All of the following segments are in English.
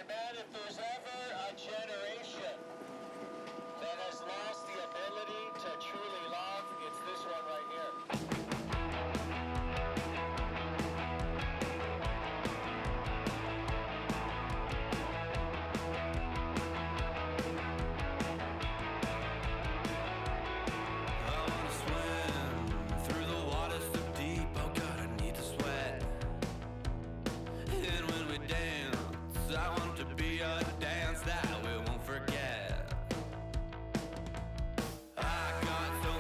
And man, if there's ever a generation that has lost the ability to truly love, it's this one right here. I wanna swim through the water so deep. Oh God, I need to sweat. And when we dance, I want to be a dance that we won't forget. I got so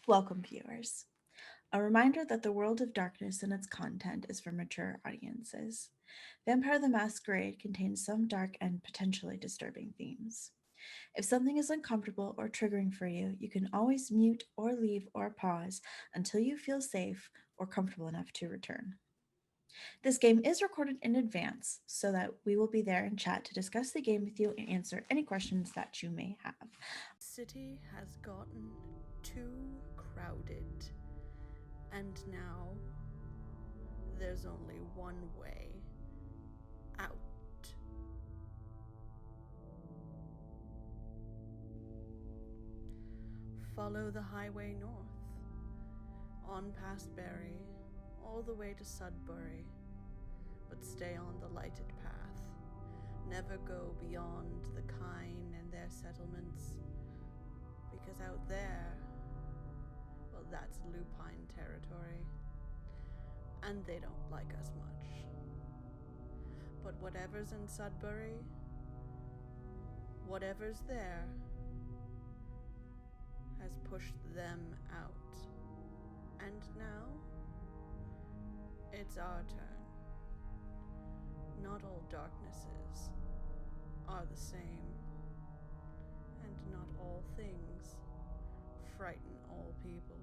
Welcome, viewers. A reminder that the world of darkness and its content is for mature audiences. Vampire the Masquerade contains some dark and potentially disturbing themes. If something is uncomfortable or triggering for you, you can always mute or leave or pause until you feel safe or comfortable enough to return. This game is recorded in advance so that we will be there in chat to discuss the game with you and answer any questions that you may have. City has gotten too crowded, and now there's only one way out. Follow the highway north, on past Barry, all the way to Sudbury, but stay on the lighted path. Never go beyond the Kine and their settlements, because out there, well, that's lupine territory, and they don't like us much. But whatever's in Sudbury, whatever's there, has pushed them out. And now, it's our turn. Not all darknesses are the same, and not all things frighten all people.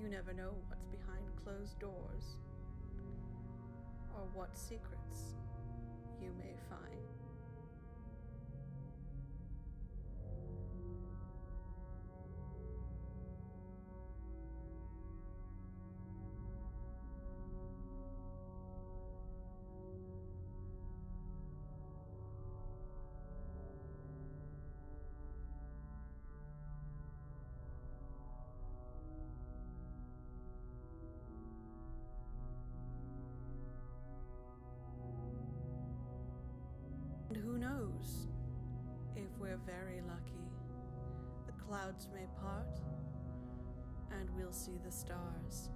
You never know what's behind closed doors, or what secrets you may find. And who knows, if we're very lucky, the clouds may part and we'll see the stars.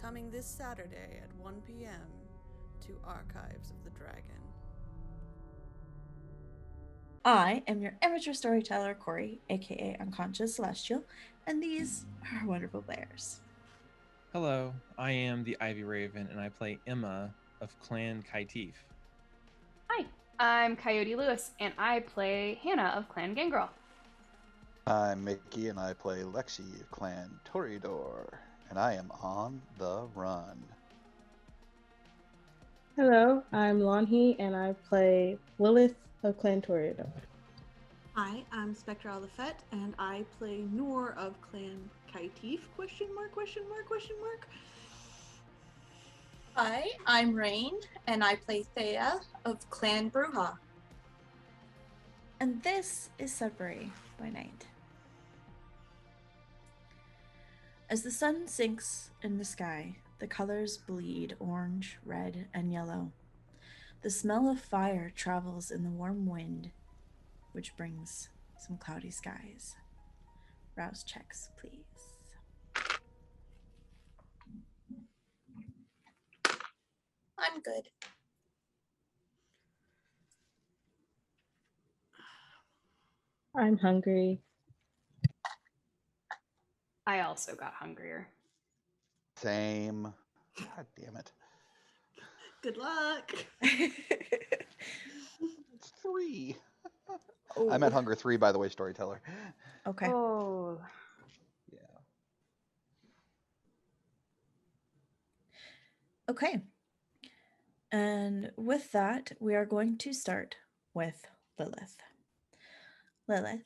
Coming this Saturday at 1 p.m. to Archives of the Dragon. I am your amateur storyteller, Corey, aka Unconscious Celestial, and these are our wonderful players. Hello, I am the Ivy Raven, and I play Emma of Clan Kaitif. Hi, I'm Coyote Lewis, and I play Hannah of Clan Gangrel. I'm Mickey, and I play Lexi of Clan Toreador, and I am on the run. Hello, I'm Lonhi, and I play Lilith of Clan Toreador. Hi, I'm Spectral the Fett, and I play Noor of Clan Kaitif, question mark, question mark, question mark. Hi, I'm Rain, and I play Thea of Clan Bruja. And this is Sudbury by night. As the sun sinks in the sky, the colors bleed orange, red, and yellow. The smell of fire travels in the warm wind, which brings some cloudy skies. Rouse checks, please. I'm good. I'm hungry. I also got hungrier. Same. God damn it. Good luck. It's 3. Oh. I'm at hunger 3, by the way, storyteller. Okay. Oh. Yeah. Okay. And with that, we are going to start with Lilith. Lilith,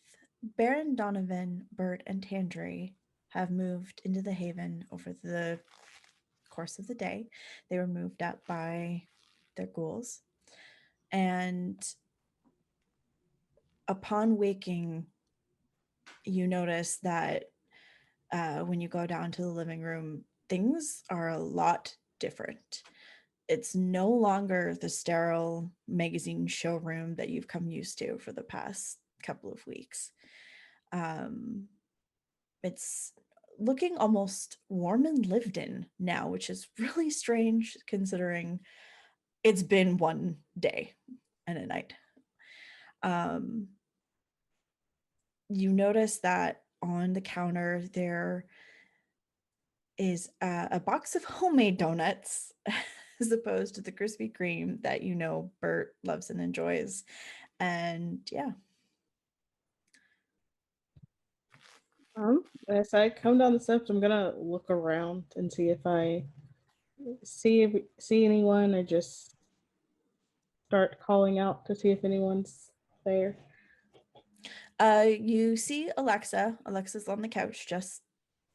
Baron Donovan, Bert, and Tandri have moved into the Haven over the course of the day. They were moved up by their ghouls. And upon waking, you notice that when you go down to the living room, things are a lot different. It's no longer the sterile magazine showroom that you've come used to for the past couple of weeks. It's looking almost warm and lived in now, which is really strange considering it's been one day and a night. You notice that on the counter there is a box of homemade donuts as opposed to the Krispy Kreme that Bert loves and enjoys. And yeah. As I come down the steps, I'm gonna look around and see if I see anyone, or just start calling out to see if anyone's there. You see Alexa. Alexa's on the couch just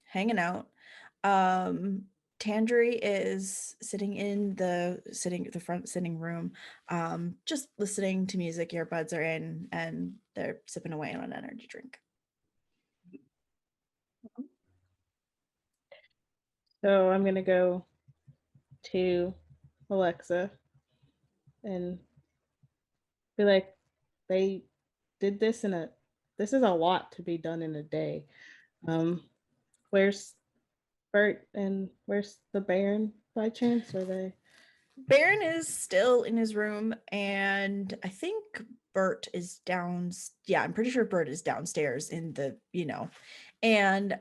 hanging out. Tangery is sitting in the front sitting room, just listening to music. Earbuds are in, and they're sipping away on an energy drink. So I'm gonna go to Alexa and be like, they did this this is a lot to be done in a day. Where's Bert and where's the Baron by chance? Are they? Baron is still in his room, and I think Bert is down. Yeah, I'm pretty sure Bert is downstairs in the, and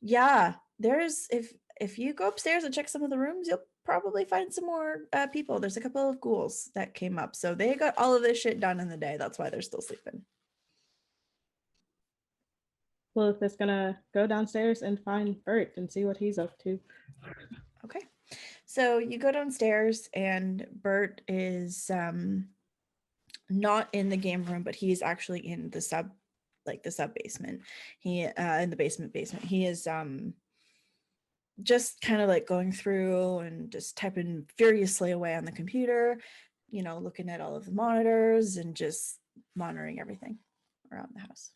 yeah, there's if you go upstairs and check some of the rooms, you'll probably find some more people. There's a couple of ghouls that came up, so they got all of this shit done in the day. That's why they're still sleeping. Lilith is gonna go downstairs and find Bert and see what he's up to. Okay. So you go downstairs and Bert is not in the game room, but he's actually in the sub basement. He in the basement. He is just kind of like going through and just typing furiously away on the computer, looking at all of the monitors and just monitoring everything around the house.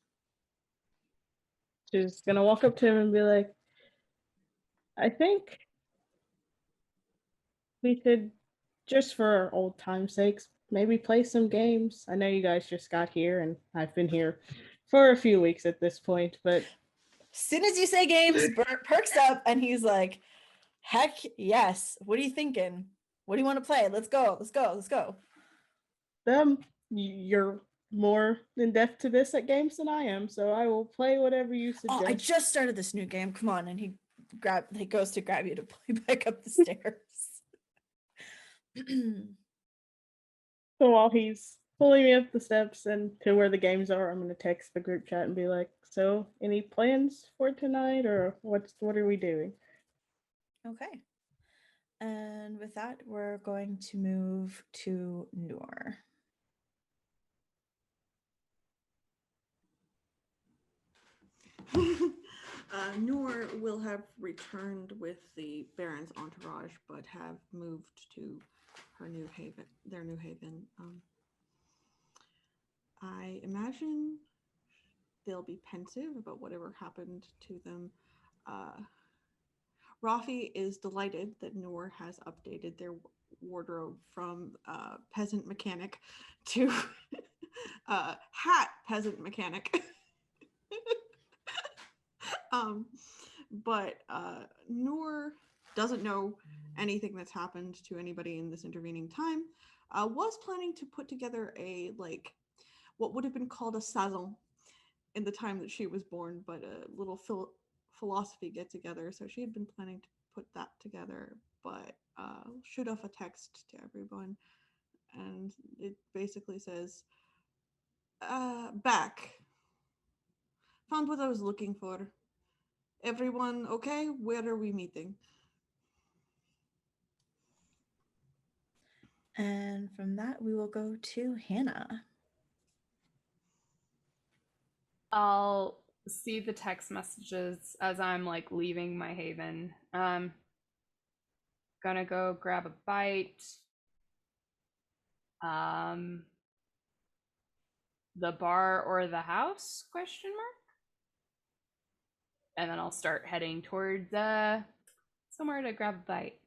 She's gonna walk up to him and be like, I think we could, just for old time's sakes, maybe play some games. I know you guys just got here and I've been here for a few weeks at this point, but as soon as you say games, Bert perks up and he's like, heck yes. What are you thinking? What do you want to play? Let's go. You're more in depth to this at games than I am, so I will play whatever you suggest. Oh, I just started this new game. Come on. And he goes to grab you to play back up the stairs. So while he's pulling me up the steps and to where the games are, I'm going to text the group chat and be like, so any plans for tonight, or what are we doing? Okay. And with that, we're going to move to Noor. Noor will have returned with the Baron's entourage, but have moved to their new haven. I imagine they'll be pensive about whatever happened to them. Rafi is delighted that Noor has updated their wardrobe from peasant mechanic to hat peasant mechanic. But Noor doesn't know anything that's happened to anybody in this intervening time. Was planning to put together a what would have been called a salon in the time that she was born, but a little philosophy get together. So she had been planning to put that together, but shoot off a text to everyone, and it basically says, "Back. Found what I was looking for. Everyone okay? Where are we meeting?" And from that, we will go to Hannah. I'll see the text messages as I'm like leaving my haven. Gonna go grab a bite. The bar or the house? Question mark. And then I'll start heading towards somewhere to grab a bite.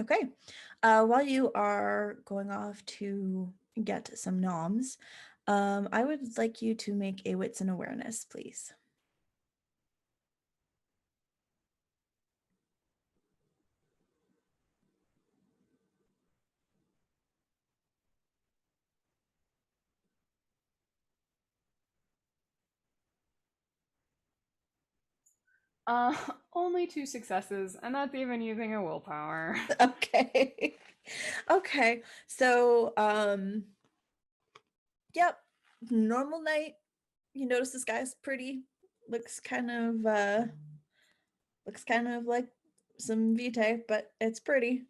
Okay. While you are going off to get some noms, I would like you to make a wits and awareness, please. Only 2 successes, and that's even using a willpower. Okay. Okay. So, yep. Normal night. You notice this guy's pretty. Looks kind of like some vitae, but it's pretty.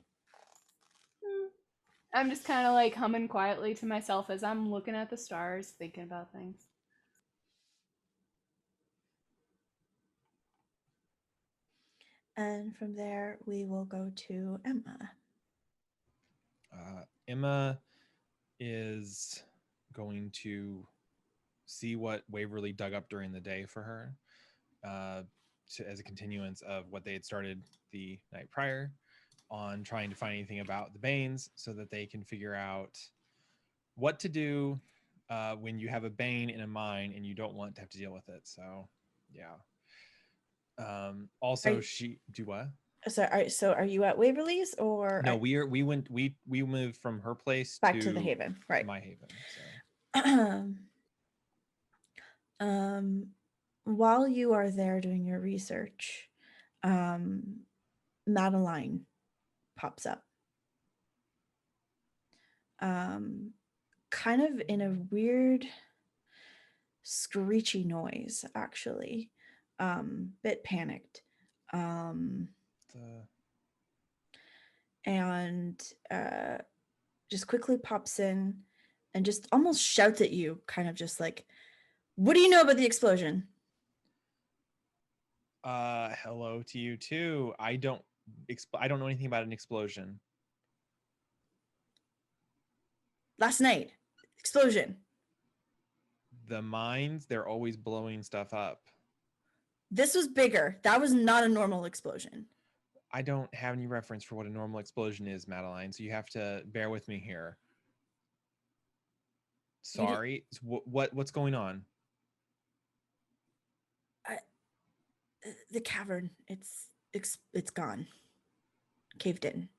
I'm just kind of like humming quietly to myself as I'm looking at the stars, thinking about things. And from there, we will go to Emma. Emma is going to see what Waverly dug up during the day for her, as a continuance of what they had started the night prior on trying to find anything about the Banes so that they can figure out what to do when you have a Bane in a mine and you don't want to have to deal with it. So, yeah. Also, she do what? So are you at Waverly's or No, we moved from her place back to the Haven, right? My Haven. So. While you are there doing your research, Madeline pops up. Kind of in a weird screechy noise, actually. Bit panicked. And just quickly pops in and just almost shouts at you, kind of just like, "What do you know about the explosion?" Hello to you too. I don't know anything about an explosion. Last night, explosion. The mines, they're always blowing stuff up. This was bigger. That was not a normal explosion. I don't have any reference for what a normal explosion is, Madeline, so you have to bear with me here. Sorry. What's going on? The cavern, it's gone. Caved in.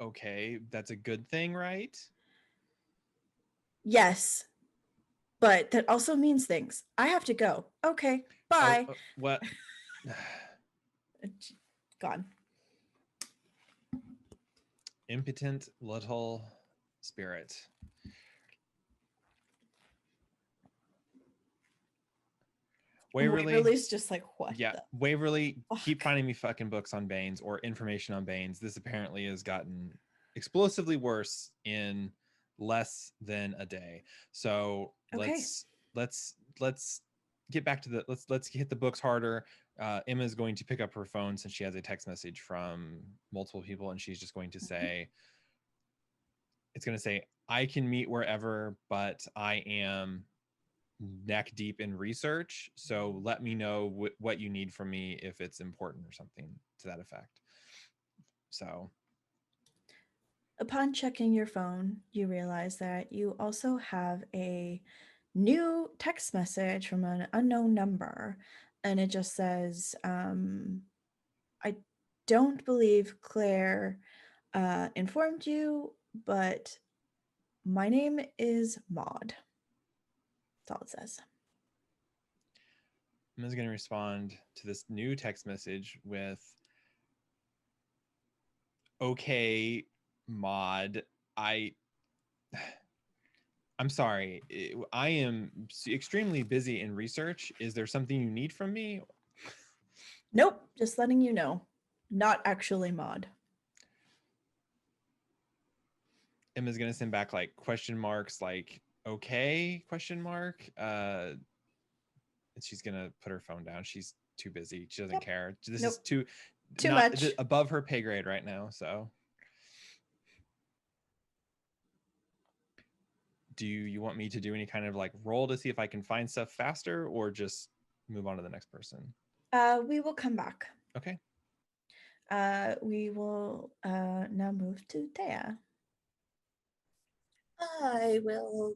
Okay, that's a good thing, right? Yes, but that also means things. I have to go. Okay, bye. What? Gone. Impotent little spirit. Waverly's just like, what? Yeah, Waverly, keep finding me fucking books on Banes or information on Banes. This apparently has gotten explosively worse in less than a day. So okay. let's get back to let's hit the books harder. Emma's going to pick up her phone since she has a text message from multiple people, and she's just going to say, it's going to say, I can meet wherever, but I am neck deep in research, so let me know what you need from me if it's important or something to that effect. So upon checking your phone, you realize that you also have a new text message from an unknown number, and it just says, I don't believe Claire informed you, but my name is Maud. That's all it says. I'm just going to respond to this new text message with, okay, Maud, I'm sorry. I am extremely busy in research. Is there something you need from me? Nope, just letting you know. Not actually Maud. Emma's going to send back like question marks, like, okay, question mark. And she's going to put her phone down. She's too busy. She doesn't care. This is too much above her pay grade right now. So do you want me to do any kind of like roll to see if I can find stuff faster, or just move on to the next person? We will come back. Okay. We will now move to Thea. I will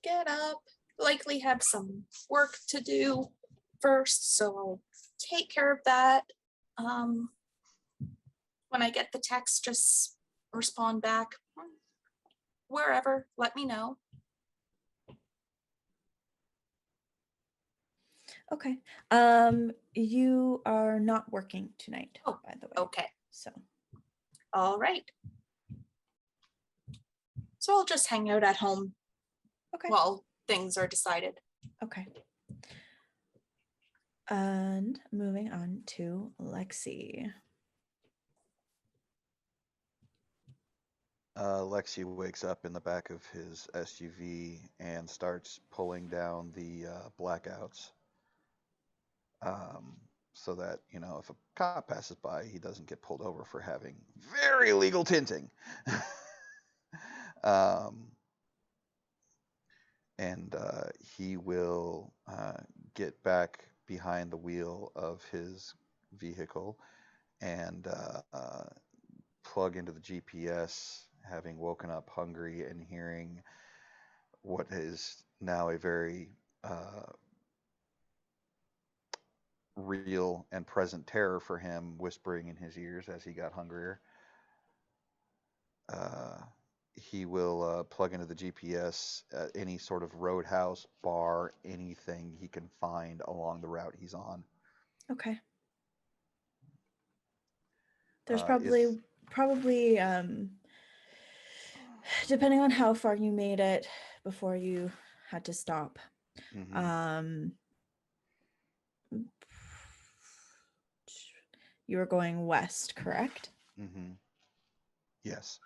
get up, likely have some work to do first, so I'll take care of that. When I get the text, just respond back, wherever, let me know. Okay. You are not working tonight, Oh, by the way. Okay. So All right. So I'll just hang out at home okay. while things are decided. Okay. And moving on to Lexi. Lexi wakes up in the back of his SUV and starts pulling down the blackouts, so that, you know, if a cop passes by, he doesn't get pulled over for having very illegal tinting. And he will get back behind the wheel of his vehicle and plug into the GPS, having woken up hungry and hearing what is now a very real and present terror for him whispering in his ears as he got hungrier. He will plug into the GPS at any sort of roadhouse, bar, anything he can find along the route he's on. Okay. There's Is probably depending on how far you made it before you had to stop. mhm. You were going west, correct? Yes.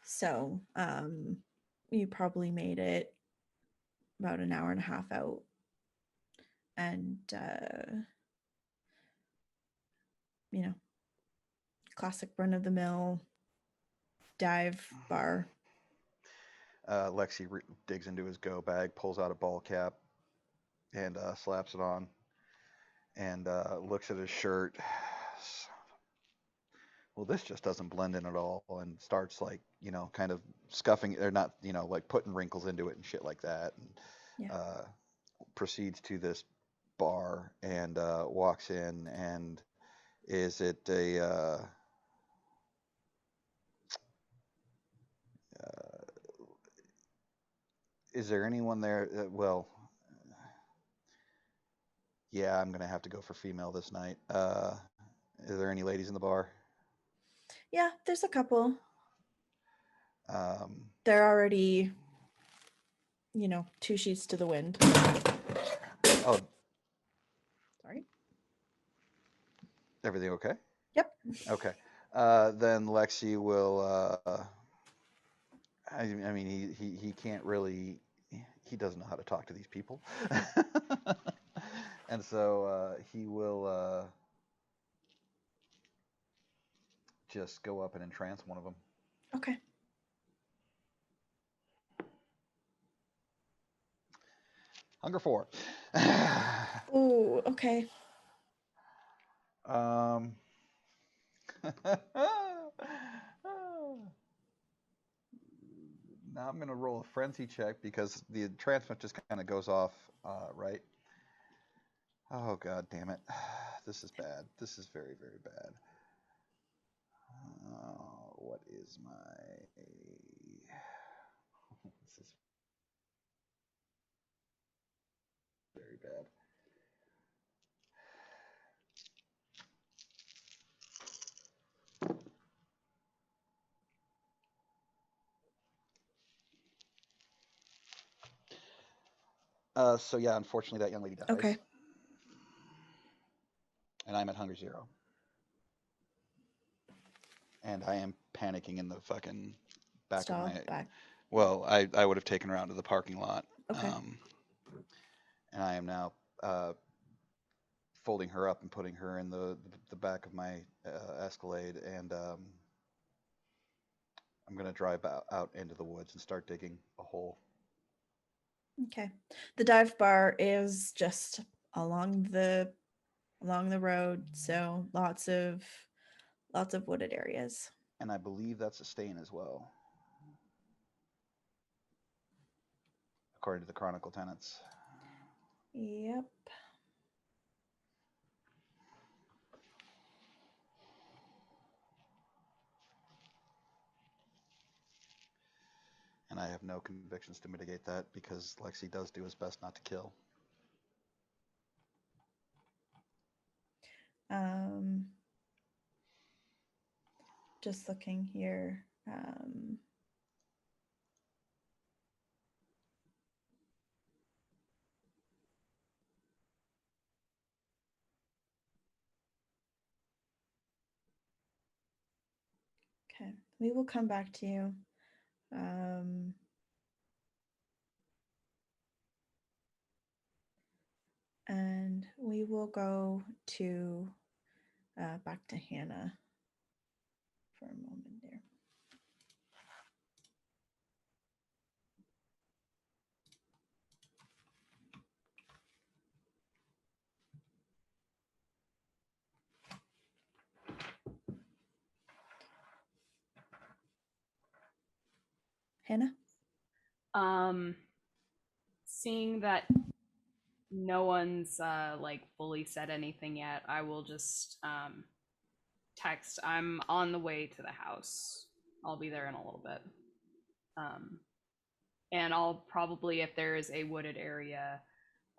So you probably made it about an hour and a half out. And you know, classic run of the mill dive bar. Lexi digs into his go bag, pulls out a ball cap, and slaps it on, and looks at his shirt. Well, this just doesn't blend in at all, and starts, like, you know, kind of scuffing, or not, you know, like putting wrinkles into it and shit like that, and Yeah. proceeds to this bar and walks in. And is it a is there anyone there? Well, yeah, I'm gonna have to go for female this night. Is there any ladies in the bar? Yeah, there's a couple. Um, They're already, you know, 2 sheets to the wind. oh, Sorry. everything okay? Yep. Okay. Then Lexi will. I mean, he can't really. He doesn't know how to talk to these people, and so he will just go up and entrance one of them. Okay. Hunger 4. Ooh, okay. Um. Now I'm gonna roll a frenzy check because the entrancement just kind of goes off, right? Oh, god damn it! This is bad. This is very, very bad. What is my? This is very bad. So yeah, unfortunately, that young lady dies. Okay. And I'm at hunger 0. And I am panicking in the fucking back Stall of my. back. Well, I would have taken her out to the parking lot. Okay. And I am now folding her up and putting her in the back of my Escalade, and I'm gonna drive out into the woods and start digging a hole. Okay. The dive bar is just along the road, so lots of wooded areas. And I believe that's a stain as well, according to the Chronicle tenants. Yep. And I have no convictions to mitigate that because Lexi does do his best not to kill. Just looking here. Okay, we will come back to you. And we will go to back to Hannah for a moment there. Hannah? Seeing that no one's like fully said anything yet, I will just text, I'm on the way to the house. I'll be there in a little bit. And I'll probably, if there is a wooded area,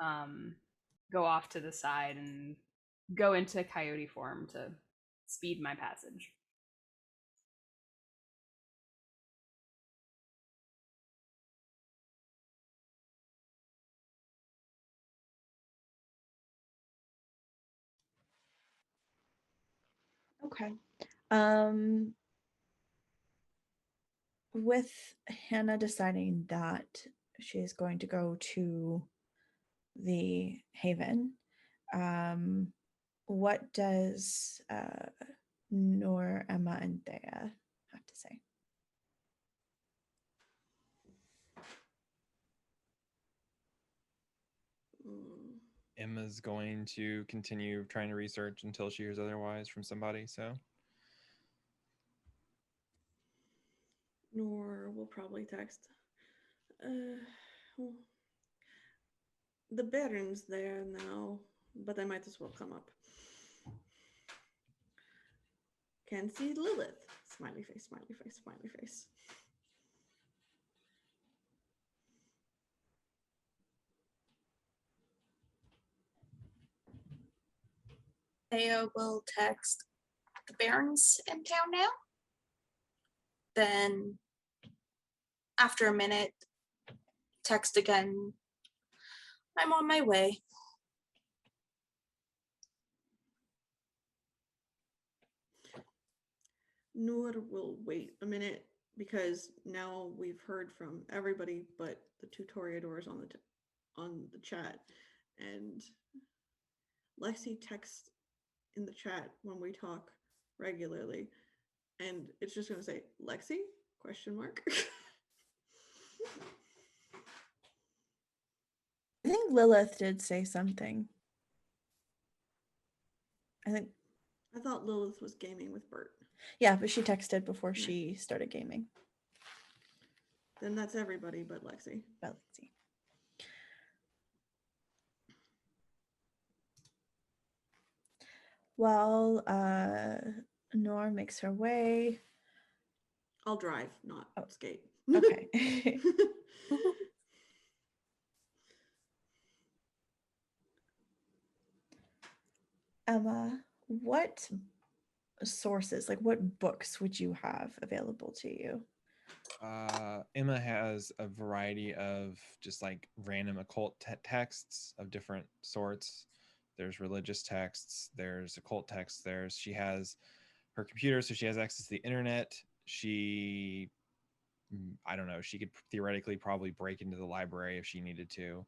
go off to the side and go into coyote form to speed my passage. Okay. With Hannah deciding that she's going to go to the Haven, what does Noor, Emma, and Thea have to say? Emma's going to continue trying to research until she hears otherwise from somebody. So Nor will probably text. Well, the Baron's there now, but I might as well come up. Can see Lilith. Smiley face, smiley face, smiley face. Theo will text, the Baron's in town now. Then, after a minute, text again, I'm on my way. Noor will wait a minute because now we've heard from everybody but the two Toreadors on the chat, and Lexi texts in the chat when we talk regularly, and it's just going to say Lexi ? I think Lilith did say something. I thought Lilith was gaming with Bert. Yeah, but she texted before she started gaming. Then that's everybody but Lexi. But Lexi. Well, Noor makes her way. I'll drive, not skate. Okay. Emma, what sources, like what books would you have available to you? Emma has a variety of just like random occult texts of different sorts. There's religious texts, there's occult texts, she has her computer, so she has access to the internet. I don't know, she could theoretically probably break into the library if she needed to.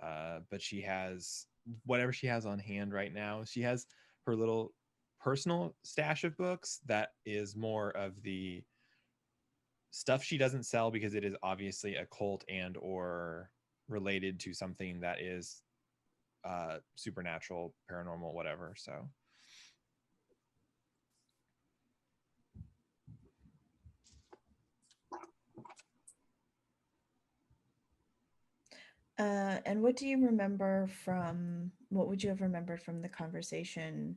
But she has whatever she has on hand right now. She has her little personal stash of books that is more of the stuff she doesn't sell because it is obviously occult and or related to something that is supernatural, paranormal, whatever. So and what do you remember from, what would you have remembered from the conversation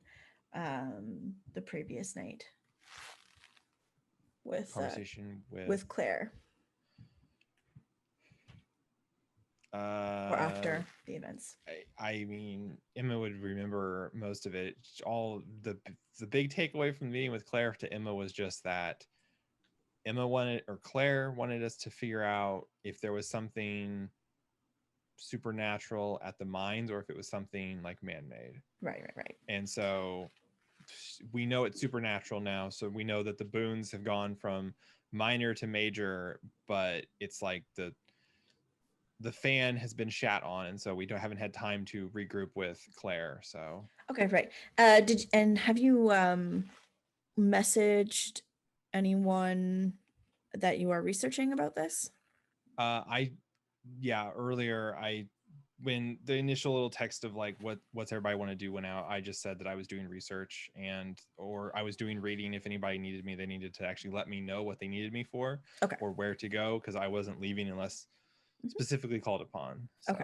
the previous night with conversation with Claire? or after the events? I mean, Emma would remember most of it. All the big takeaway from the meeting with Claire to Emma was just that Claire wanted us to figure out if there was something supernatural at the mines or if it was something like man-made. Right. And so we know it's supernatural now. So we know that the boons have gone from minor to major, but it's like the fan has been shat on, and so we haven't had time to regroup with Claire. So Okay, right. Have you messaged anyone that you are researching about this? Earlier when the initial little text of like what's everybody want to do went out, I just said that I was doing research or I was doing reading. If anybody needed me, they needed to actually let me know what they needed me for, okay, or where to go, because I wasn't leaving unless specifically called upon. So.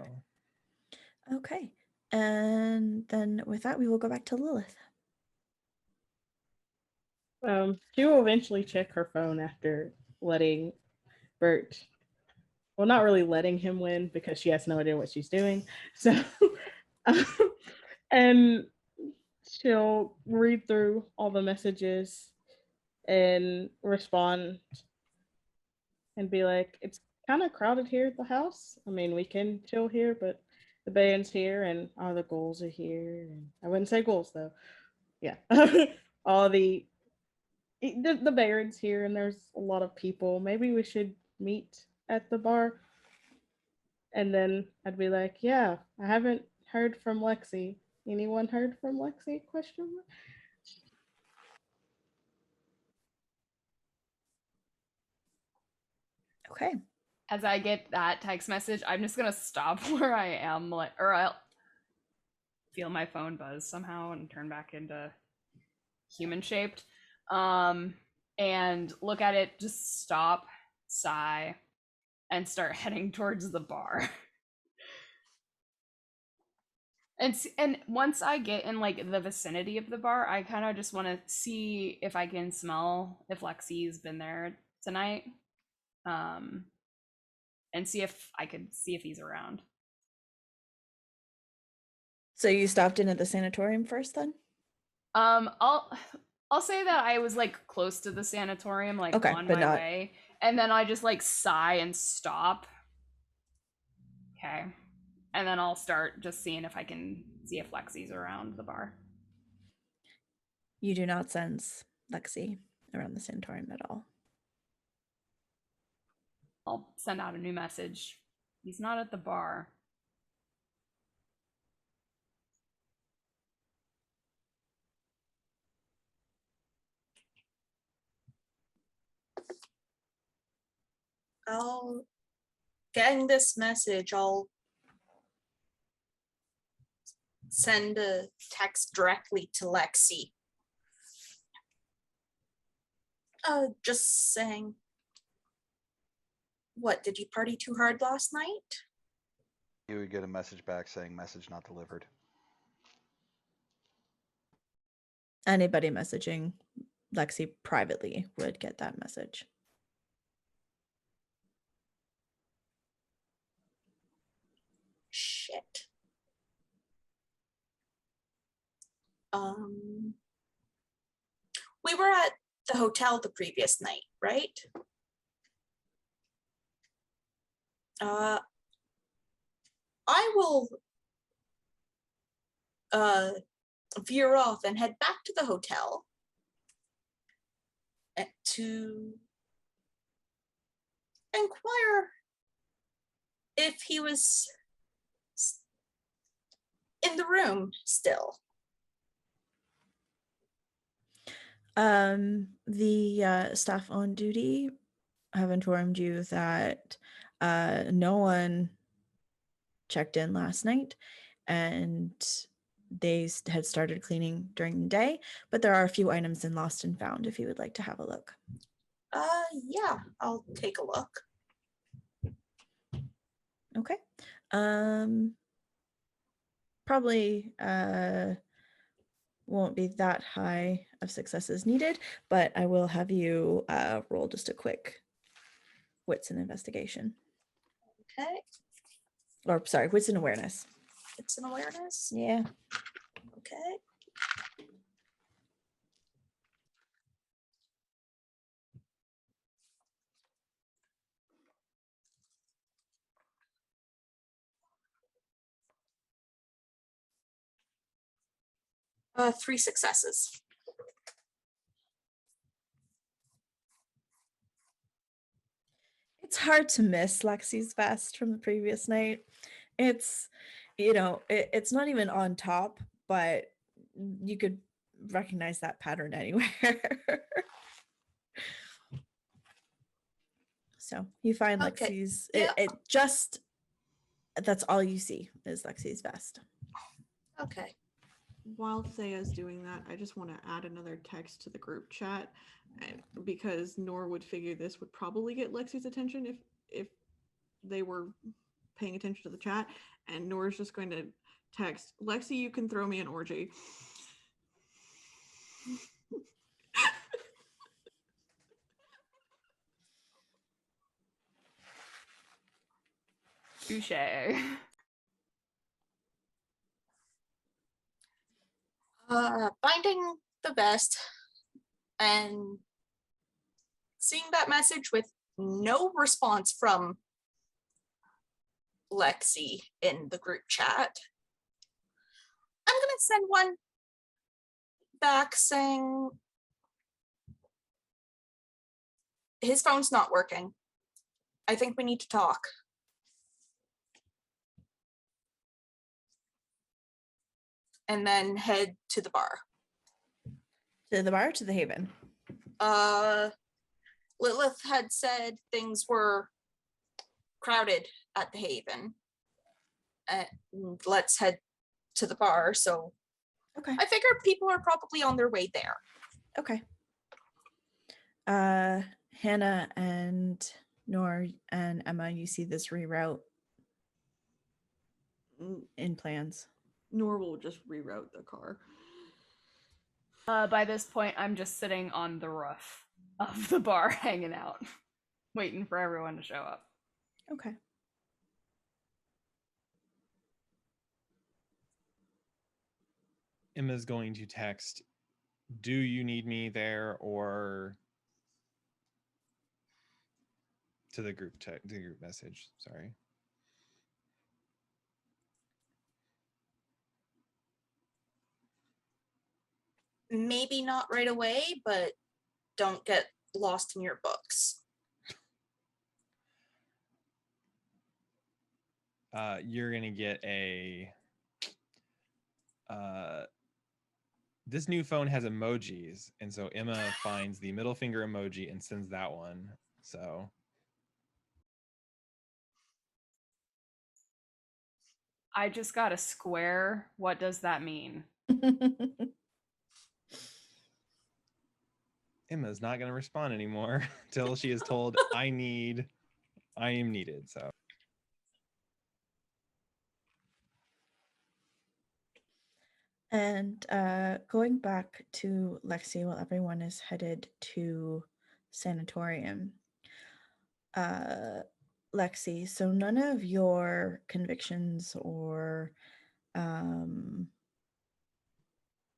Okay. And then with that, we will go back to Lilith. She will eventually check her phone after letting Bert, well, not really letting him win because she has no idea what she's doing. So, and she'll read through all the messages and respond and be like, it's kind of crowded here at the house. I mean, we can chill here, but the band's here and all the ghouls are here. And I wouldn't say ghouls though. Yeah. all the Baron's here and there's a lot of people. Maybe we should meet at the bar. And then I'd be like, yeah, I haven't heard from Lexi. Anyone heard from Lexi? Question mark. Okay. As I get that text message, I'm just gonna stop where I am, or I'll feel my phone buzz somehow and turn back into human shaped. And look at it, just stop, sigh, and start heading towards the bar. And once I get in like the vicinity of the bar, I kind of just want to see if I can smell if Lexi's been there tonight, and see if I could see if he's around. So you stopped in at the sanatorium first, then? I'll say that I was like close to the sanatorium, like okay, on but my way, and then I just like sigh and stop. Okay. And then I'll start just seeing if I can see if Lexi's around the bar. You do not sense Lexi around the sanatorium at all. I'll send out a new message. He's not at the bar. Getting this message, I'll send a text directly to Lexi. Just saying, what, did you party too hard last night? You would get a message back saying message not delivered. Anybody messaging Lexi privately would get that message. Shit. We were at the hotel the previous night, right? I will veer off and head back to the hotel to inquire if he was in the room still. The staff on duty have informed you that no one checked in last night, and they had started cleaning during the day, but there are a few items in Lost and Found if you would like to have a look. Yeah, I'll take a look. Okay. Probably won't be that high of successes needed, but I will have you roll just a quick wits and investigation. Okay. Or sorry, wits and awareness. It's an awareness. Yeah. Okay. Three successes. It's hard to miss Lexi's vest from the previous night. It's, it's not even on top, but you could recognize that pattern anywhere. So you find Okay. Lexi's, Yeah. that's all you see is Lexi's vest. Okay. While Thea's doing that, I just want to add another text to the group chat, because Nor would figure this would probably get Lexi's attention if they were paying attention to the chat, and Nor's just going to text, Lexi, you can throw me an orgy. Touche. Finding the vest and seeing that message with no response from Lexi in the group chat, I'm gonna send one back saying his phone's not working. I think we need to talk. And then head to the bar. To the bar or to the Haven? Lilith had said things were crowded at the Haven. Let's head to the bar. So Okay. I figure people are probably on their way there. Okay. Hannah and Nor and Emma, you see this reroute in plans. Nor will just reroute the car. By this point, I'm just sitting on the roof of the bar, hanging out, waiting for everyone to show up. Okay. Emma's going to text, do you need me there, or to the group message, sorry. Maybe not right away, but don't get lost in your books. You're gonna get this new phone has emojis, and so Emma finds the middle finger emoji and sends that one. So I just got a square. What does that mean? Emma's not going to respond anymore until she is told, I am needed. So And going back to Lexi while everyone is headed to sanatorium. Lexi, so none of your convictions or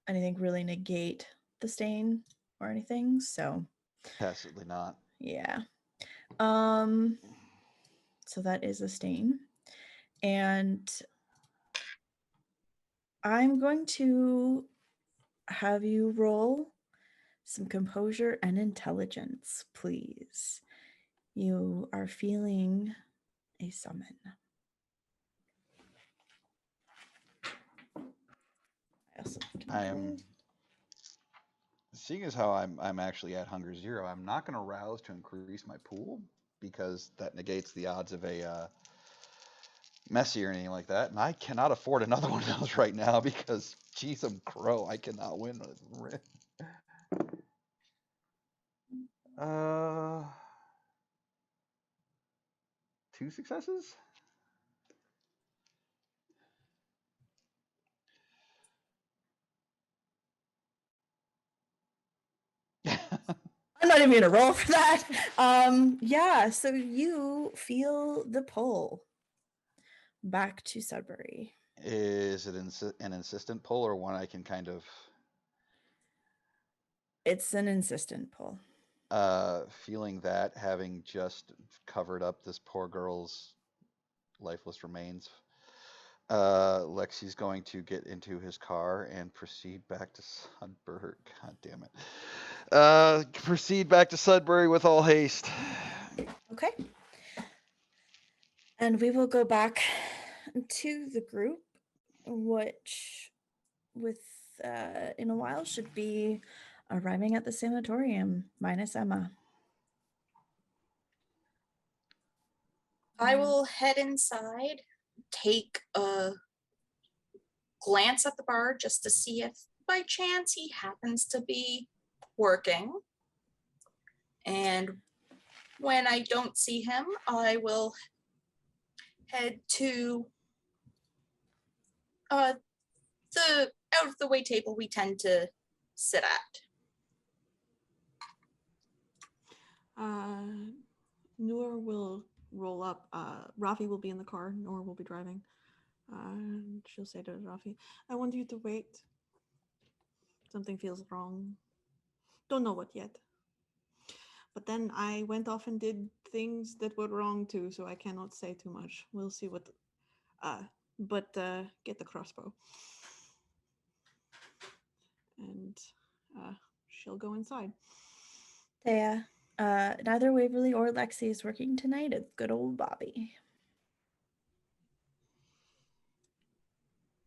anything really negate the stain or anything, so Tacitly not. yeah. So that is a stain, and I'm going to have you roll some composure and intelligence, please. You are feeling a summon. I am, seeing as how I'm actually at hunger 0, I'm not going to rouse to increase my pool because that negates the odds of a messy or anything like that, and I cannot afford another one of those right now because, geez, I'm crow, I cannot win. 2 successes. I'm not even gonna roll for that. Yeah, so you feel the pull back to Sudbury. Is it an insistent pull or one I can kind of It's an insistent pull. feeling that, having just covered up this poor girl's lifeless remains, Lexi's going to get into his car and proceed back to Sudbury. God damn it. Proceed back to Sudbury with all haste. Okay. And we will go back to the group, which in a while should be arriving at the sanatorium, minus Emma. I will head inside, take a glance at the bar just to see if by chance he happens to be working. And when I don't see him, I will head to the out of the way table we tend to sit at. Noor will roll up. Rafi will be in the car. Noor will be driving. And she'll say to Rafi, I want you to wait. Something feels wrong. Don't know what yet. But then I went off and did things that were wrong too, so I cannot say too much. We'll see what. But get the crossbow. And she'll go inside. Yeah. Neither Waverly or Lexi is working tonight. It's good old Bobby.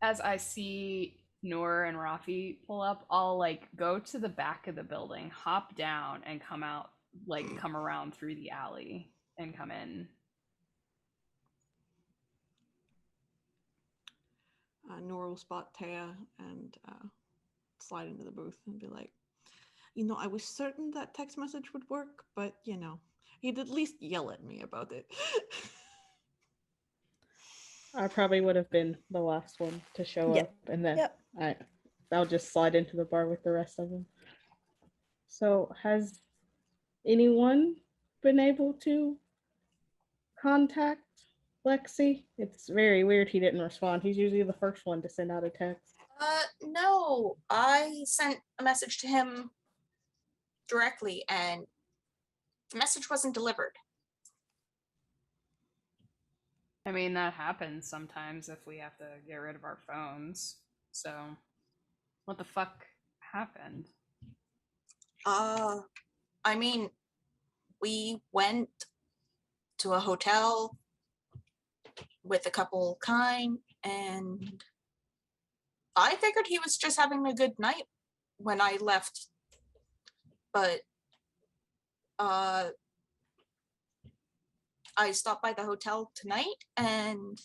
As I see Noor and Rafi pull up, I'll like go to the back of the building, hop down, and come out, like come around through the alley and come in. Noor will spot Taya and slide into the booth and be like, I was certain that text message would work, but he'd at least yell at me about it. I probably would have been the last one to show Yep. up, and then Yep. I'll just slide into the bar with the rest of them. So, has anyone been able to contact Lexi? It's very weird he didn't respond. He's usually the first one to send out a text. No, I sent a message to him directly and the message wasn't delivered. I mean, that happens sometimes if we have to get rid of our phones. So, what the fuck happened? I mean, we went to a hotel with a couple kind, and I figured he was just having a good night when I left. But I stopped by the hotel tonight and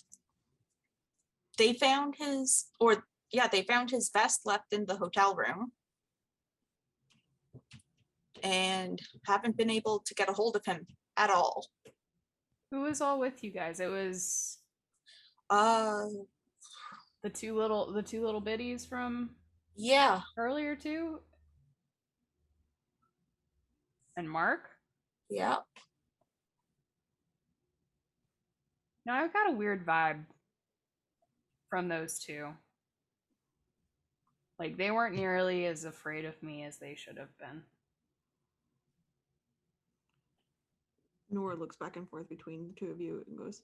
they found his vest left in the hotel room and haven't been able to get a hold of him at all. Who was all with you guys? It was the two little biddies from earlier too, and Mark. Yeah. Now I've got a weird vibe from those two. Like, they weren't nearly as afraid of me as they should have been. Nora looks back and forth between the two of you and goes,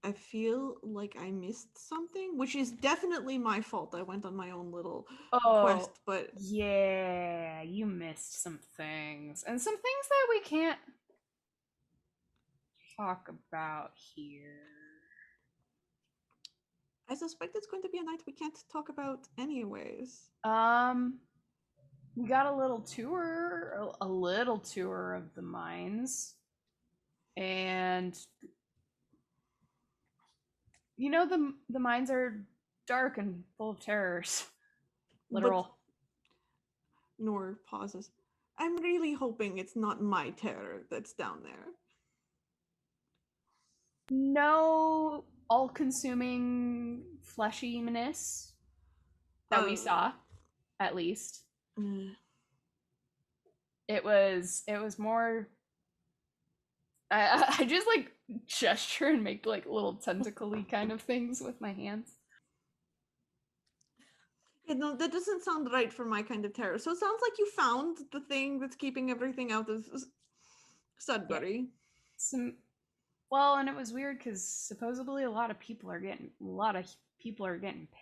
I feel like I missed something, which is definitely my fault. I went on my own little quest, but yeah, you missed some things. And some things that we can't talk about here. I suspect it's going to be a night we can't talk about anyways. We got a little tour of the mines. And the mines are dark and full of terrors. Literal. But Nor pauses. I'm really hoping it's not my terror that's down there. No all-consuming fleshiness that we saw, at least. It was more I just like gesture and make like little tentacle-y kind of things with my hands. Yeah, no, that doesn't sound right for my kind of terror. So it sounds like you found the thing that's keeping everything out of Sudbury. Well, and it was weird because supposedly a lot of people are getting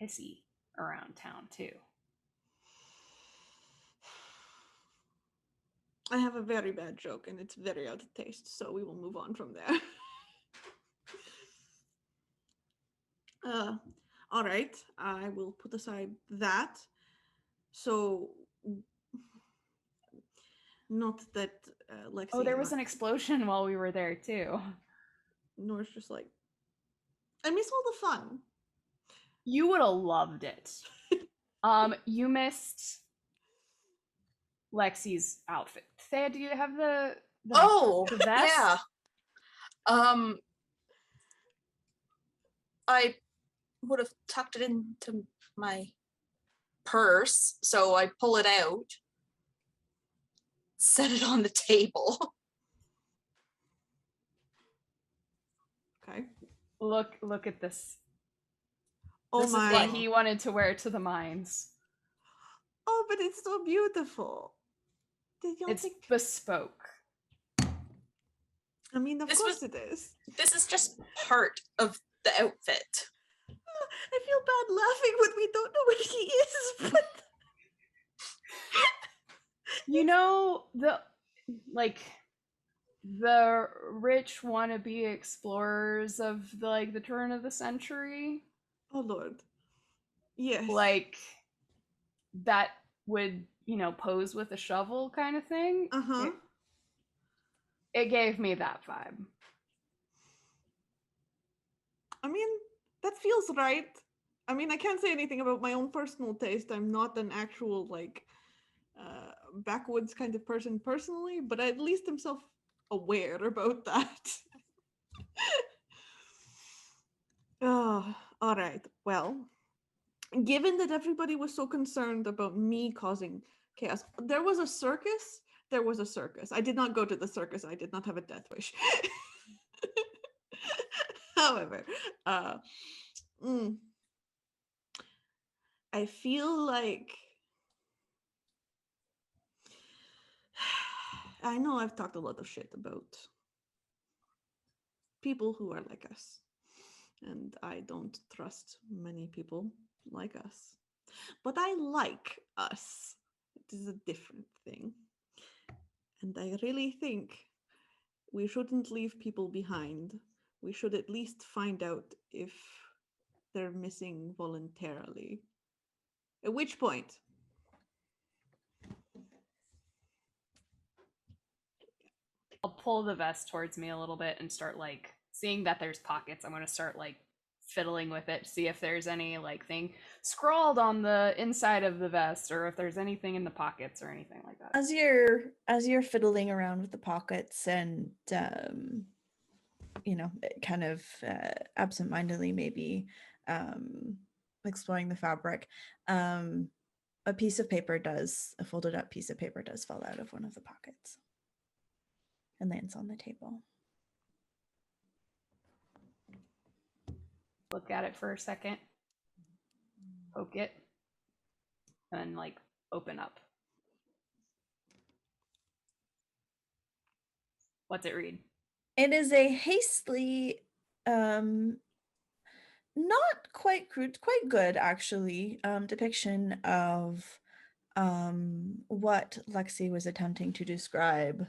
pissy around town too. I have a very bad joke and it's very out of taste, so we will move on from there. All right, I will put aside that. So, not that Lexi. Oh, there was an explosion while we were there too. Nora's just like, I miss all the fun. You would have loved it. You missed Lexi's outfit. Thea, do you have the vest? Yeah. I would have tucked it into my purse, so I pull it out, set it on the table. Okay. Look at this. Oh this my! is what he wanted to wear to the mines. Oh, but it's so beautiful. It's bespoke. I mean, of course it is. This is just part of the outfit. I feel bad laughing when we don't know what he is, but you know, the rich wannabe explorers of the turn of the century. Oh Lord. Yes. Like that would, pose with a shovel kind of thing. Uh-huh. It gave me that vibe. I mean, that feels right. I mean, I can't say anything about my own personal taste. I'm not an actual backwoods kind of person personally, but at least I'm self-aware about that. Oh, all right. Well, given that everybody was so concerned about me causing chaos, there was a circus. I did not go to the circus. I did not have a death wish. However, I feel like I know I've talked a lot of shit about people who are like us, and I don't trust many people like us. But I like us. It is a different thing. And I really think we shouldn't leave people behind. We should at least find out if they're missing voluntarily. At which point, I'll pull the vest towards me a little bit and start seeing that there's pockets. I'm going to start fiddling with it, see if there's any thing scrawled on the inside of the vest or if there's anything in the pockets or anything like that. As you're fiddling around with the pockets and kind of absentmindedly maybe exploring the fabric, a folded up piece of paper does fall out of one of the pockets and lands on the table. Look at it for a second, poke it, and open up. What's it read? It is a hastily, not quite crude, quite good actually, depiction of what Lexi was attempting to describe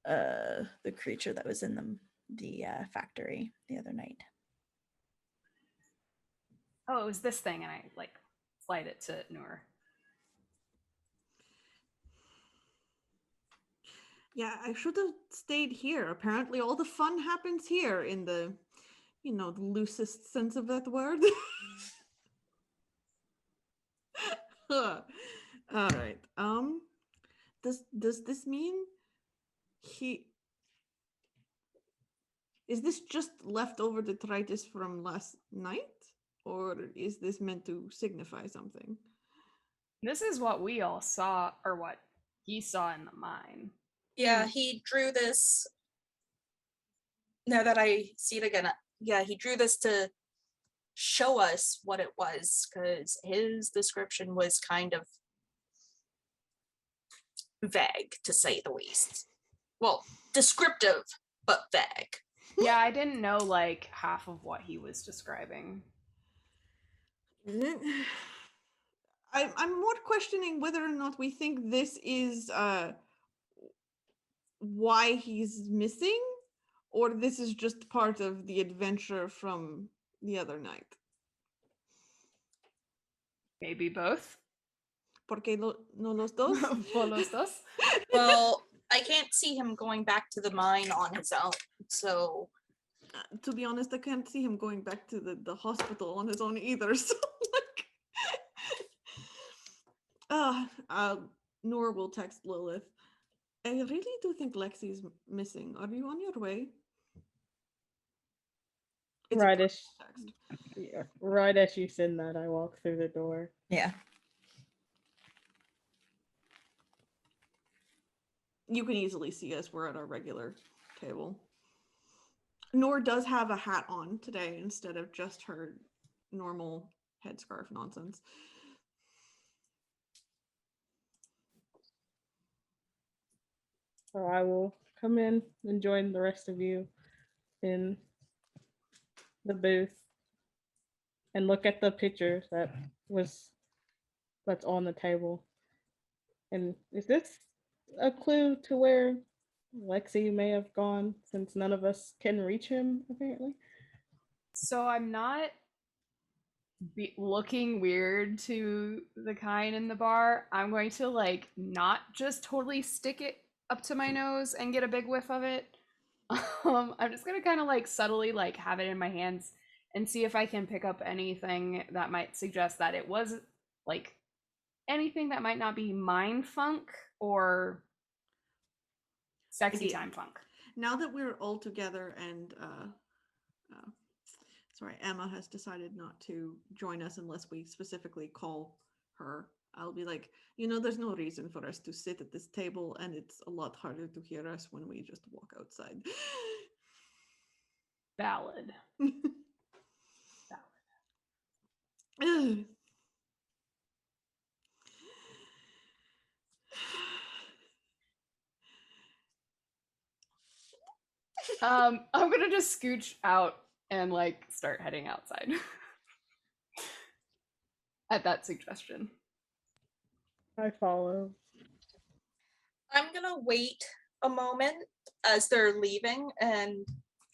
the creature that was in the factory the other night. Oh, it was this thing, and I slide it to Noor. yeah, I should have stayed here. Apparently all the fun happens here in the, the loosest sense of that word. All right. Does this mean is this just leftover detritus from last night? Or is this meant to signify something? This is what we all saw, or what he saw in the mine. Yeah, he drew this now that I see it again, yeah, he drew this to show us what it was, because his description was kind of vague, to say the least. Well, descriptive, but vague. Yeah, I didn't know like half of what he was describing. I'm more questioning whether or not we think this is why he's missing, or this is just part of the adventure from the other night. Maybe both. ¿Por qué no los dos? For los dos. Well, I can't see him going back to the mine on his own, so To be honest, I can't see him going back to the hospital on his own either. So, Noor will text Lilith. I really do think Lexi's missing. Are you on your way? It's a Right as text. yeah, right as you send that, I walk through the door. Yeah. You can easily see us. We're at our regular table. Noor does have a hat on today instead of just her normal headscarf nonsense. So I will come in and join the rest of you in the booth and look at the picture that's on the table. And is this a clue to where Lexi may have gone, since none of us can reach him apparently? So I'm not looking weird to the kind in the bar. I'm going to like not just totally stick it up to my nose and get a big whiff of it. I'm just gonna kind of like subtly like have it in my hands and see if I can pick up anything that might suggest that it was like anything that might not be mind funk or sexy time funk. Now that we're all together and sorry, Emma has decided not to join us unless we specifically call her. I'll be like, there's no reason for us to sit at this table, and it's a lot harder to hear us when we just walk outside. Valid. Ugh. I'm gonna just scooch out and like start heading outside at that suggestion. I follow. I'm gonna wait a moment as they're leaving and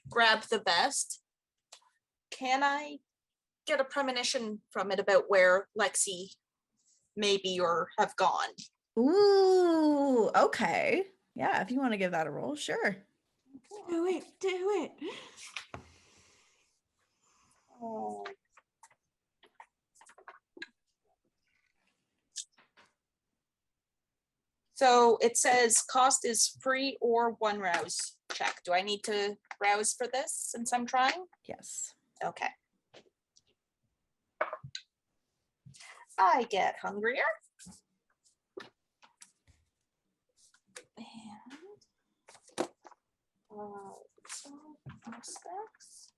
grab the vest. Can I get a premonition from it about where Lexi may be or have gone? Ooh, okay. Yeah, if you want to give that a roll, sure. Do it. Oh. So it says cost is free or one rouse check. Do I need to rouse for this since I'm trying? Yes. Okay. I get hungrier. And so aspects.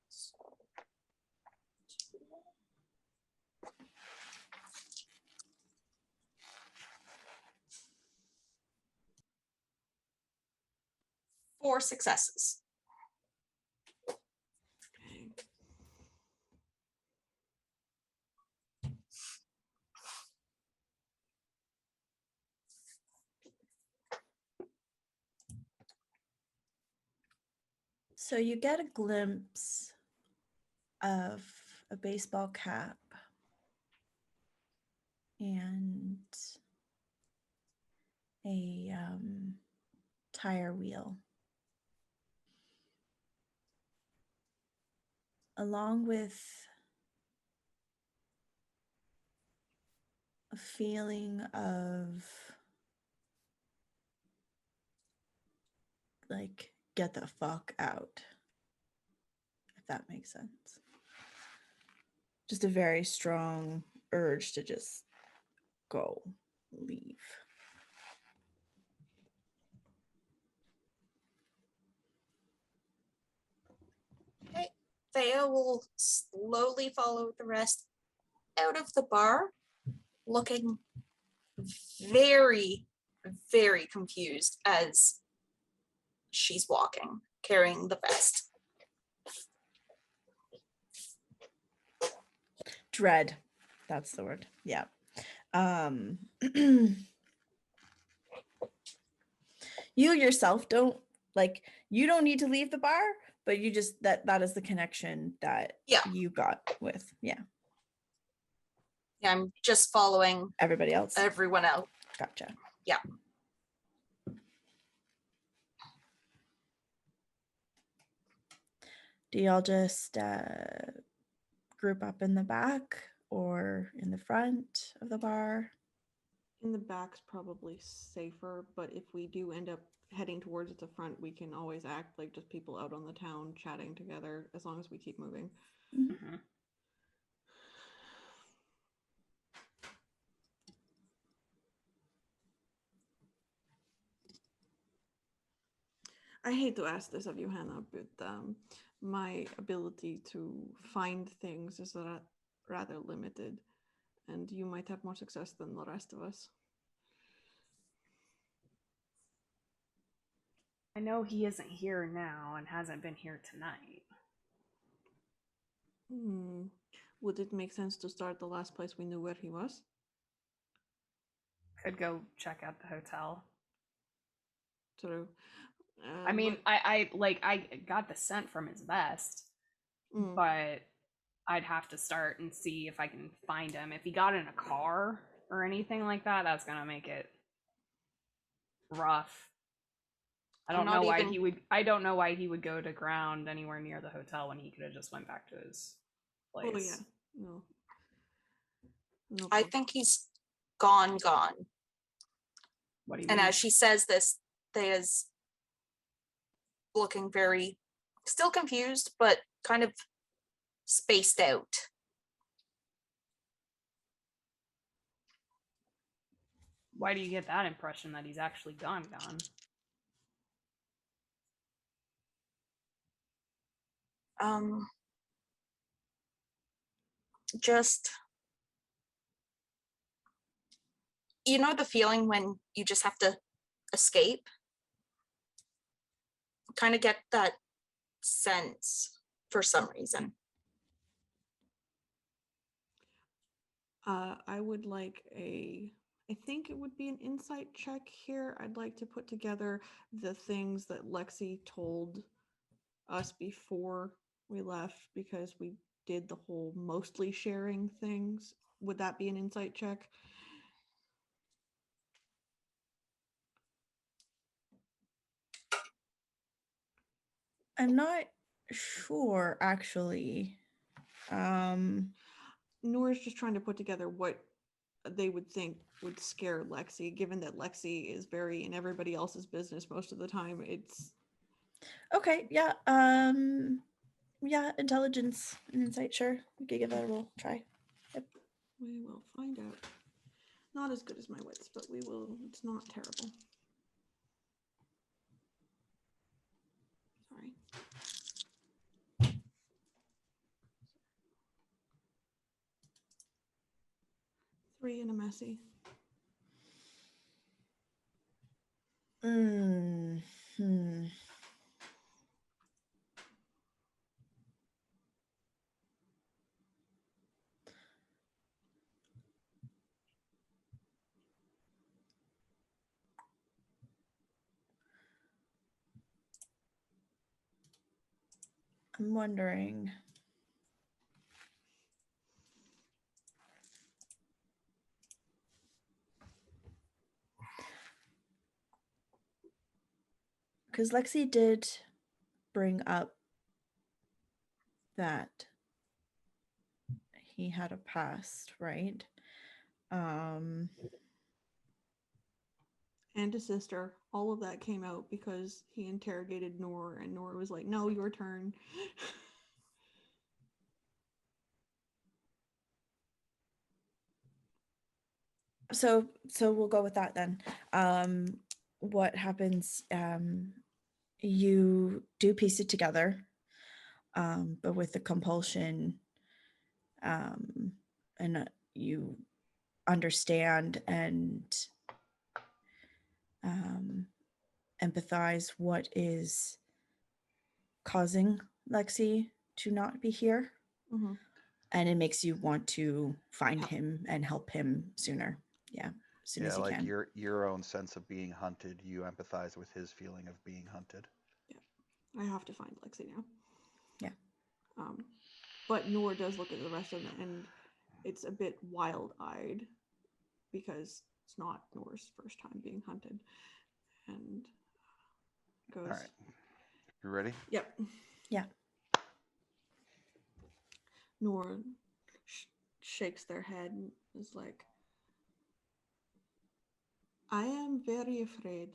So 4 successes. So you get a glimpse of a baseball cap and a tire wheel, along with a feeling of like, get the fuck out, if that makes sense. Just a very strong urge to just go, leave. Thea will slowly follow the rest out of the bar, looking very, very confused as she's walking, carrying the vest. Dread. That's the word. Yeah. You yourself don't like, you don't need to leave the bar, but you just that is the connection that Yeah. you got with Yeah, I'm just following everybody else. everyone else. Gotcha. Yeah. Do y'all just group up in the back or in the front of the bar? In the back's probably safer, but if we do end up heading towards the front, we can always act like just people out on the town chatting together as long as we keep moving. Mm-hmm. I hate to ask this of you, Hannah, but my ability to find things is rather limited, and you might have more success than the rest of us. I know he isn't here now and hasn't been here tonight. Would it make sense to start the last place we knew where he was? Could go check out the hotel. True. I mean, I got the scent from his vest, but I'd have to start and see if I can find him. If he got in a car or anything like that, that's gonna make it rough. I don't know why he would. I don't know why he would go to ground anywhere near the hotel when he could have just went back to his place. Oh yeah, no. I think he's gone. What do you And mean? as she says this, Thea's looking very, still confused, but kind of spaced out. Why do you get that impression that he's actually gone? Just, you know the feeling when you just have to escape? Kind of get that sense for some reason. I would like I think it would be an insight check here. I'd like to put together the things that Lexi told us before we left, because we did the whole mostly sharing things. Would that be an insight check? I'm not sure, actually. Nora's just trying to put together what they would think would scare Lexi, given that Lexi is very in everybody else's business most of the time. It's okay. Yeah. Yeah. Intelligence and insight. Sure, we could give that a roll. Try. Yep. We will find out. Not as good as my wits, but we will. It's not terrible. Sorry. 3 and a messy. I'm wondering. Because Lexi did bring up that he had a past, right? And a sister. All of that came out because he interrogated Nora, and Nora was like, "No, your turn." So we'll go with that then. What happens? You do piece it together. but with the compulsion, and you understand and empathize what is causing Lexi to not be here. Mhm. And it makes you want to find Help. him and help him sooner. Yeah, as soon Yeah, as you like can. your own sense of being hunted, you empathize with his feeling of being hunted. I have to find Lexi now. Yeah. But Noor does look at the rest of them, and it's a bit wild-eyed because it's not Noor's first time being hunted, and goes, All right, you ready? "Yep." Yeah. Noor shakes their head and is like, "I am very afraid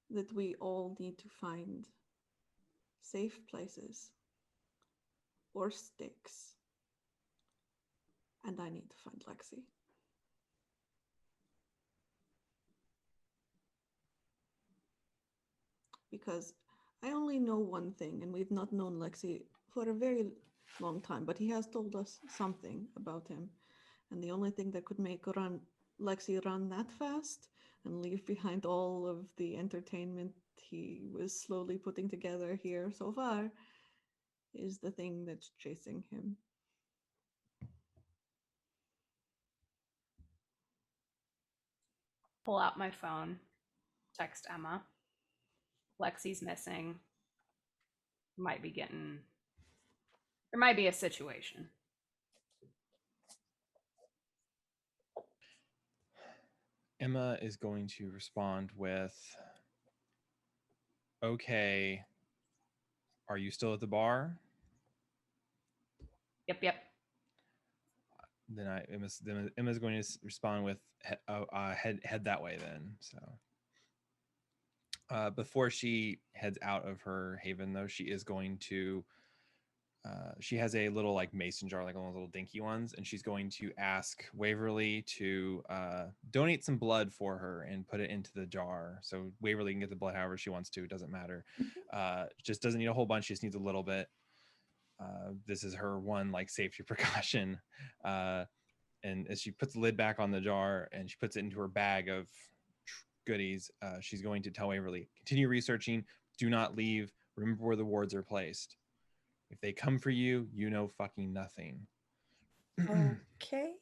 that we all need to find safe places or sticks, and I need to find Lexi." Because I only know one thing, and we've not known Lexi for a very long time, but he has told us something about him. And the only thing that could make Lexi run that fast and leave behind all of the entertainment he was slowly putting together here so far is the thing that's chasing him. Pull out my phone, text Emma. Lexi's missing. Might be getting. There might be a situation. Emma is going to respond with, "Okay, are you still at the bar?" Yep. Then Emma's going to respond with, head that way then. So before she heads out of her haven, though, she is going to. She has a little like mason jar, like one of those little dinky ones, and she's going to ask Waverly to donate some blood for her and put it into the jar. So Waverly can get the blood however she wants to. It doesn't matter. Just doesn't need a whole bunch. She just needs a little bit. This is her one like safety precaution. And as she puts the lid back on the jar and she puts it into her bag of goodies, she's going to tell Waverly, continue researching. Do not leave. Remember where the wards are placed. If they come for you, you know fucking nothing. Okay.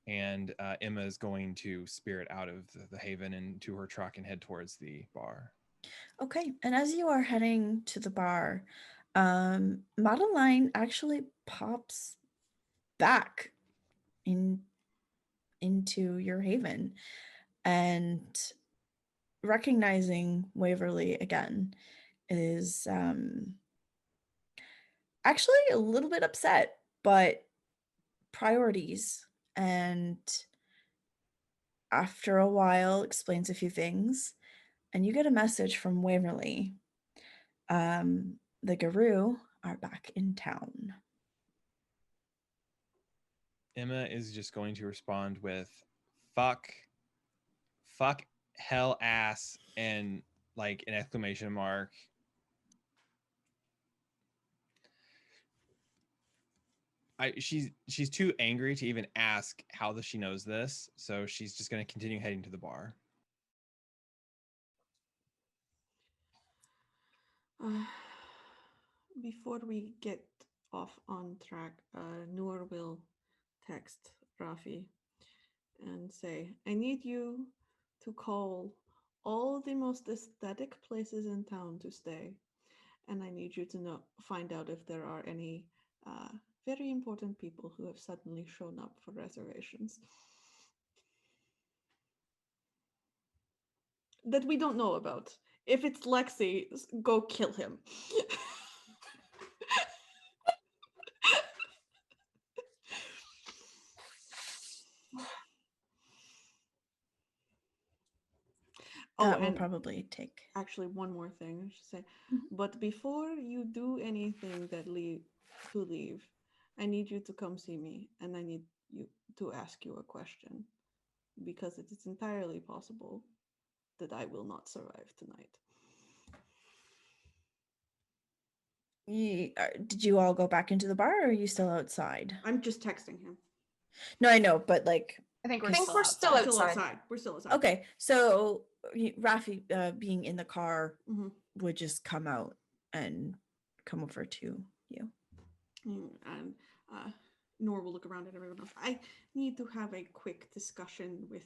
And Emma is going to spirit out of the haven into her truck and head towards the bar. Okay. And as you are heading to the bar, Madeline actually pops back into your haven and recognizing Waverly again is actually a little bit upset, but priorities. And after a while, explains a few things, and you get a message from Waverly. The Garou are back in town. Emma is just going to respond with fuck, hell, ass, and like an exclamation mark. She's too angry to even ask how she knows this, so she's just going to continue heading to the bar. Before we get off on track, Noor will text Rafi and say, "I need you to call all the most aesthetic places in town to stay, and I need you to find out if there are any very important people who have suddenly shown up for reservations that we don't know about. If it's Lexi, go kill him." That will and probably take. actually, one more thing I should say. Mhm. But before you do anything to leave, I need you to come see me, and I need you to ask you a question, because it is entirely possible that I will not survive tonight. Did you all go back into the bar, or are you still outside? I'm just texting him. No, I know, but like, I think we're I think still we're outside. still We're still outside. outside. We're still outside. okay, so Rafi, being in the car, hmm would just come out and come over to you. And Nor will look around at everyone else. I need to have a quick discussion with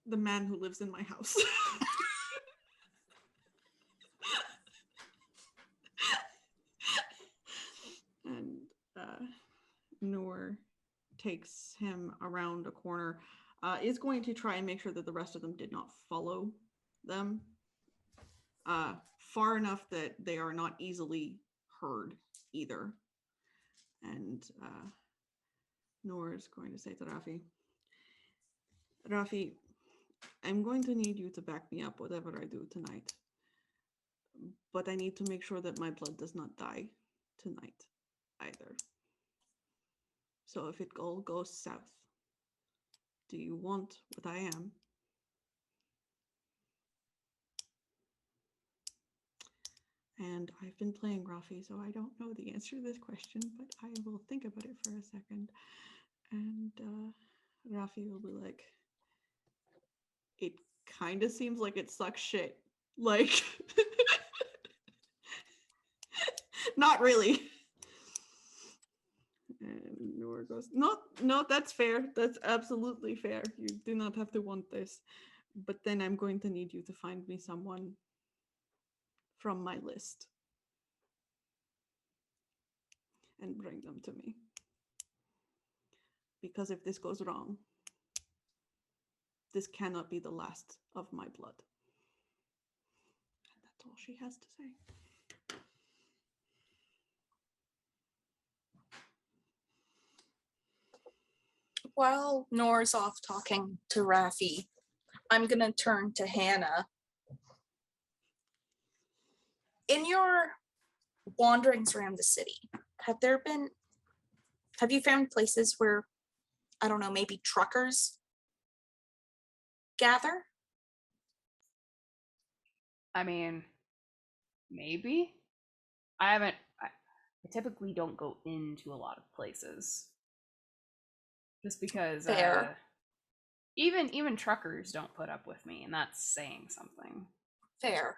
the man who lives in my house. And Noor takes him around a corner, is going to try and make sure that the rest of them did not follow them far enough that they are not easily heard either. And Noor is going to say to Rafi, I'm going to need you to back me up whatever I do tonight. But I need to make sure that my blood does not die tonight either. So if it all goes south, do you want what I am? And I've been playing Rafi, so I don't know the answer to this question, but I will think about it for a second. And Rafi will be like, it kind of seems like it sucks shit. Like, not really. And Noor goes, no, that's fair. That's absolutely fair. You do not have to want this. But then I'm going to need you to find me someone from my list and bring them to me. Because if this goes wrong, this cannot be the last of my blood. And that's all she has to say. While Nora's off talking to Rafi, I'm gonna turn to Hannah. In your wanderings around the city, have you found places where, I don't know, maybe truckers gather? I mean, maybe. I typically don't go into a lot of places. Just because Fair. even truckers don't put up with me, and that's saying something. Fair.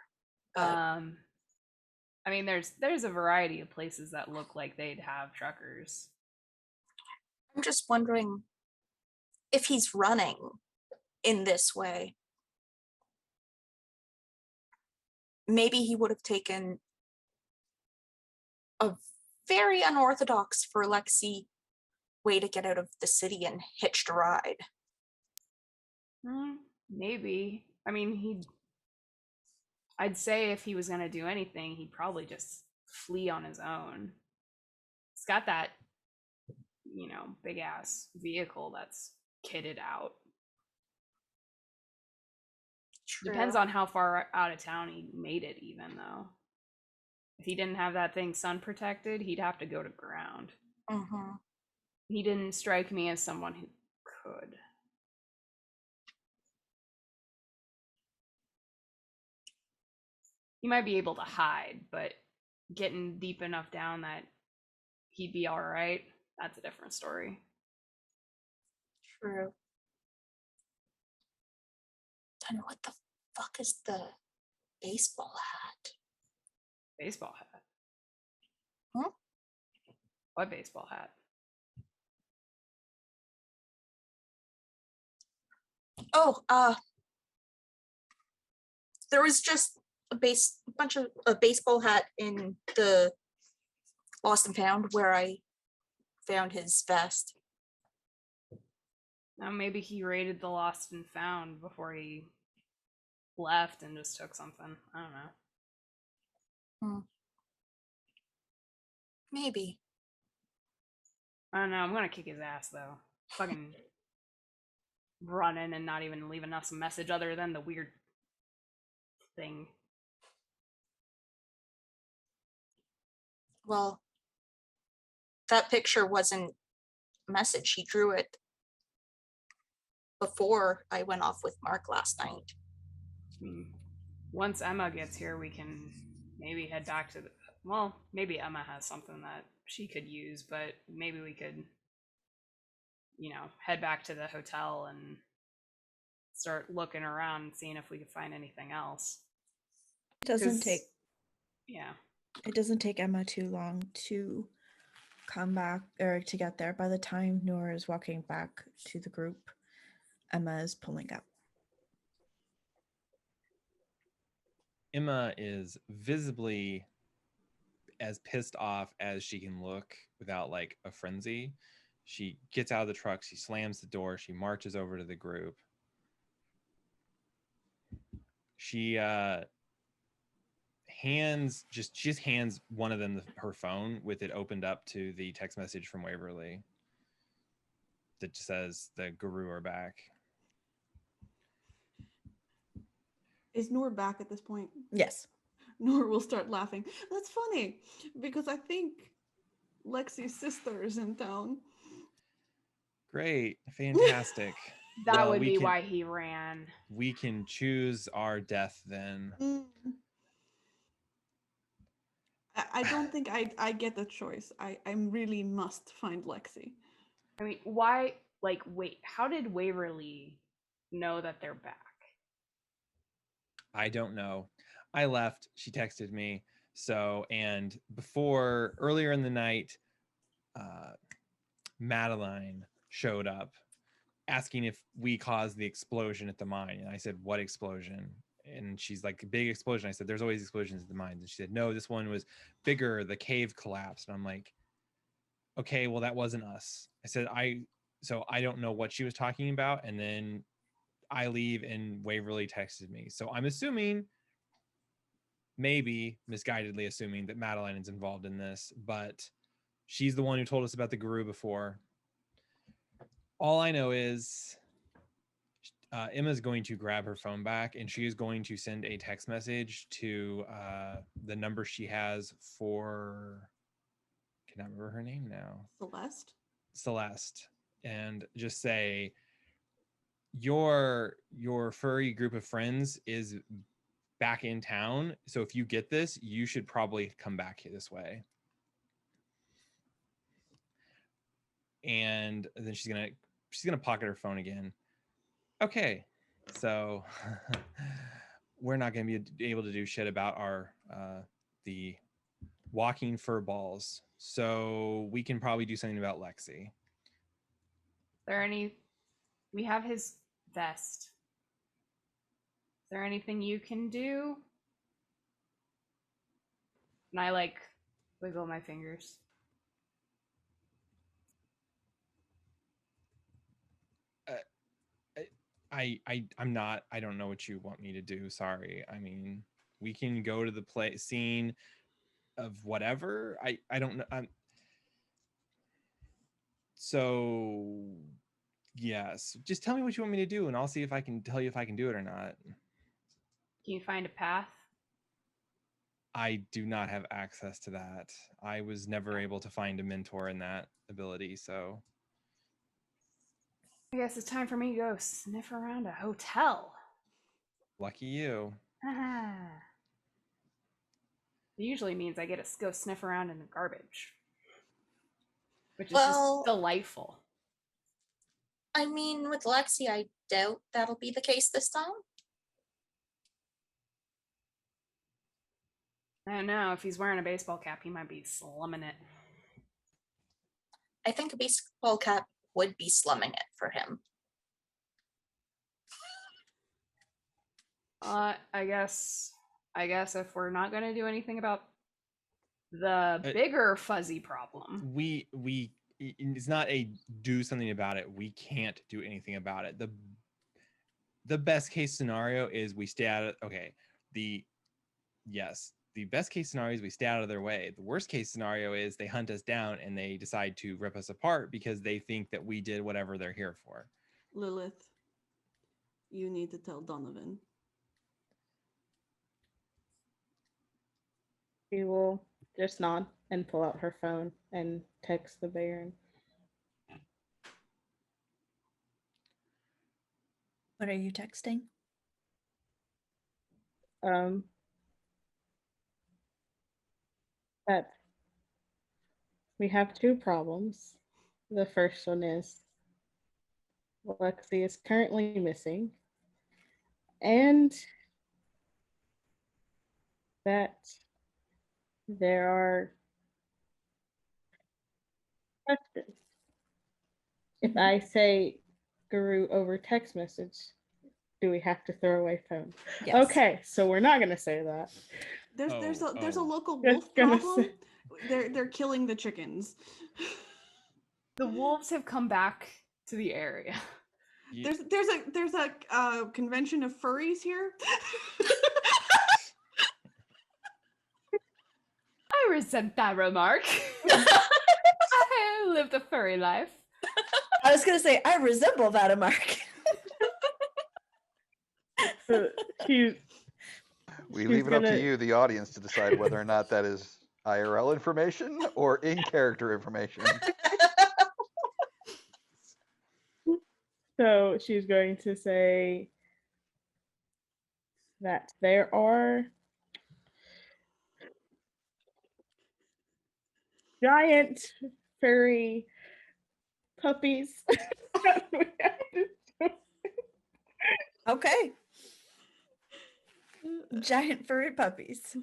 I mean, there's a variety of places that look like they'd have truckers. I'm just wondering if he's running in this way. Maybe he would have taken a very unorthodox for Lexi way to get out of the city and hitched a ride. Maybe. I mean, I'd say if he was gonna do anything, he'd probably just flee on his own. He's got that, big ass vehicle that's kitted out. True. Depends on how far out of town he made it, even though. If he didn't have that thing sun protected, he'd have to go to ground. Mm-hmm. He didn't strike me as someone who could. He might be able to hide, but getting deep enough down that he'd be all right, that's a different story. True. Then what the fuck is the baseball hat? Baseball hat? Huh? What baseball hat? Oh, there was just a baseball hat in the lost and found where I found his vest. Now maybe he raided the lost and found before he left and just took something. I don't know. Maybe. I don't know. I'm gonna kick his ass though. Fucking running and not even leaving us a message other than the weird thing. Well, that picture wasn't a message. He drew it before I went off with Mark last night. Once Emma gets here, we can maybe head back to Well, maybe Emma has something that she could use, but maybe we could, head back to the hotel and start looking around and seeing if we could find anything else. It doesn't 'Cause- take Yeah. it doesn't take Emma too long to come back or to get there. By the time Nora is walking back to the group, Emma is pulling up. Emma is visibly as pissed off as she can look without like a frenzy. She gets out of the truck, she slams the door, she marches over to the group. She hands one of them her phone with it opened up to the text message from Waverly that just says the guru are back. Is Noor back at this point? Yes. Noor will start laughing. That's funny because I think Lexi's sister is in town. Great, fantastic. That Well, would we be can- why he ran. We can choose our death then. I don't think I get the choice. I really must find Lexi. I mean, why? Like, wait, how did Waverly know that they're back? I don't know. I left. She texted me. So, and before earlier in the night, Madeline showed up asking if we caused the explosion at the mine. And I said, what explosion? And she's like, a big explosion. I said, there's always explosions at the mines. And she said, no, this one was bigger. The cave collapsed. And I'm like, okay, well, that wasn't us. I said, so I don't know what she was talking about. And then I leave and Waverly texted me. So I'm assuming, maybe misguidedly assuming, that Madeline is involved in this, but she's the one who told us about the guru before. All I know is Emma's going to grab her phone back and she is going to send a text message to the number she has for, I cannot remember her name now. Celeste. And just say, your furry group of friends is back in town. So if you get this, you should probably come back this way. And then she's gonna pocket her phone again. Okay, so we're not gonna be able to do shit about our the walking fur balls. So we can probably do something about Lexi. We have his vest. Is there anything you can do? And I like wiggle my fingers. I'm not, I don't know what you want me to do. Sorry. I mean, we can go to the scene of whatever. I don't know. So yes, just tell me what you want me to do and I'll see if I can tell you if I can do it or not. Can you find a path? I do not have access to that. I was never able to find a mentor in that ability, so I guess it's time for me to go sniff around a hotel. lucky you. It usually means I get to go sniff around in the garbage, which is just delightful. I mean, with Lexi, I doubt that'll be the case this time. I don't know. If he's wearing a baseball cap, he might be slumming it. I think a baseball cap would be slumming it for him. I guess if we're not going to do anything about the bigger fuzzy problem, it's not a do something about it. We can't do anything about it. The best case scenario is we stay out of, the best case scenario is we stay out of their way. The worst case scenario is they hunt us down and they decide to rip us apart because they think that we did whatever they're here for. Lilith, you need to tell Donovan. She will just nod and pull out her phone and text the Baron. What are you texting? But we have two problems. The first one is Lexi is currently missing, and that there are questions. If I say Guru over text message, do we have to throw away phone? Yes. Okay, so we're not gonna say that. There's a local Just wolf gonna problem. say- They're killing the chickens. The wolves have come back to the area. There's a convention of furries here. I resent that remark. I live the furry life. I was gonna say I resemble that remark. She We She's leave it up gonna- to you, the audience, to decide whether or not that is IRL information or in character information. So she's going to say that there are giant furry puppies. Okay. Giant furry puppies.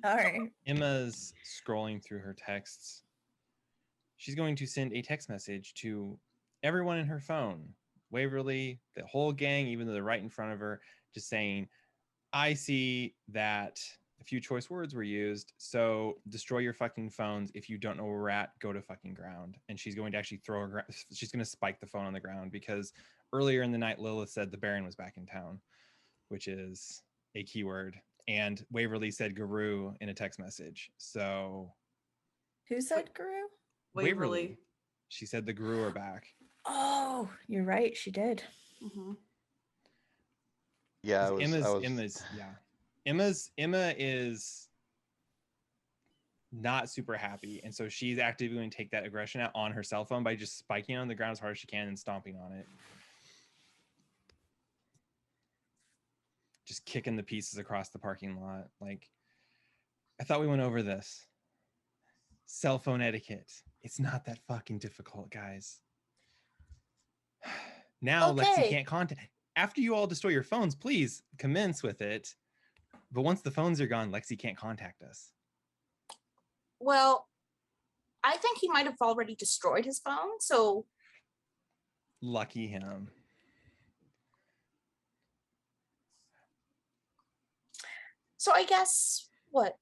All right. Emma's scrolling through her texts. She's going to send a text message to everyone in her phone. Waverly, the whole gang, even though they're right in front of her, just saying, I see that a few choice words were used, so destroy your fucking phones. If you don't know where we're at, go to fucking ground. And she's going to actually she's going to spike the phone on the ground because earlier in the night, Lilith said the Baron was back in town, which is a keyword. And Waverly said Guru in a text message. So Who said Guru? Waverly. She said the Guru are back. Oh, you're right. She did. Mm-hmm. Yeah, Emma is not super happy, and so she's actively going to take that aggression out on her cell phone by just spiking it on the ground as hard as she can and stomping on it, just kicking the pieces across the parking lot. Like, I thought we went over this. Cell phone etiquette. It's not that fucking difficult, guys. Now Lexi can't contact. After you all destroy your phones, please commence with it. But once the phones are gone, Lexi can't contact us. Well, I think he might have already destroyed his phone, so Lucky him. so I guess what?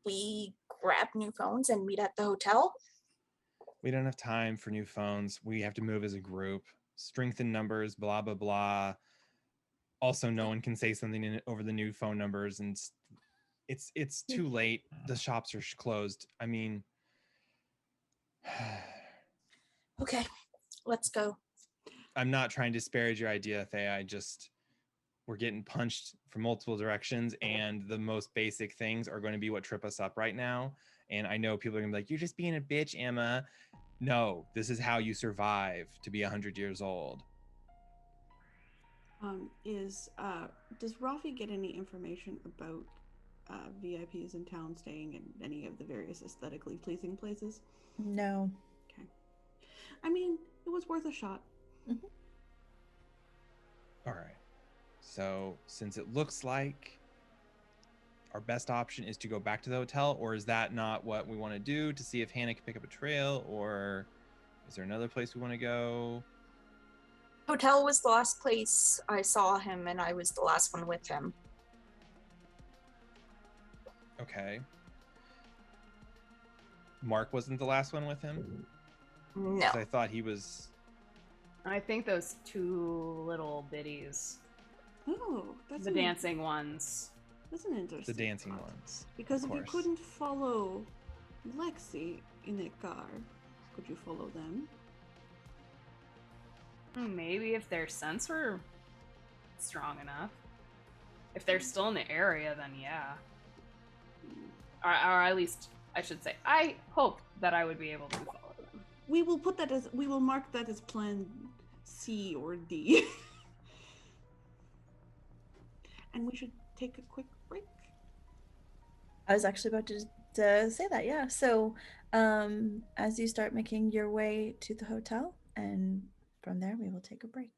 We grab new phones and meet at the hotel? We don't have time for new phones. We have to move as a group. Strengthen numbers, blah, blah, blah. Also, no one can say something over the new phone numbers, and it's too late. The shops are closed. I mean... Okay, let's go. I'm not trying to disparage your idea, Thea. We're getting punched from multiple directions, and the most basic things are going to be what trip us up right now. And I know people are going to be like, you're just being a bitch, Emma. No, this is how you survive to be 100 years old. Does Rafi get any information about VIPs in town staying in any of the various aesthetically pleasing places? No. Okay. I mean, it was worth a shot. Mm-hmm. All right. So since it looks like our best option is to go back to the hotel, or is that not what we want to do to see if Hannah can pick up a trail, or is there another place we want to go? Hotel was the last place I saw him, and I was the last one with him. Okay. Mark wasn't the last one with him? No. I thought he was... I think those two little biddies. Oh, that's the dancing ones. That's an interesting The dancing thought. ones. Because if you couldn't follow Lexi in a car, could you follow them? Maybe if their sense were strong enough. If they're still in the area, then yeah. Or at least, I should say, I hope that I would be able to follow them. We will mark that as plan C or D. And we should take a quick break. I was actually about to say that, yeah. So as you start making your way to the hotel, and from there we will take a break.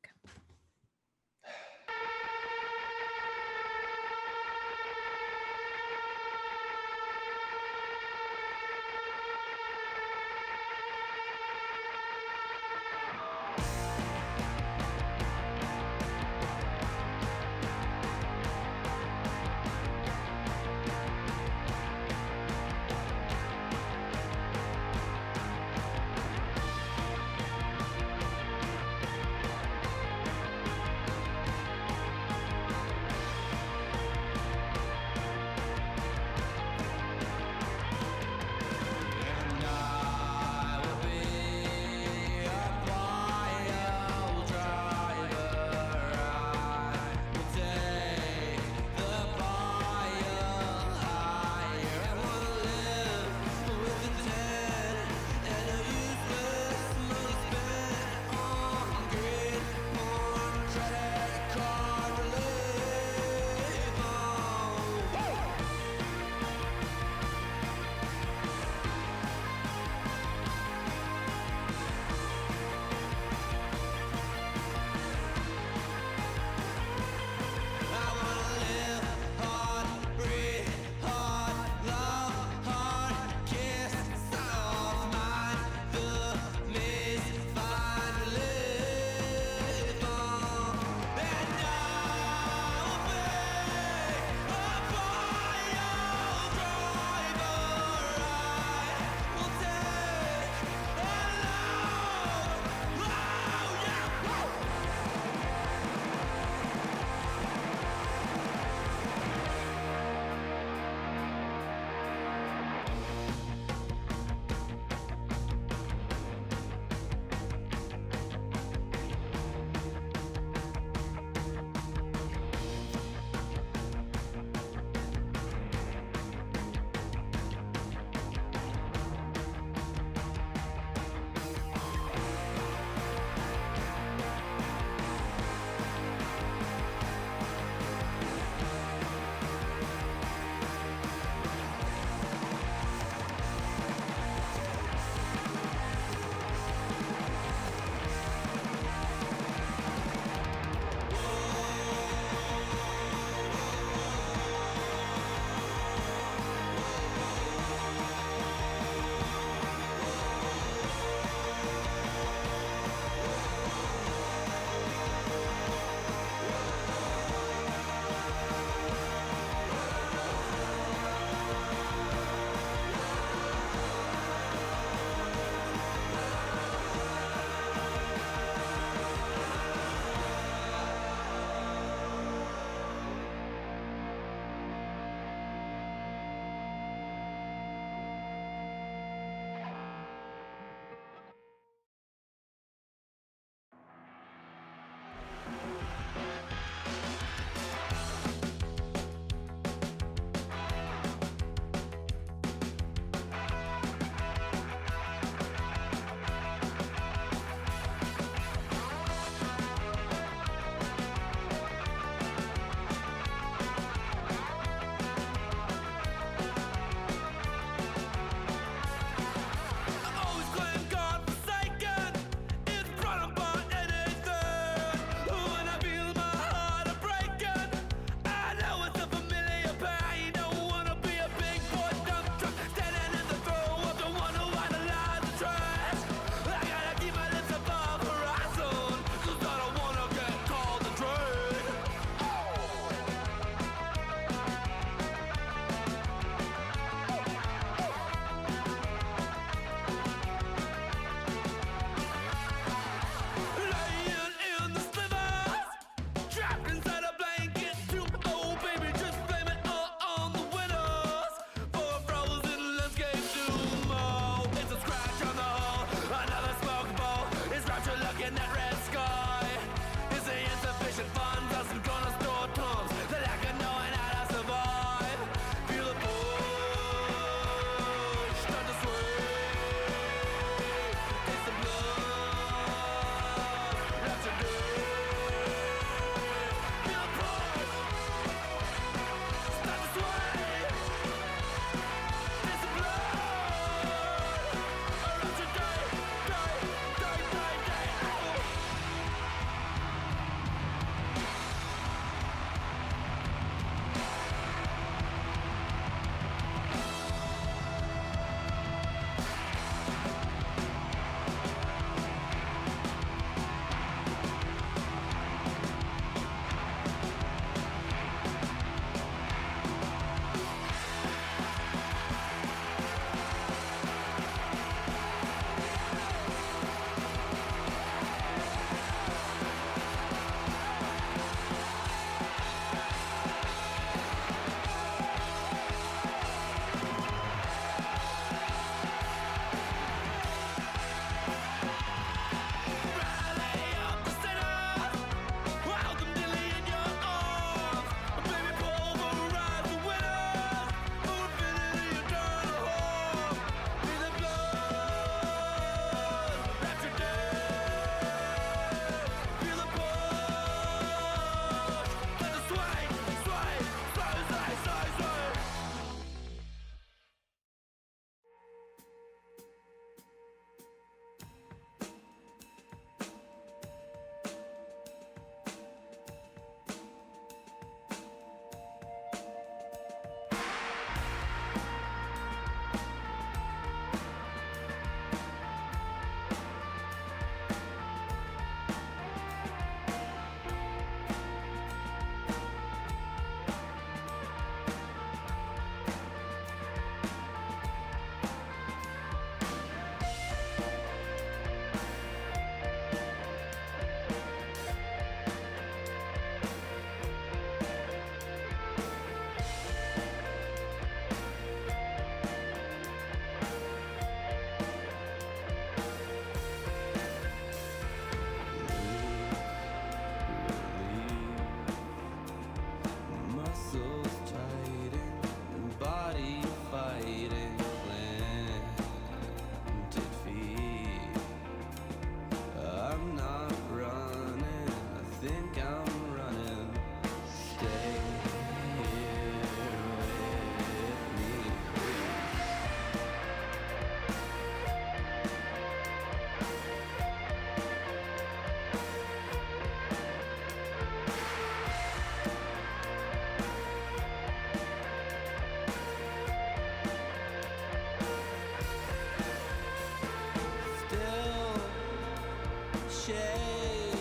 shade.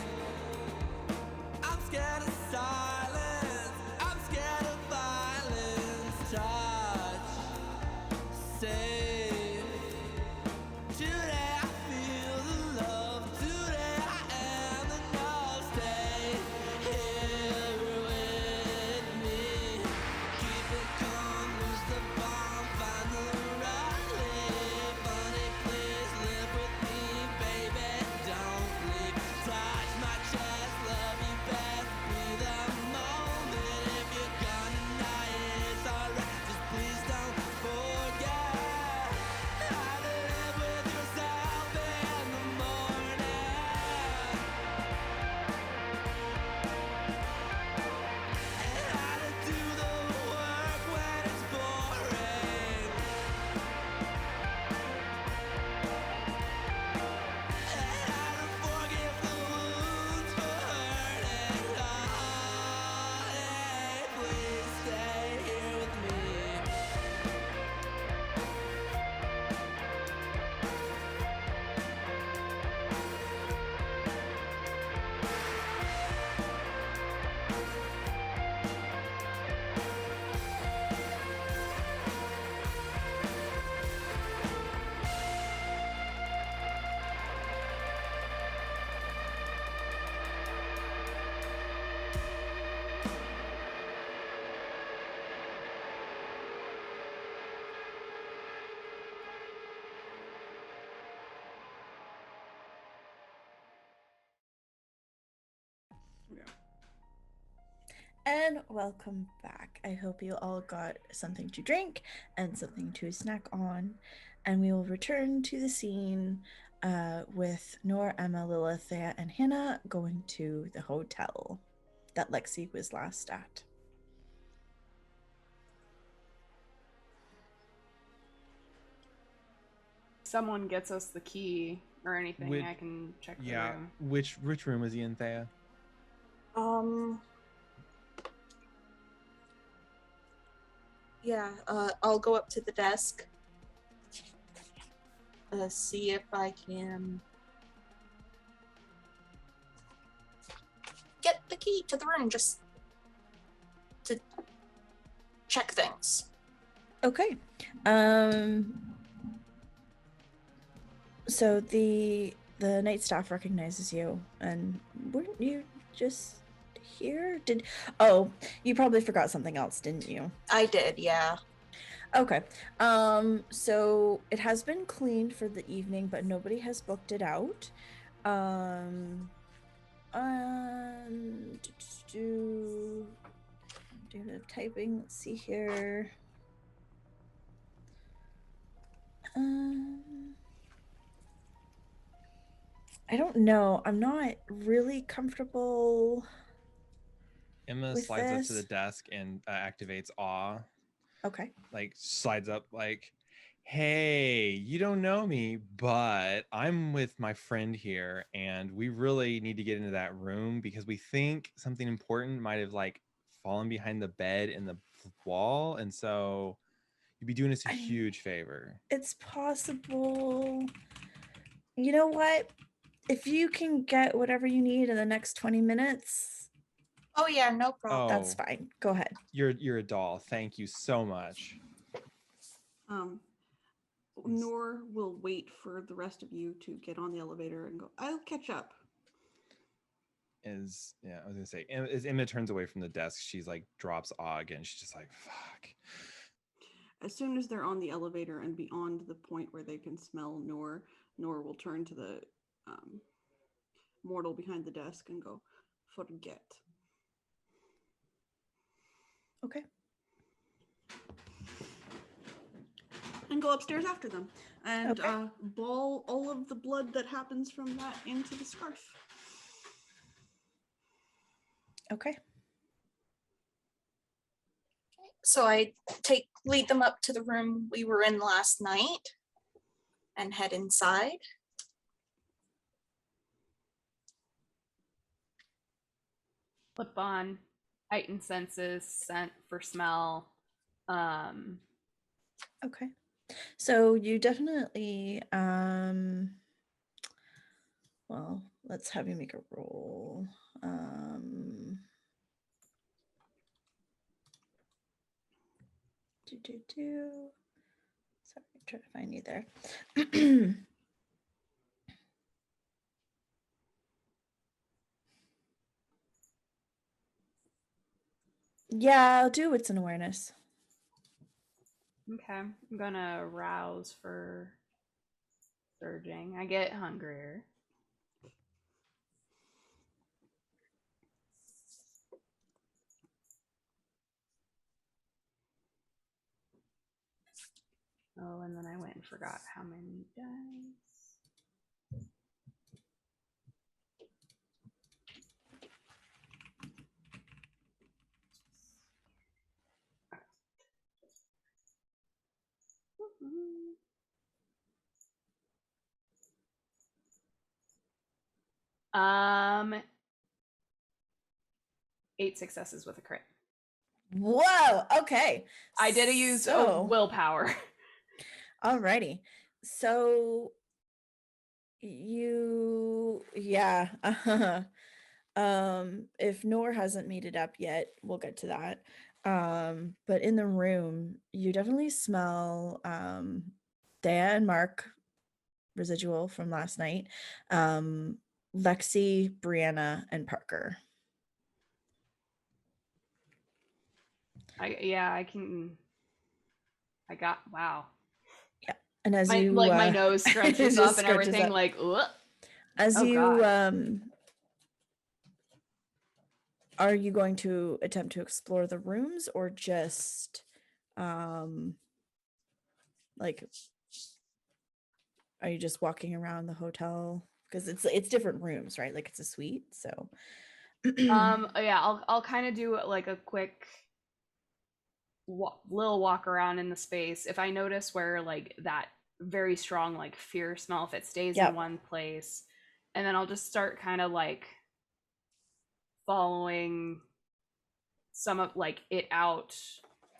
I'm scared of silence. I'm scared of violence. Touch, safe. Today I feel the love. Today I am enough. Stay here with me. Keep it calm, lose the bomb, find the right lead. Bunny, please live with me, baby. Don't leave. Touch my chest, love you best. Be the moment. If you're gonna deny it, it's alright. Just please don't forget how to live with yourself in the morning. And how to do the work when it's boring. And how to forgive the wounds for hurting. Hey, please stay here with me. And welcome back. I hope you all got something to drink and something to snack on. And we will return to the scene with Nora, Emma, Lilith, Thea, and Hannah going to the hotel that Lexi was last at. Someone gets us the key or anything, Which- I can check the Yeah. room. Which room is he in, Thea? Yeah, I'll go up to the desk. See if I can get the key to the room just to check things. Okay. So the night staff recognizes you, and weren't you just here? You probably forgot something else, didn't you? I did, yeah. Okay. So it has been cleaned for the evening, but nobody has booked it out. Do the typing. Let's see here. I don't know. I'm not really comfortable. Emma With slides up to this? the desk and activates awe. Okay. Like slides up like, hey, you don't know me, but I'm with my friend here and we really need to get into that room because we think something important might have like fallen behind the bed in the wall, and so you'd be doing us a huge favor. It's possible. You know what? If you can get whatever you need in the next 20 minutes, Oh yeah, no problem. that's fine. Go ahead. You're a doll. Thank you so much. Nor will wait for the rest of you to get on the elevator and go, I'll catch up. I was gonna say, as Emma turns away from the desk, she's like drops awe again. She's just like, fuck. As soon as they're on the elevator and beyond the point where they can smell Nor will turn to the mortal behind the desk and go, forget. Okay. And go upstairs after them and Okay. ball all of the blood that happens from that into the scarf. Okay. So I lead them up to the room we were in last night and head inside. Flip on heightened senses, scent for smell. Okay. So you definitely well, let's have you make a roll. Sorry, I'm trying to find you there. Yeah, I'll do it's an awareness. Okay, I'm gonna rouse for surging. I get hungrier. Oh, and then I went and forgot how many dice. Um, 8 successes with a crit. Whoa, okay. I did use willpower. Alrighty. So yeah. If Nor hasn't made it up yet, we'll get to that. But in the room, you definitely smell Dea and Mark residual from last night. Lexi, Brianna, and Parker. I got wow. Yeah. And as my, you my nose scrunches up and everything, like ugh. As Oh, you God. Are you going to attempt to explore the rooms or just like are you just walking around the hotel? Because it's different rooms, right? Like it's a suite, so Yeah, I'll kind of do like a quick little walk around in the space. If I notice where like that very strong like fear smell, if it stays in one place, and then I'll just start kind of like following some of like it out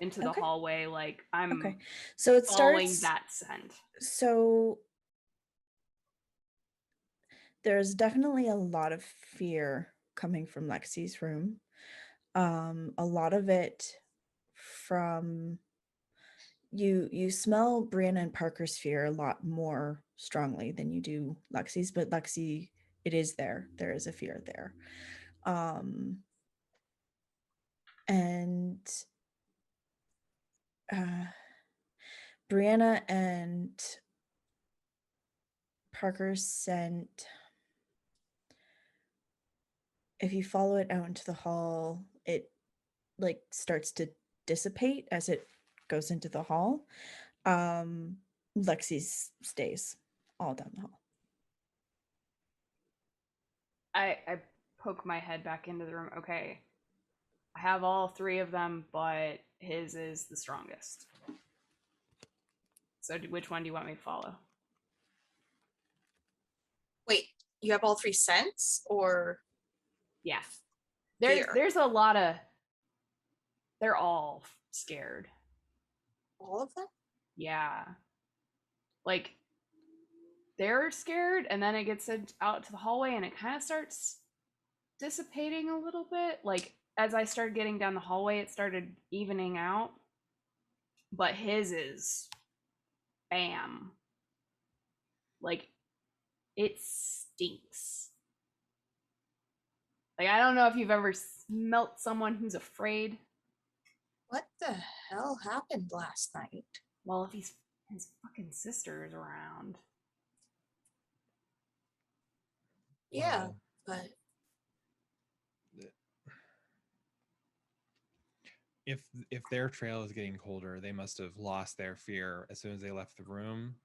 into the hallway. Like I'm so it following starts that scent. So there's definitely a lot of fear coming from Lexi's room. A lot of it from you smell Brianna and Parker's fear a lot more strongly than you do Lexi's, but Lexi, it is there. There is a fear there. And Brianna and Parker's scent, if you follow it out into the hall, it like starts to dissipate as it goes into the hall. Lexi's stays all down the hall. I poke my head back into the room. Okay, I have all 3 of them, but his is the strongest. So which one do you want me to follow? Wait, you have all 3 scents, or yeah? There's a lot of. They're all scared. All of them? Yeah. Like they're scared, and then it gets out to the hallway, and it kind of starts dissipating a little bit. Like as I started getting down the hallway, it started evening out. But his is bam. Like it stinks. Like I don't know if you've ever smelt someone who's afraid. What the hell happened last night? Well, if his fucking sister is around. Yeah, but if their trail is getting colder, they must have lost their fear as soon as they left the room.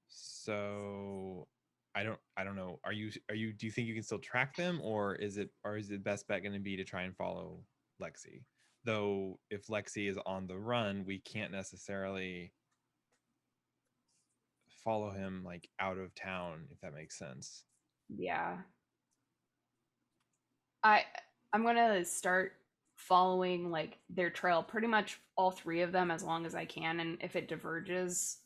So I don't know. Are you do you think you can still track them, or is it best bet going to be to try and follow Lexi? Though if Lexi is on the run, we can't necessarily follow him like out of town, if that makes sense. Yeah. I'm gonna start following like their trail, pretty much all 3 of them, as long as I can, and if it diverges,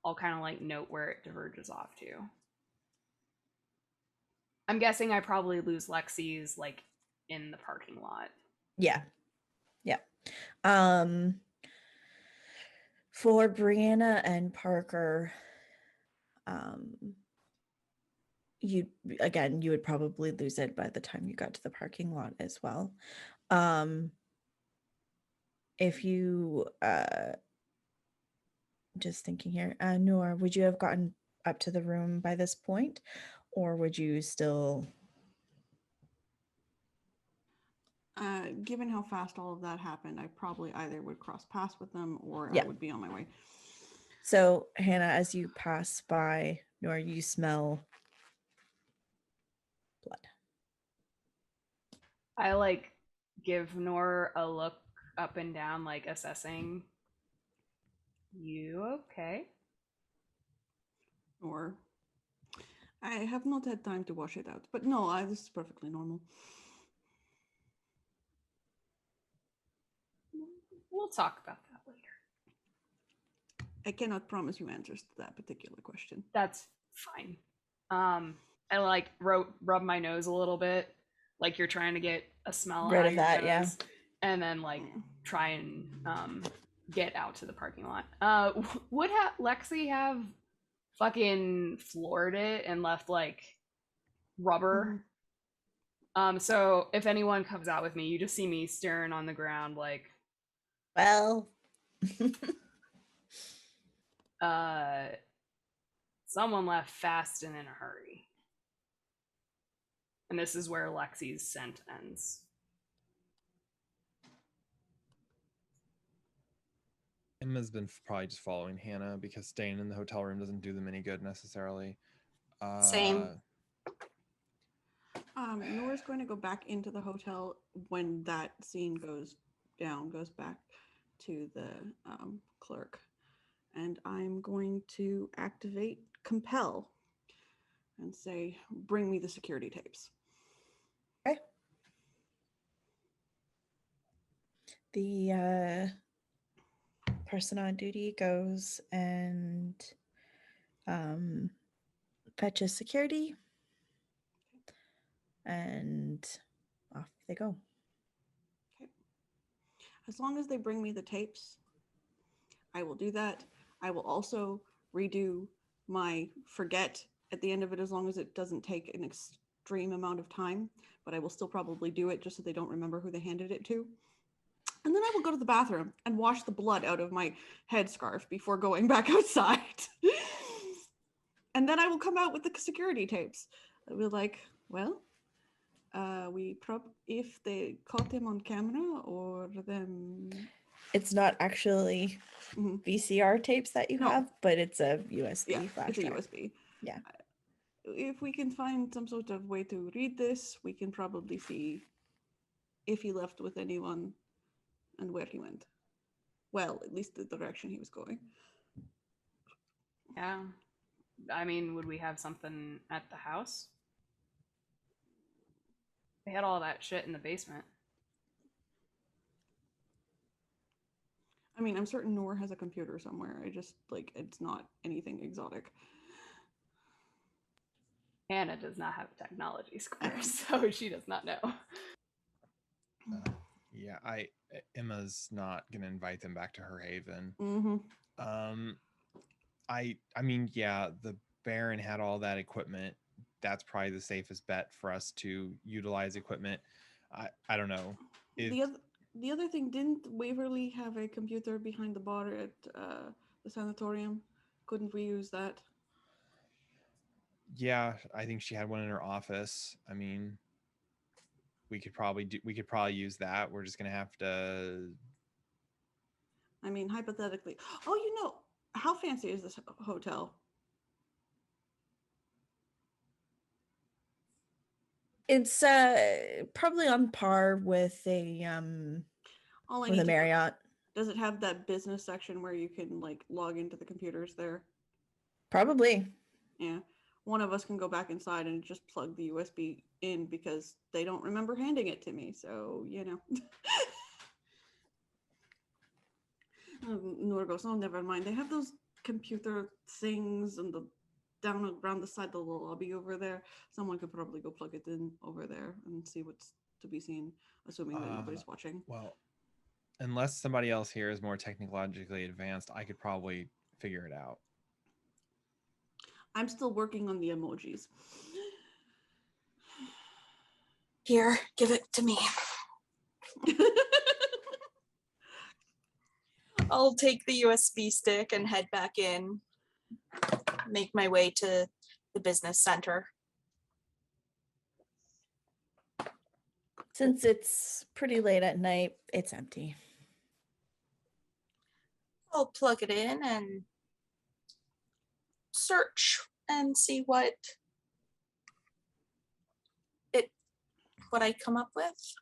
I'll kind of like note where it diverges off to. I'm guessing I probably lose Lexi's like in the parking lot. Yeah. Yeah. For Brianna and Parker, you would probably lose it by the time you got to the parking lot as well. If you just thinking here, Noor, would you have gotten up to the room by this point, or would you still? Given how fast all of that happened, I probably either would cross paths with them or Yeah. I would be on my way. So, Hannah, as you pass by Noor, you smell blood. I like give Nor a look up and down, like assessing. You okay? Or I have not had time to wash it out. But no, this is perfectly normal. We'll talk about that later. I cannot promise you answers to that particular question. That's fine. I like rub my nose a little bit, like you're trying to get a smell Rid out of your that, nose, yeah. and then like try and get out to the parking lot. Would Lexi have fucking floored it and left like rubber? So if anyone comes out with me, you just see me staring on the ground like, well, someone left fast and in a hurry. And this is where Lexi's scent ends. Emma's been probably just following Hannah because staying in the hotel room doesn't do them any good necessarily. Same. Nora's going to go back into the hotel when that scene goes back to the clerk. And I'm going to activate Compel and say, bring me the security tapes. Okay. The person on duty goes and fetches security, and off they go. Okay. As long as they bring me the tapes, I will do that. I will also redo my forget at the end of it, as long as it doesn't take an extreme amount of time, but I will still probably do it just so they don't remember who they handed it to. And then I will go to the bathroom and wash the blood out of my headscarf before going back outside. And then I will come out with the security tapes. I'll be like, well, if they caught them on camera or them. It's not actually VCR tapes that you have, but it's a USB flash it's a drive. USB. Yeah. If we can find some sort of way to read this, we can probably see if he left with anyone and where he went. Well, at least the direction he was going. Yeah. I mean, would we have something at the house? They had all that shit in the basement. I mean, I'm certain Noor has a computer somewhere. I just, it's not anything exotic. Hannah does not have a technology score, so she does not know. Yeah, Emma's not gonna invite them back to her haven. I mean, yeah, the Baron had all that equipment. That's probably the safest bet for us to utilize equipment. I don't know. The other thing, didn't Waverly have a computer behind the bar at the sanatorium? Couldn't we use that? Yeah, I think she had one in her office. I mean, we could probably use that. We're just gonna have to. I mean, hypothetically. Oh, how fancy is this hotel? It's probably on par with a Marriott. Does it have that business section where you can log into the computers there? Probably. Yeah. One of us can go back inside and just plug the USB in because they don't remember handing it to me. So, Noor goes, oh, never mind. They have those computer things and the down around the side of the lobby over there. Someone could probably go plug it in over there and see what's to be seen, assuming that nobody's watching. Well, unless somebody else here is more technologically advanced, I could probably figure it out. I'm still working on the emojis. Here, give it to me. I'll take the USB stick and head back in, make my way to the business center. Since it's pretty late at night, it's empty. I'll plug it in and search and see what I come up with.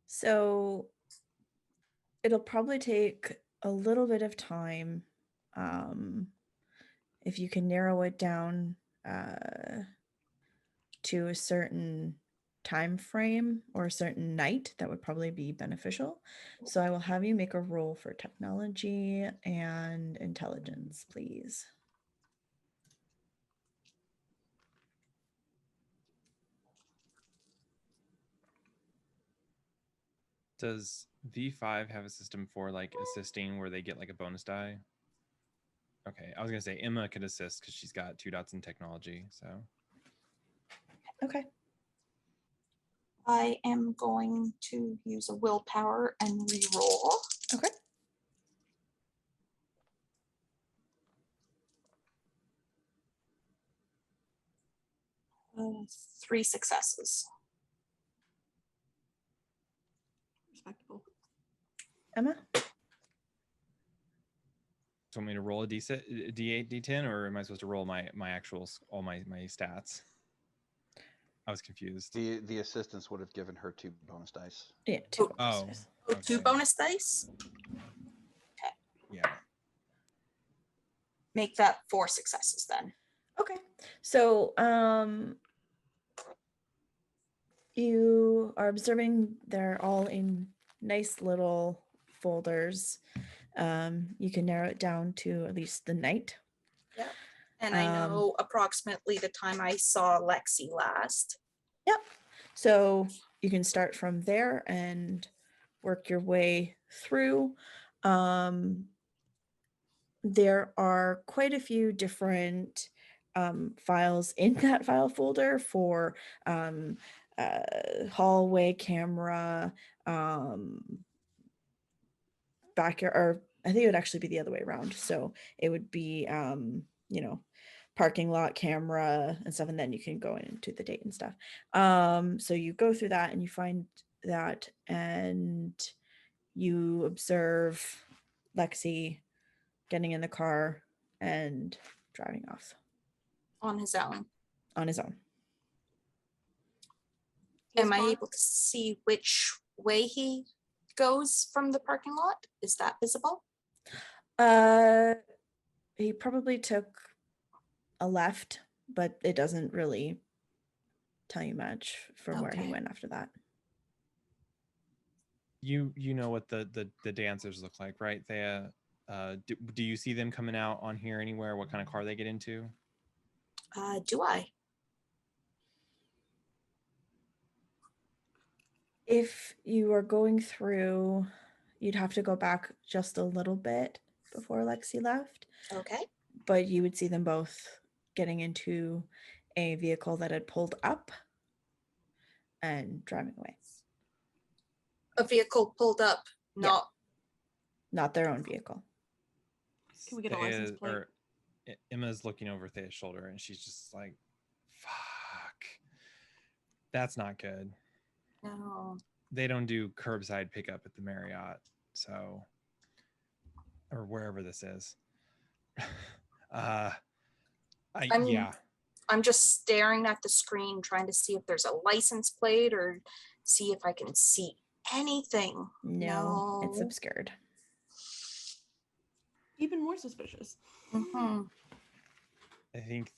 So it'll probably take a little bit of time. If you can narrow it down to a certain time frame or a certain night, that would probably be beneficial. So I will have you make a roll for technology and intelligence, please. Does V5 have a system for like assisting where they get like a bonus die? Okay, I was gonna say Emma could assist because she's got 2 dots in technology. So Okay. I am going to use a willpower and re-roll. Okay. Uh, 3 successes. Respectable. Emma? do you want me to roll a D6, D8, D10, or am I supposed to roll my actual all my stats? I was confused. The assistants would have given her 2 bonus dice. Yeah, 2 Oh. bonus Oh, dice. Oh, 2 okay. bonus dice. Yeah. Make that 4 successes then. Okay. So you are observing they're all in nice little folders. You can narrow it down to at least the night. Yeah. And I know approximately the time I saw Lexi last. Yep. So you can start from there and work your way through. There are quite a few different files in that file folder for hallway camera, backyard, or I think it would actually be the other way around. So it would be, parking lot camera and stuff, and then you can go into the date and stuff. So you go through that and you find that, and you observe Lexi getting in the car and driving off On his own. on his own. Am I able to see which way he goes from the parking lot? Is that visible? He probably took a left, but it doesn't really tell you much from where he Okay. went after that. You know what the dancers look like, right? They do you see them coming out on here anywhere? What kind of car they get into? Do I? If you are going through, you'd have to go back just a little bit before Lexi left, Okay. but you would see them both getting into a vehicle that had pulled up and driving away. A vehicle pulled up, Not their own vehicle. Can we get a license plate? Or Emma's looking over Thea's shoulder and she's just like, fuck. That's not good. No. They don't do curbside pickup at the Marriott, so, or wherever this is. I'm just staring at the screen trying to see if there's a license plate or see if I can see anything. No. It's obscured. Even more suspicious. Mm-hmm. I think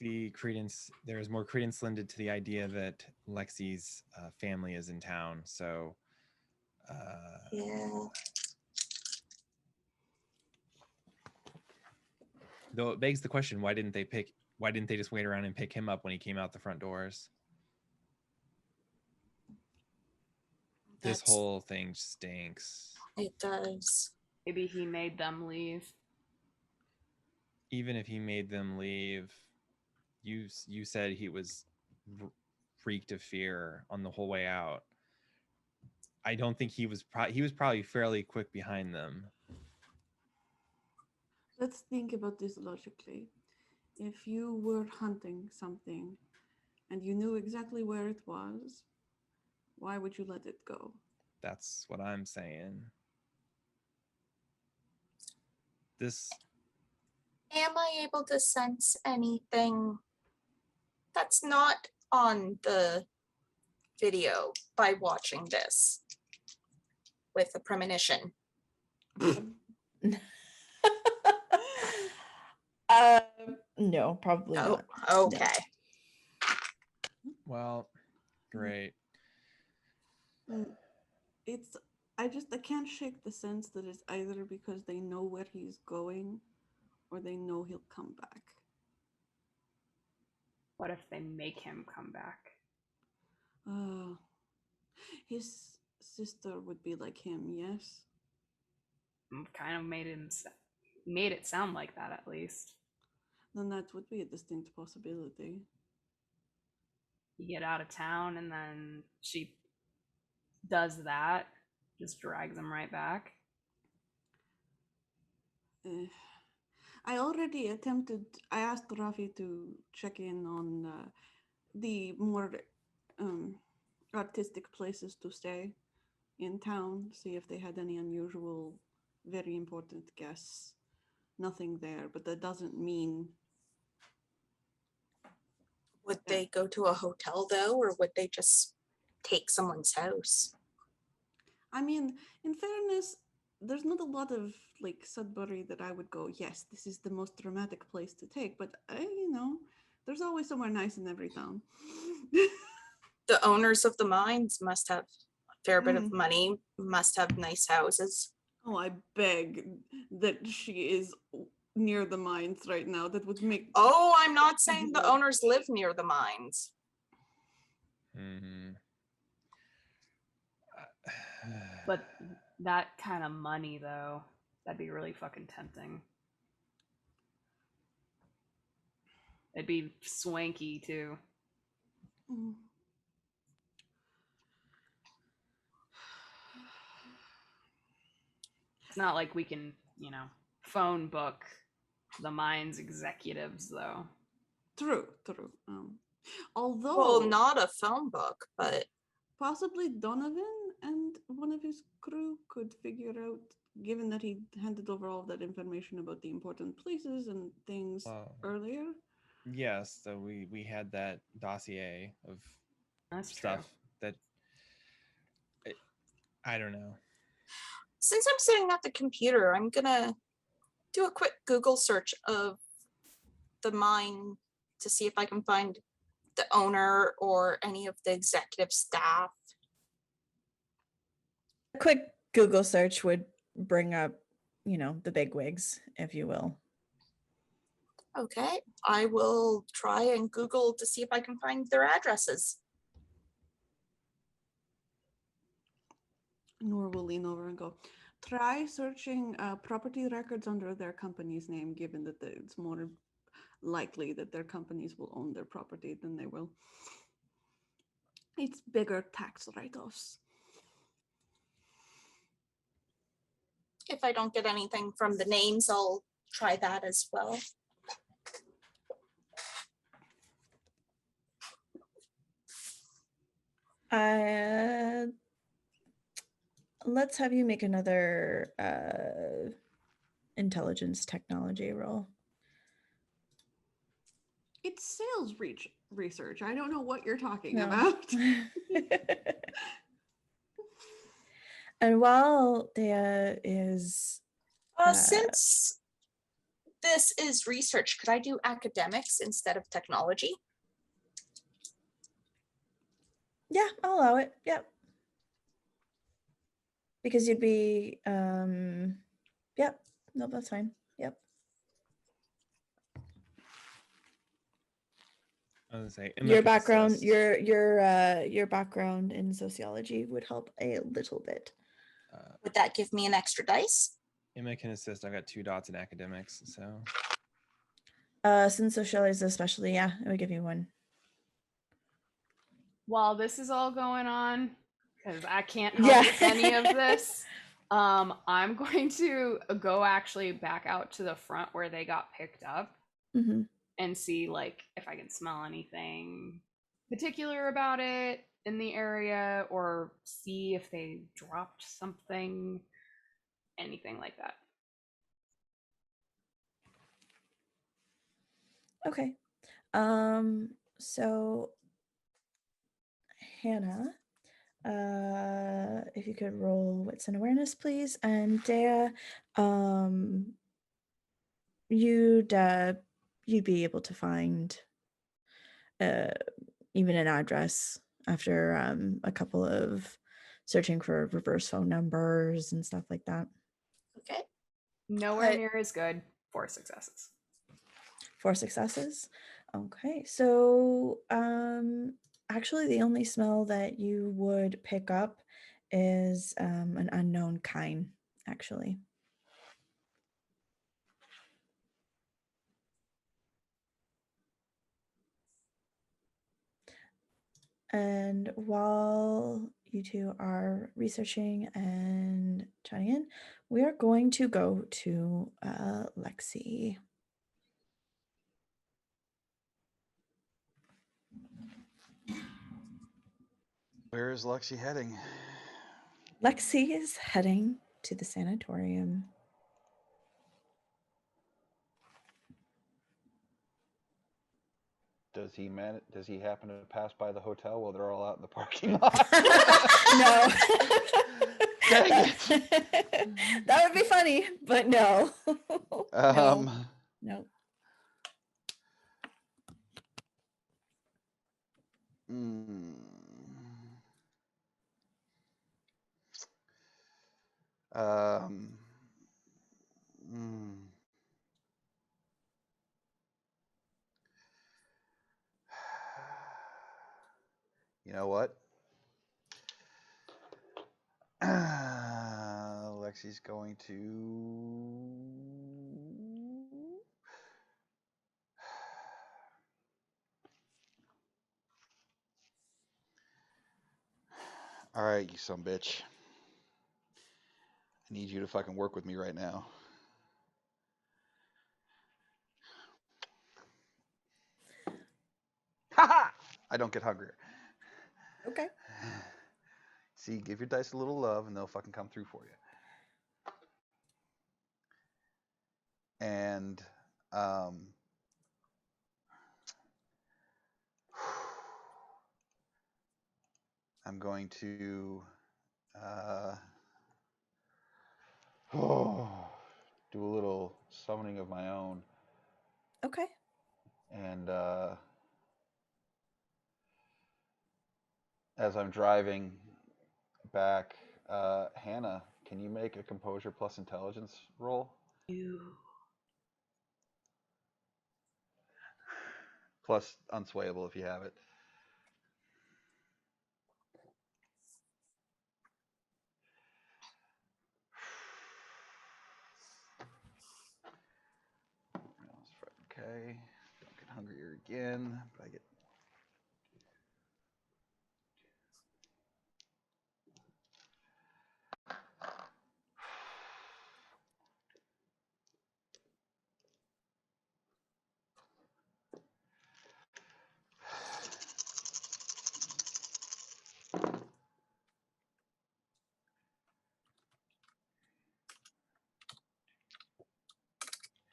there is more credence lended to the idea that Lexi's family is in town. So, yeah. Though it begs the question, why didn't they just wait around and pick him up when he came out the front doors? This That's- whole thing stinks. It does. Maybe he made them leave. Even if he made them leave, you said he was freaked of fear on the whole way out. I don't think he was probably fairly quick behind them. Let's think about this logically. If you were hunting something and you knew exactly where it was, why would you let it go? That's what I'm saying. This Am I able to sense anything that's not on the video by watching this with a premonition? No, probably Oh, not. okay. well, great. It's I can't shake the sense that it's either because they know where he's going or they know he'll come back. What if they make him come back? His sister would be like him, yes? Kind of made it sound like that, at least. Then that would be a distinct possibility. You get out of town and then she does that, just drags him right back. I asked Rafi to check in on the more artistic places to stay in town, see if they had any unusual, very important guests. Nothing there, but that doesn't mean. Would they go to a hotel though, or would they just take someone's house? I mean, in fairness, there's not a lot of like Sudbury that I would go, yes, this is the most dramatic place to take, but there's always somewhere nice in every town. The owners of the mines must have a fair bit of money, must have nice houses. Oh, I beg that she is near the mines right now. That would make. Oh, I'm not saying the owners live near the mines. Mm-hmm. But that kind of money, though, that'd be really fucking tempting. It'd be swanky, too. It's not like we can, phone book the mines executives, though. True. Although, Well, not a phone book, but possibly Donovan and one of his crew could figure out, given that he handed over all that information about the important places and things earlier. Yes, so we had that dossier of stuff that I don't know. Since I'm sitting at the computer, I'm gonna do a quick Google search of the mine to see if I can find the owner or any of the executive staff. A quick Google search would bring up, the bigwigs, if you will. Okay, I will try and Google to see if I can find their addresses. Nor will lean over and go, try searching property records under their company's name, given that it's more likely that their companies will own their property than they will. It's bigger tax write-offs. If I don't get anything from the names, I'll try that as well. Let's have you make another intelligence technology roll. It's sales research. I don't know what you're talking about. And while Dea is... Since this is research, could I do academics instead of technology? Yeah, I'll allow it. Yep. Because you'd be... Yep. No, that's fine. Yep. I was gonna say Emma Your can background, assist. your background in sociology would help a little bit. Would that give me an extra dice? Emma can assist. I've got 2 dots in academics, so Since sociology is especially, yeah, it would give you 1. While this is all going on, because I can't help Yeah. with any of this, I'm going to go actually back out to the front where they got picked up Mhm. and see like if I can smell anything particular about it in the area or see if they dropped something, anything like that. Okay. So Hannah, if you could roll wits and awareness, please, and Dea, you'd be able to find even an address after a couple of searching for reverse phone numbers and stuff like that. Okay. Nowhere Uh, near as good. 4 successes. 4 successes. Okay, so actually the only smell that you would pick up is an unknown kind, actually. And while you two are researching and chatting in, we are going to go to Lexi. Where is Lexi heading? Lexi is heading to the sanatorium. Does he happen to pass by the hotel while they're all out in the parking lot? No. Dang it. That would be funny, but no. No. mm, um, mm. You know what? Lexi's going to. All right, you some bitch. I need you to fucking work with me right now. Haha! I don't get hungrier. Okay. See, give your dice a little love and they'll fucking come through for you. And I'm going to do a little summoning of my own. Okay. And as I'm driving back, Hannah, can you make a composure plus intelligence roll? Plus unswayable if you have it. Okay, don't get hungrier again, but I get.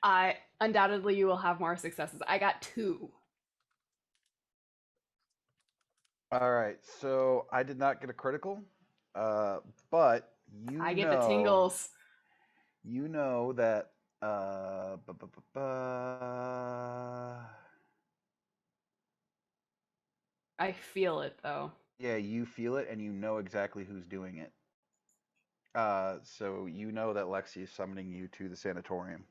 I undoubtedly you will have more successes. I got 2. All right, so I did not get a critical, but I get the tingles. You know that. I feel it though. Yeah, you feel it, and you know exactly who's doing it. So you know that Lexi is summoning you to the sanatorium.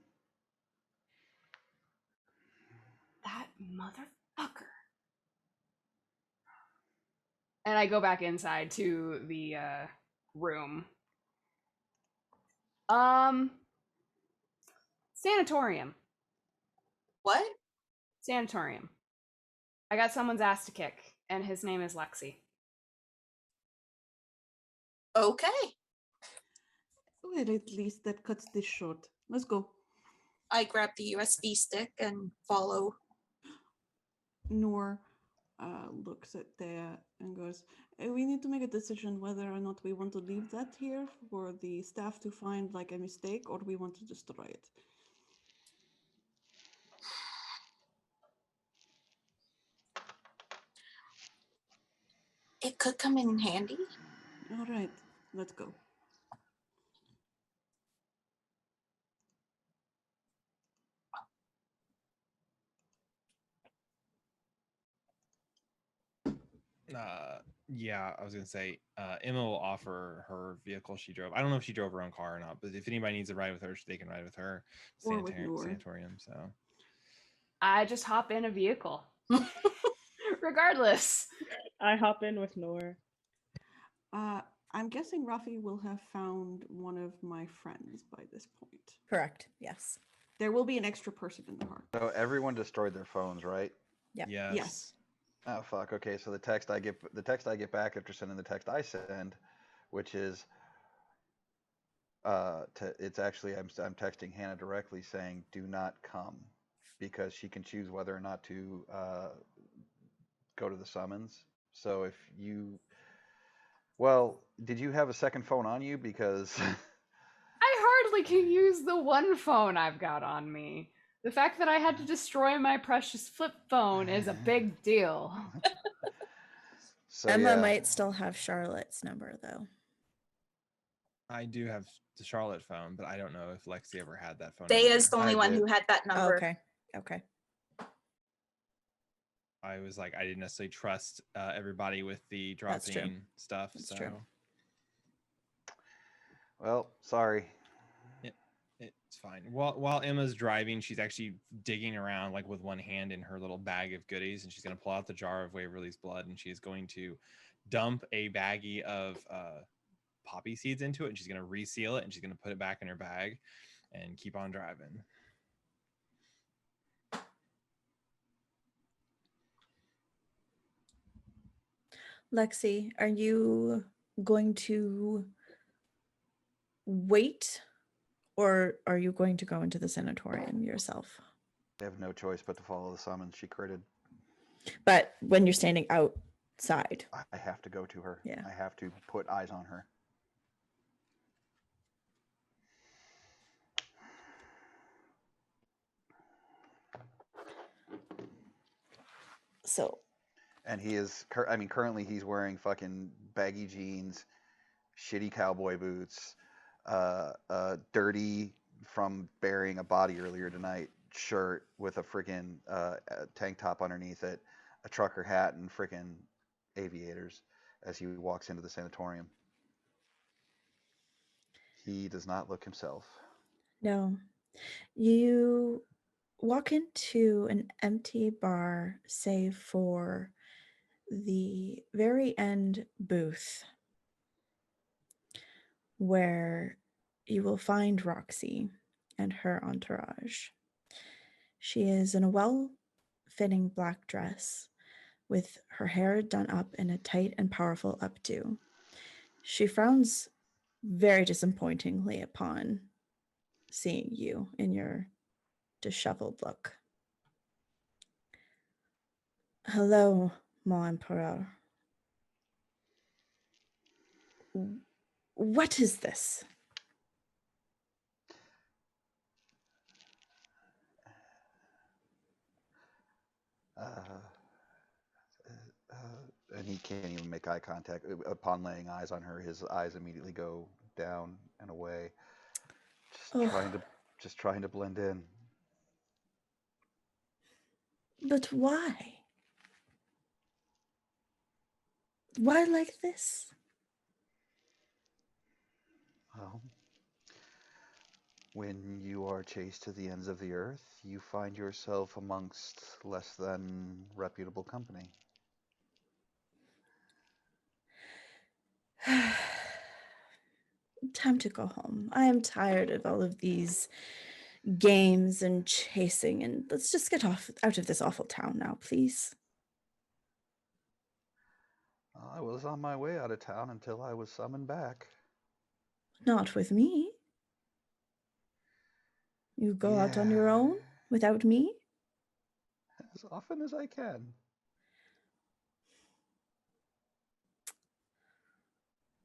That motherfucker. And I go back inside to the room. Sanatorium. What? Sanatorium. I got someone's ass to kick, and his name is Lexi. Okay. Well, at least that cuts this short. Let's go. I grab the USB stick and follow. Noor looks at Thea and goes, we need to make a decision whether or not we want to leave that here for the staff to find like a mistake, or we want to destroy it. It could come in handy. All right, let's go. Yeah, I was gonna say Emma will offer her vehicle she drove. I don't know if she drove her own car or not, but if anybody needs to ride with her, they can ride with her. Or with Noor. Sanatorium. So I just hop in a vehicle. Regardless. I hop in with Noor. I'm guessing Rafi will have found one of my friends by this point. Correct. Yes. There will be an extra person in the car. So everyone destroyed their phones, right? Yeah. yes. Yes. Oh fuck. Okay, so the text I get back after sending the text I send, which is it's actually I'm texting Hannah directly saying do not come, because she can choose whether or not to go to the summons. So if you, well, did you have a second phone on you? Because I hardly can use the one phone I've got on me. The fact that I had to destroy my precious flip phone is a big deal. so Emma yeah. might still have Charlotte's number though. I do have the Charlotte phone, but I don't know if Lexi ever had that phone. Thea is the either. only I one did. who had that number. Okay. Okay. I was like, I didn't necessarily trust everybody with the That's true. dropping stuff. That's so true. Well, sorry. It's fine. While Emma's driving, she's actually digging around like with one hand in her little bag of goodies, and she's going to pull out the jar of Waverly's blood, and she's going to dump a baggie of poppy seeds into it, and she's going to reseal it, and she's going to put it back in her bag and keep on driving. Lexi, are you going to wait, or are you going to go into the sanatorium yourself? I have no choice but to follow the summons she created. But when you're standing outside. I have to go to her. Yeah. I have to put eyes on her. So. And he is, I mean, currently he's wearing fucking baggy jeans, shitty cowboy boots, dirty from burying a body earlier tonight shirt with a freaking tank top underneath it, a trucker hat, and freaking aviators as he walks into the sanatorium. He does not look himself. No. You walk into an empty bar, save for the very end booth, where you will find Roxy and her entourage. She is in a well-fitting black dress with her hair done up in a tight and powerful updo. She frowns very disappointingly upon seeing you in your disheveled look. Hello, mon empereur. What is this? And he can't even make eye contact. Upon laying eyes on her, his eyes immediately go down and away. Just trying to blend in. But why? Why like this? Well, when you are chased to the ends of the earth, you find yourself amongst less than reputable company. Time to go home. I am tired of all of these games and chasing, and let's just get out of this awful town now, please. I was on my way out of town until I was summoned back. Not with me. You go out on your own without me? As often as I can.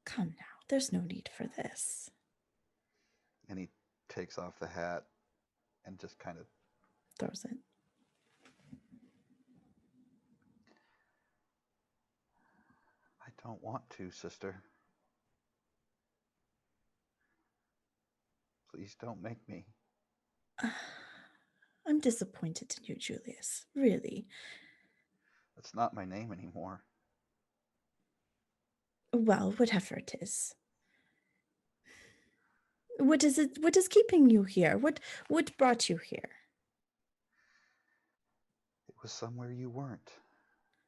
Come now, there's no need for this. And he takes off the hat and just kind of Throws it. I don't want to, sister. Please don't make me. I'm disappointed in you, Julius. Really. That's not my name anymore. Well, whatever it is. What is it? What is keeping you here? What brought you here? It was somewhere you weren't.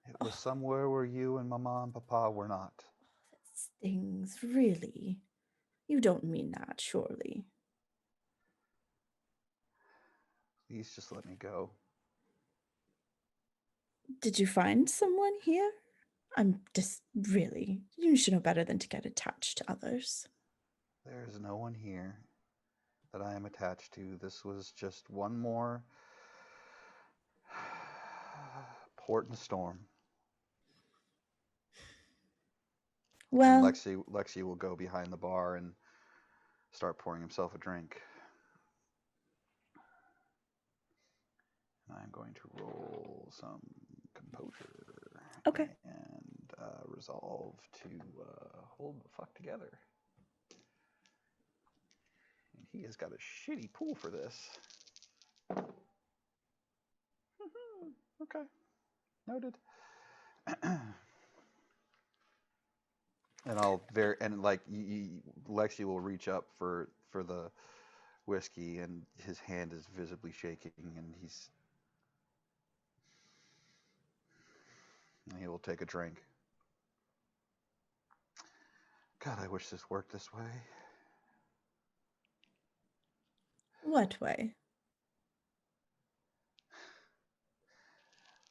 It was somewhere where you and Mama and Papa were not. That stings, really. You don't mean that, surely. Please just let me go. Did you find someone here? I'm just really. You should know better than to get attached to others. There is no one here that I am attached to. This was just one more port in the storm. Well, And Lexi will go behind the bar and start pouring himself a drink. And I'm going to roll some composure. Okay. And resolve to hold the fuck together. And he has got a shitty pool for this. Okay. Noted. And Lexi will reach up for the whiskey, and his hand is visibly shaking, and he will take a drink. God, I wish this worked this way. What way?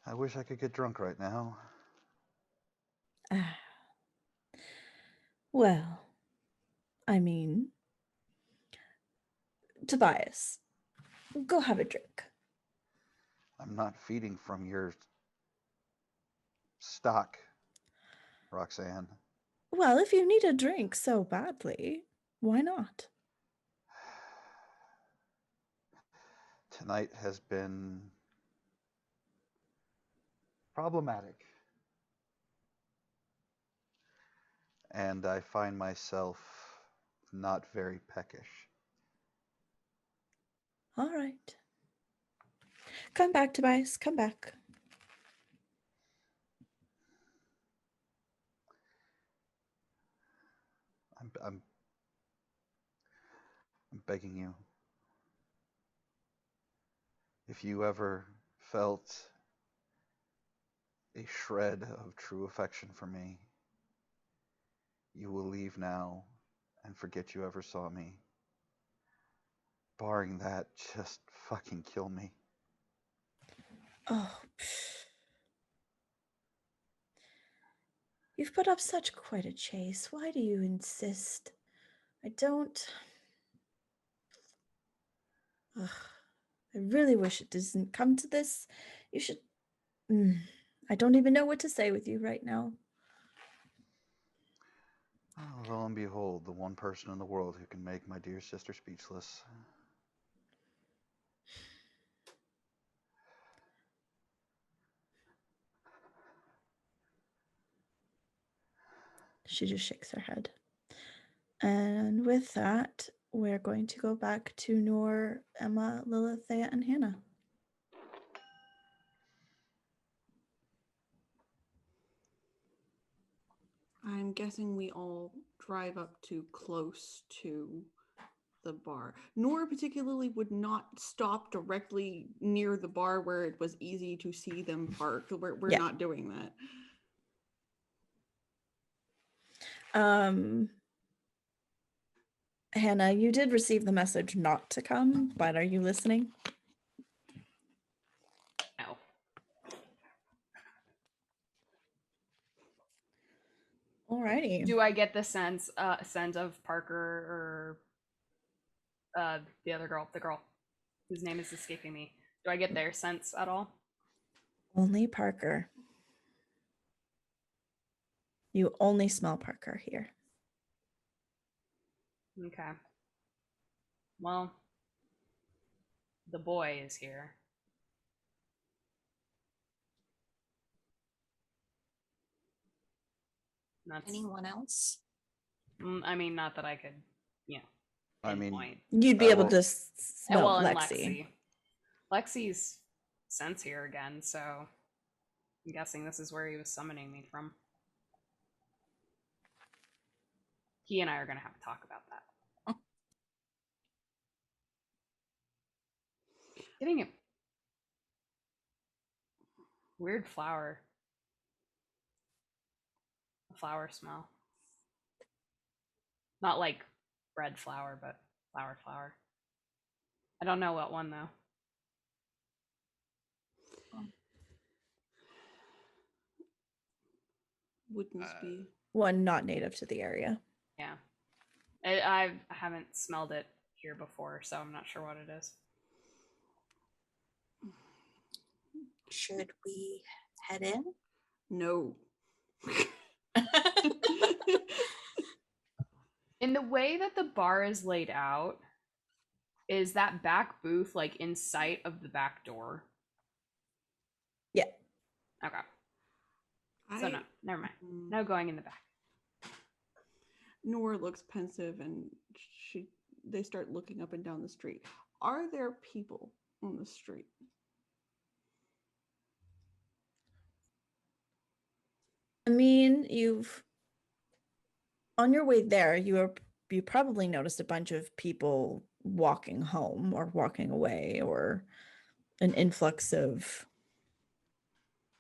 I wish I could get drunk right now. Well, I mean, Tobias, go have a drink. I'm not feeding from your stock, Roxanne. Well, if you need a drink so badly, why not? Tonight has been problematic. And I find myself not very peckish. All right. Come back, Tobias. Come back. I'm begging you. If you ever felt a shred of true affection for me, you will leave now and forget you ever saw me. Barring that, just fucking kill me. Oh, you've put up such quite a chase. Why do you insist? I don't. Ugh. I really wish it doesn't come to this. You should. I don't even know what to say with you right now. Oh, lo and behold, the one person in the world who can make my dear sister speechless. She just shakes her head. And with that, we're going to go back to Noor, Emma, Lilith, Thea, and Hannah. I'm guessing we all drive up too close to the bar. Nor particularly would not stop directly near the bar where it was easy to see them parked. We're Yeah. not doing that. Hannah, you did receive the message not to come, but are you listening? No. Alrighty. Do I get the sense of Parker or the other girl, the girl whose name is escaping me? Do I get their sense at all? Only Parker. You only smell Parker here. Okay. Well, the boy is here. That's, Anyone else? I mean, not that I could, you know, I mean, pinpoint. You'd be able well- to smell Well, and Lexi. Lexi's sense here again, so I'm guessing this is where he was summoning me from. He and I are gonna have to talk about that. Getting a weird flower smell. Not like red flower, but flower. I don't know what one though. Wouldn't be. One not native to the area. Yeah. I haven't smelled it here before, so I'm not sure what it is. Should we head in? No. In the way that the bar is laid out, is that back booth like in sight of the back door? Yeah. Okay. So no, never mind. Mm. No going in the back. Nora looks pensive and they start looking up and down the street. Are there people on the street? I mean, on your way there, you probably noticed a bunch of people walking home or walking away, or an influx of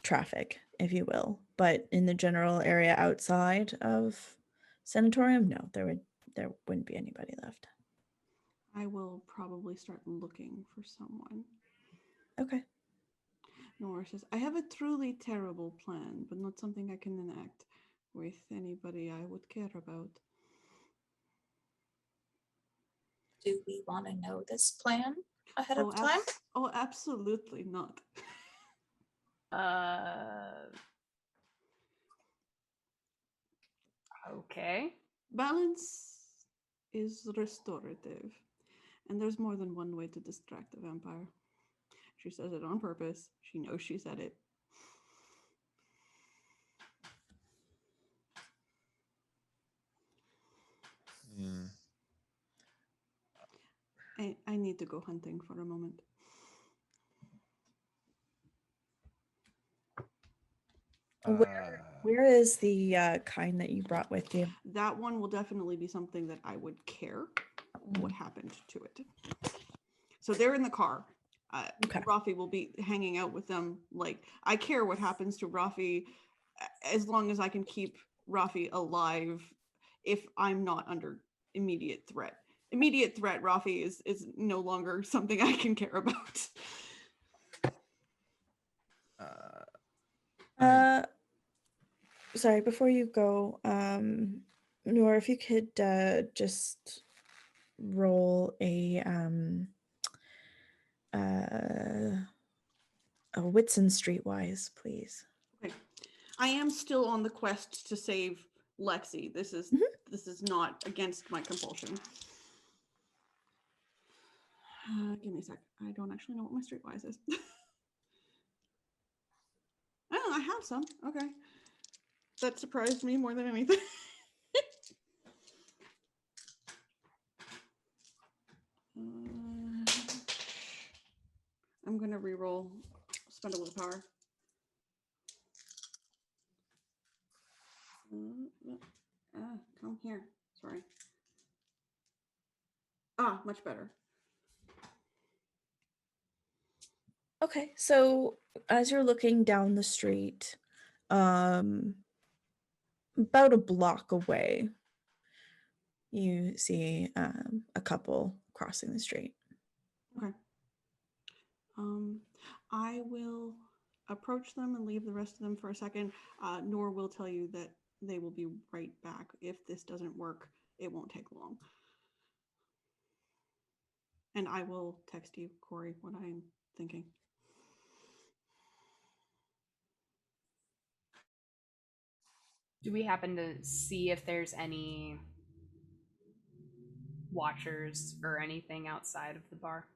traffic, if you will. But in the general area outside of Sanatorium, no, there wouldn't be anybody left. I will probably start looking for someone. Okay. Nora says, I have a truly terrible plan, but not something I can enact with anybody I would care about. Do we want to know this plan ahead of time? Oh, absolutely not. Okay. Balance is restorative, and there's more than one way to distract the vampire. She says it on purpose. She knows she said it. Mm. I need to go hunting for a moment. Where is the kind that you brought with you? That one will definitely be something that I would care what happened to it. So they're in the car. Okay. Rafi will be hanging out with them. Like, I care what happens to Rafi as long as I can keep Rafi alive if I'm not under immediate threat. Immediate threat, Rafi is no longer something I can care about. Sorry, before you go, Nora, if you could just roll a wits and streetwise, please. Okay. I am still on the quest to save Lexi. This is not against my compulsion. Give me a sec. I don't actually know what my streetwise is. Oh, I have some. Okay. That surprised me more than anything. I'm gonna re-roll. Spend a willpower. Come here. Sorry. Much better. Okay, so as you're looking down the street, about a block away, you see a couple crossing the street. Okay. I will approach them and leave the rest of them for a second. Nor will tell you that they will be right back. If this doesn't work, it won't take long. And I will text you, Corey, what I'm thinking. Do we happen to see if there's any watchers or anything outside of the bar?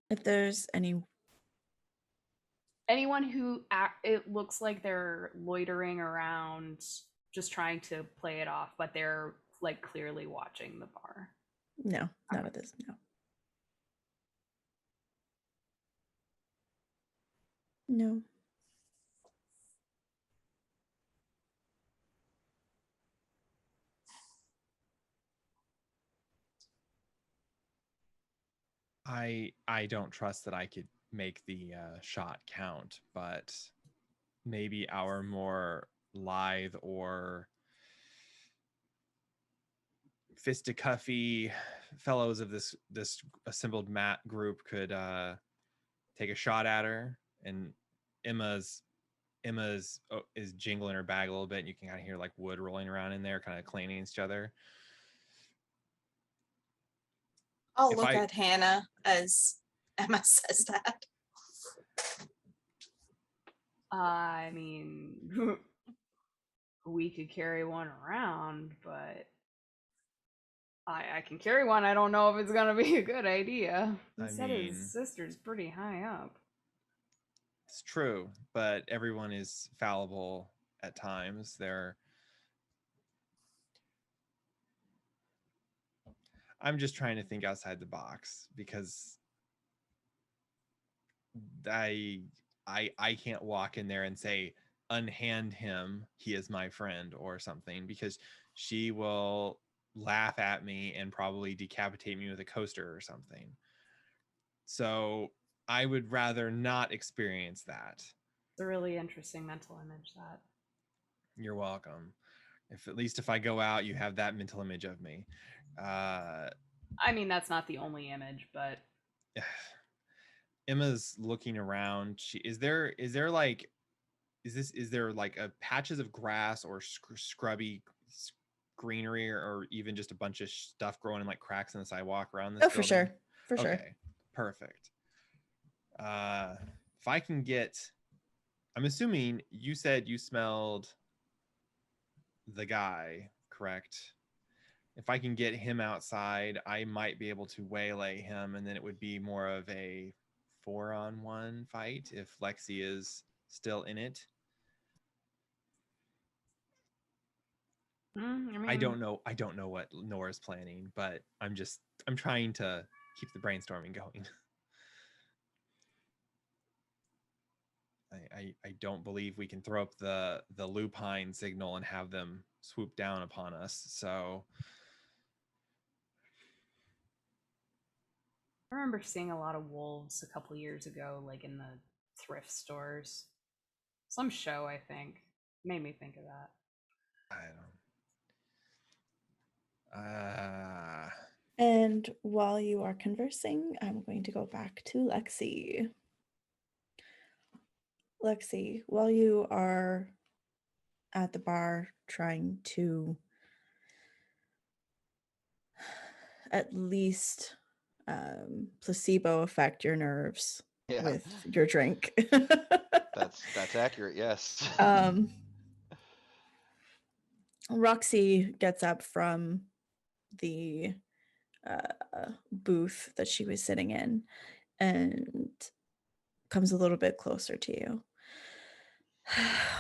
If there's anyone who it looks like they're loitering around just trying to play it off, but they're like clearly watching the bar. No, none of this. No. No. I don't trust that I could make the shot count, but maybe our more lithe or fisticuffy fellows of this assembled mat group could take a shot at her. And Emma's is jingling her bag a little bit, and you can kind of hear like wood rolling around in there, kind of clanging against each other. I'll look at Hannah as Emma says that. I mean, we could carry one around, but I can carry one. I don't know if it's gonna be a good idea. He said his sister's pretty high up. It's true, but everyone is fallible at times. I'm just trying to think outside the box because I can't walk in there and say, unhand him, he is my friend or something, because she will laugh at me and probably decapitate me with a coaster or something. So I would rather not experience that. It's a really interesting mental image, that. You're welcome. At least if I go out, you have that mental image of me. I mean, that's not the only image, but Emma's looking around. Is there like a patches of grass or scrubby greenery, or even just a bunch of stuff growing in like cracks in the sidewalk around this building? For sure. Okay, perfect. If I can get, I'm assuming you said you smelled the guy, correct? If I can get him outside, I might be able to waylay him, and then it would be more of a 4-on-1 fight if Lexi is still in it. I don't know what Nora's planning, but I'm trying to keep the brainstorming going. I don't believe we can throw up the lupine signal and have them swoop down upon us. So I remember seeing a lot of wolves a couple years ago, like in the thrift stores. Some show, I think, made me think of that. And while you are conversing, I'm going to go back to Lexi. Lexi, while you are at the bar trying to at least placebo affect your nerves with your drink. That's accurate, yes. Roxy gets up from the booth that she was sitting in and comes a little bit closer to you.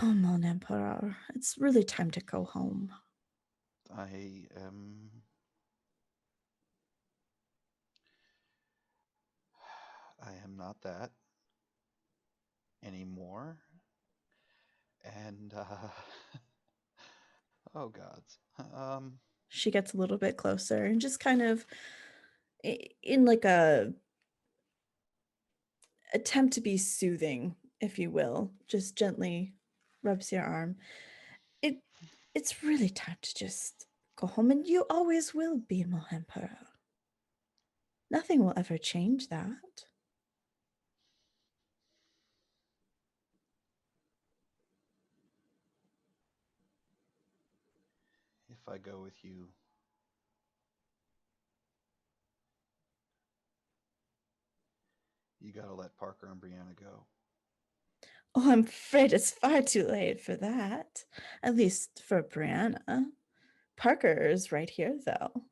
Oh, mon emperor, it's really time to go home. I am not that anymore. And oh gods. She gets a little bit closer and just kind of in like a attempt to be soothing, if you will, just gently rubs your arm. It's really time to just go home, and you always will be my emperor. Nothing will ever change that. If I go with you, you gotta let Parker and Brianna go. Oh, I'm afraid it's far too late for that. At least for Brianna. Parker is right here, though.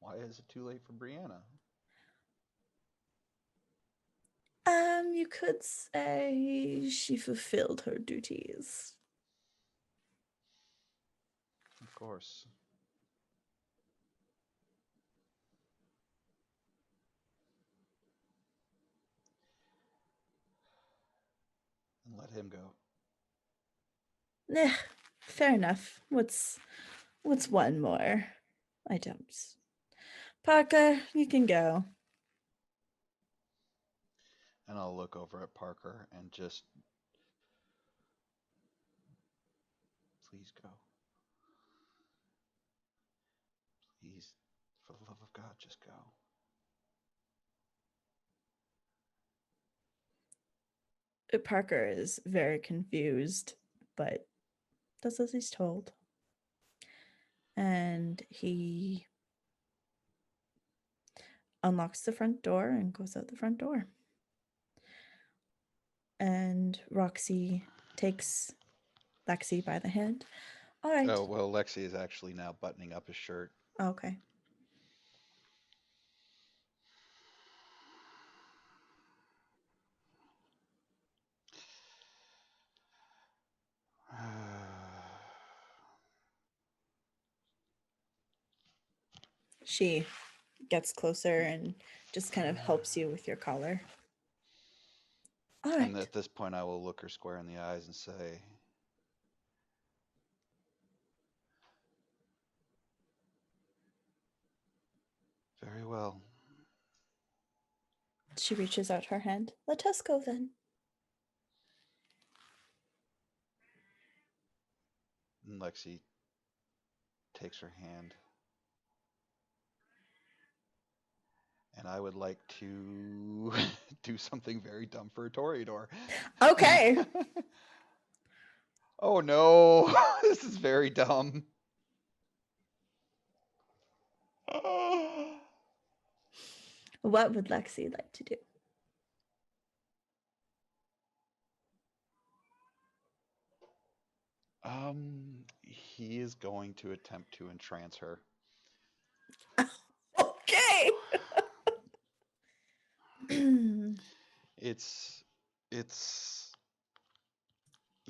Why is it too late for Brianna? You could say she fulfilled her duties. Of course. And let him go. Fair enough. What's one more? I don't. Parker, you can go. And I'll look over at Parker and just, please go. Please, for the love of God, just go. Parker is very confused, but does as he's told. And he unlocks the front door and goes out the front door. And Roxy takes Lexi by the hand. All right. Oh, well, Lexi is actually now buttoning up his shirt. Okay. She gets closer and just kind of helps you with your collar. All right. And at this point, I will look her square in the eyes and say, very well. She reaches out her hand. Let us go then. And Lexi takes her hand. And I would like to do something very dumb for a Toreador. Okay. Oh no, this is very dumb. What would Lexi like to do? He is going to attempt to entrance her. Okay. It's,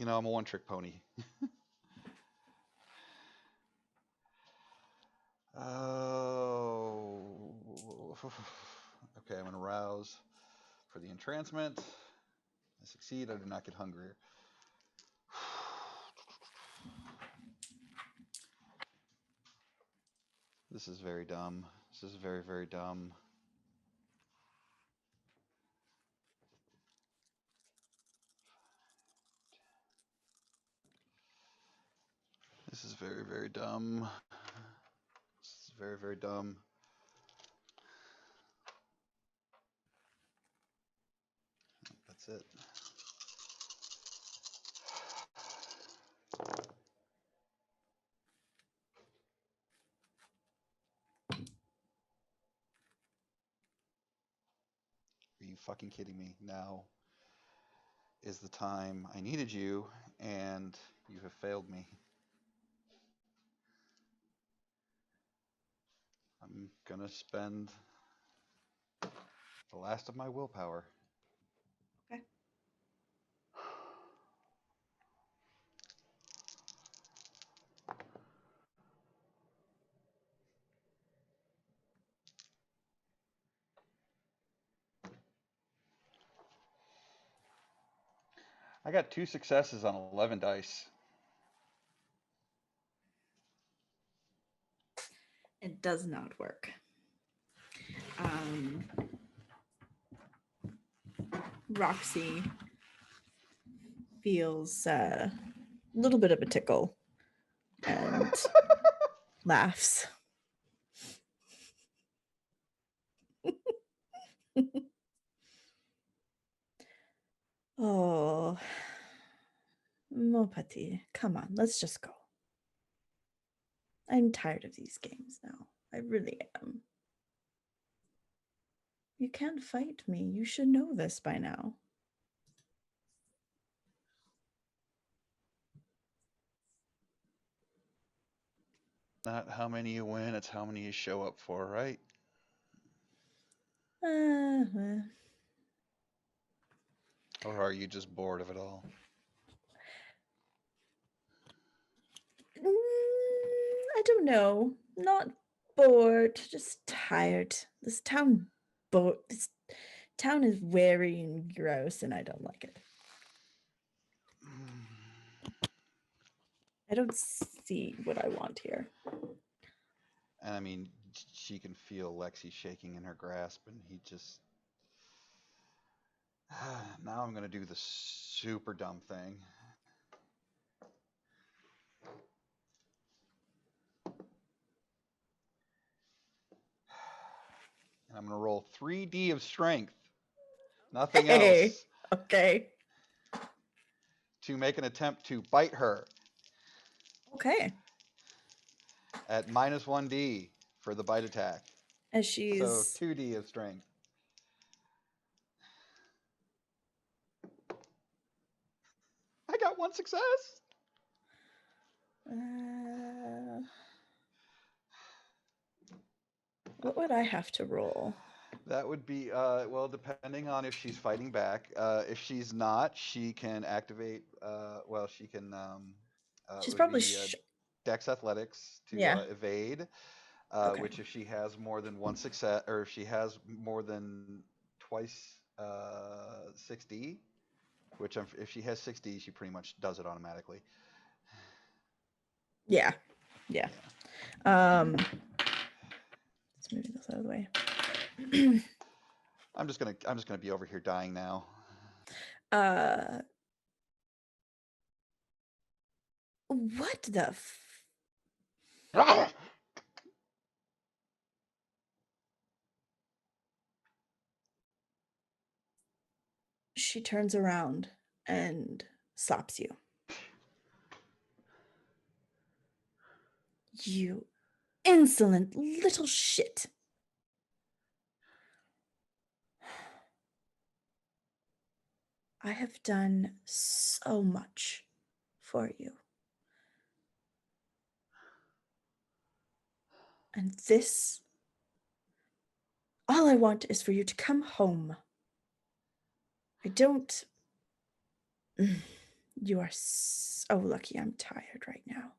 I'm a one-trick pony. Oh, okay, I'm gonna rouse for the entrancement. I succeed, I do not get hungrier. This is very dumb. This is very, very dumb. This is very, very dumb. This is very, very dumb. That's it. Are you fucking kidding me? Now is the time I needed you, and you have failed me. I'm gonna spend the last of my willpower. Okay. I got 2 successes on 11 dice. It does not work. Roxy feels a little bit of a tickle and laughs. Oh, mon petit, come on, let's just go. I'm tired of these games now. I really am. You can't fight me. You should know this by now. Not how many you win, it's how many you show up for, right? Well, Or are you just bored of it all? I don't know. Not bored, just tired. This town is weary and gross, and I don't like it. I don't see what I want here. And I mean, she can feel Lexi shaking in her grasp, and he just. Now I'm going to do the super dumb thing. And I'm going to roll 3D of strength. Nothing Hey, else. okay. To make an attempt to bite her Okay. at -1D for the bite attack. As she's So 2D of strength. I got 1 success. What would I have to roll? That would be, well, depending on if she's fighting back. If she's not, she can activate, well, she can, She's it would probably be, Dex Athletics to Yeah. evade, Okay. which if she has more than 1 success, or if she has more than twice 6D, which if she has 6D, she pretty much does it automatically. Yeah. Let's move this out of the way. I'm just gonna be over here dying now. What the She turns around and slaps you. You insolent little shit. I have done so much for you. And this, all I want is for you to come home. I don't. You are so lucky I'm tired right now.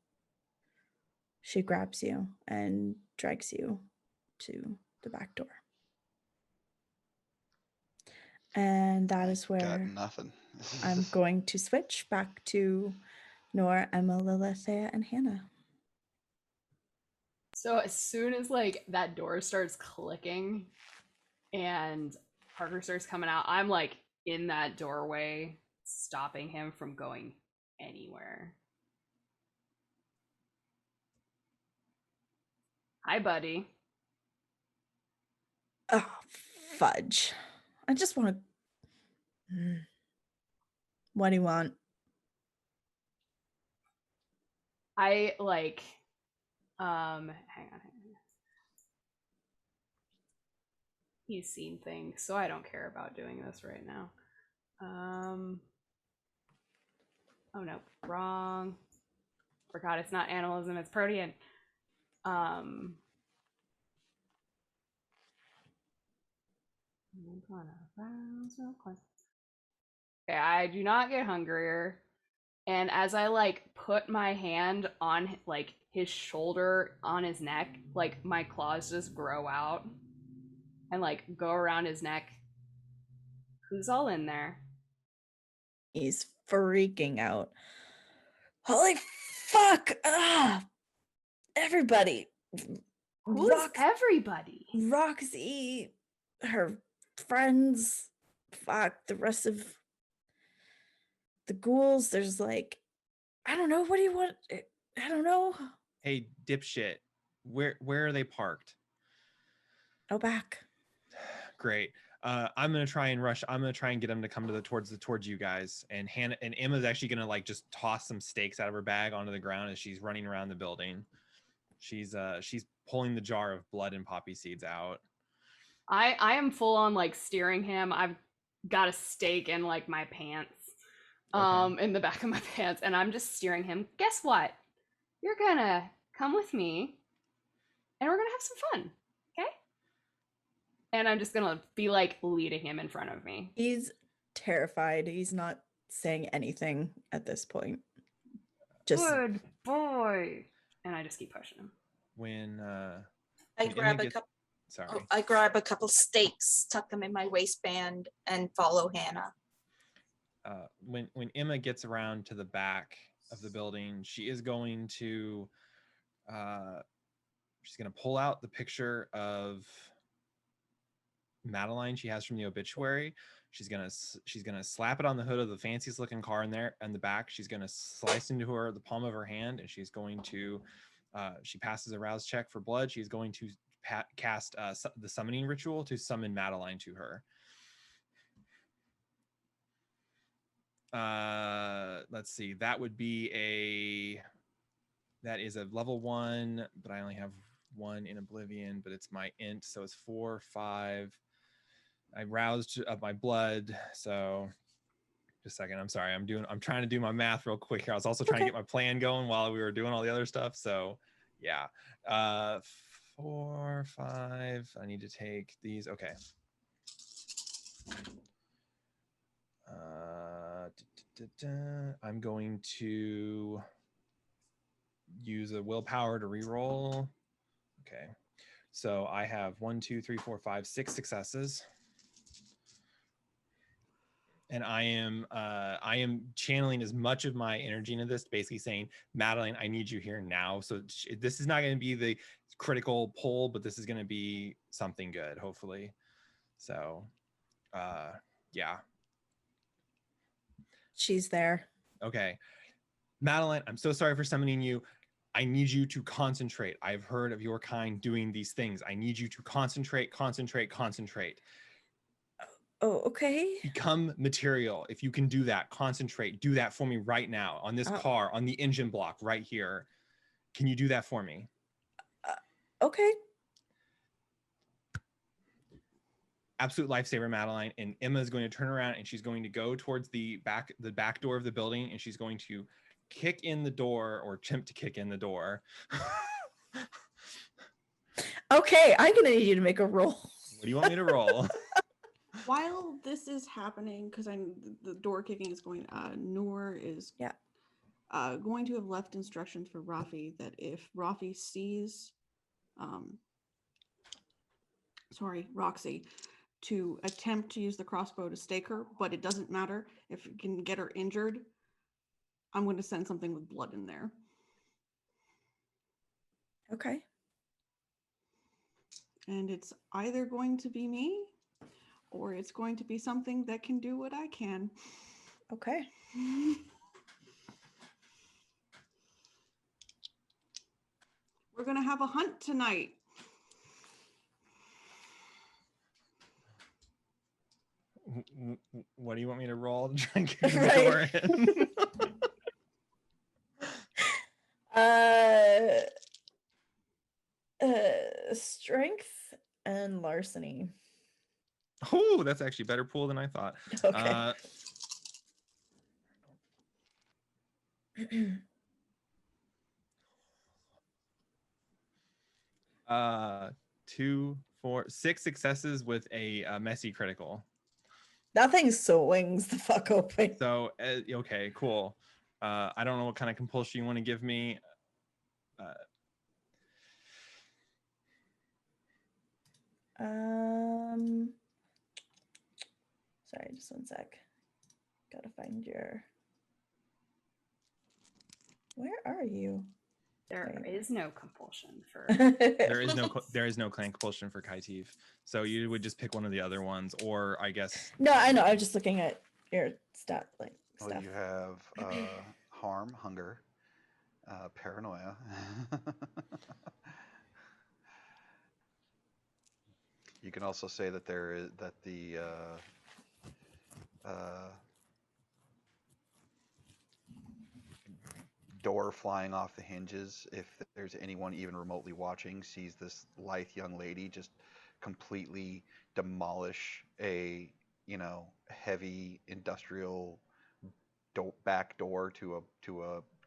She grabs you and drags you to the back door. And that is Got where nothing. I'm going to switch back to Nora, Emma, Lilithea, and Hannah. So as soon as like that door starts clicking and Parker starts coming out, I'm like in that doorway, stopping him from going anywhere. Hi, buddy. Oh, fudge. I just want to. What do you want? I like hang on. He's seen things, so I don't care about doing this right now. Oh no, wrong. Forgot it's not animalism, it's protean. Okay, I do not get hungrier. And as I like put my hand on like his shoulder on his neck, like my claws just grow out and like go around his neck. Who's all in there? He's freaking out. Holy fuck! Everybody. Who's everybody? Roxy, her friends, fuck, the rest of the ghouls. There's like, I don't know. What do you want? I don't know. Hey, dipshit, where are they parked? Oh, back. Great. I'm gonna try and rush. I'm gonna try and get them to come towards you guys. And Hannah and Emma's actually gonna like just toss some steaks out of her bag onto the ground as she's running around the building. She's pulling the jar of blood and poppy seeds out. I am full on like steering him. I've got a stake in like my pants, in the back of my pants, and I'm just steering him. Guess what? You're gonna come with me, and we're gonna have some fun, okay? And I'm just gonna be like leading him in front of me. He's terrified. He's not saying anything at this point. Just Good boy. And I just keep pushing him. When I when grab Emma a gets- couple. Sorry. I grab a couple steaks, tuck them in my waistband, and follow Hannah. When Emma gets around to the back of the building, she is going to she's going to pull out the picture of Madeline she has from the obituary. She's gonna slap it on the hood of the fanciest looking car in there in the back. She's gonna slice into the palm of her hand, and she's going to she passes a rouse check for blood. She's going to cast the summoning ritual to summon Madeline to her. Let's see, that is a level 1, but I only have 1 in Oblivion, but it's my int, so it's 4, 5. I roused up my blood, so just a second. I'm sorry. I'm trying to do my math real quick here. I was also trying to get my plan going while we were doing all the other stuff. So yeah. 4, 5. I need to take these. Okay. I'm going to use a willpower to reroll. Okay. So I have 1, 2, 3, 4, 5, 6 successes. And I am channeling as much of my energy into this, basically saying, Madeline, I need you here now. So this is not going to be the critical pull, but this is going to be something good, hopefully. So, yeah. she's there. Okay. Madeline, I'm so sorry for summoning you. I need you to concentrate. I've heard of your kind doing these things. I need you to concentrate. Oh, okay. Become material. If you can do that, concentrate. Do that for me right now on this car, on the engine block right here. Can you do that for me? Okay. Absolute lifesaver, Madeline. And Emma is going to turn around and she's going to go towards the back door of the building, and she's going to kick in the door, or attempt to kick in the door. Okay, I'm gonna need you to make a roll. What do you want me to roll? While this is happening, because the door kicking is going, Noor is going to have left instructions for Rafi that if Rafi sees, Roxy, to attempt to use the crossbow to stake her, but it doesn't matter if it can get her injured. I'm going to send something with blood in there. Okay. And it's either going to be me, or it's going to be something that can do what I can. Okay. We're going to have a hunt tonight. What do you want me to roll to try and kick the door in? Strength and larceny. Oh, that's actually better pool than I thought. Okay. 2, 4, 6 successes with a messy critical. That thing swings the fuck open. So okay, cool. I don't know what kind of compulsion you want to give me. Sorry, just one sec. Gotta find your. Where are you? There is no compulsion for. there is no clan compulsion for Kaitiv. So you would just pick one of the other ones, or I guess. No, I know. I'm just looking at your stuff. You have harm, hunger, paranoia. You can also say that there is that the door flying off the hinges, if there's anyone even remotely watching, sees this lithe young lady just completely demolish a, heavy industrial back door to a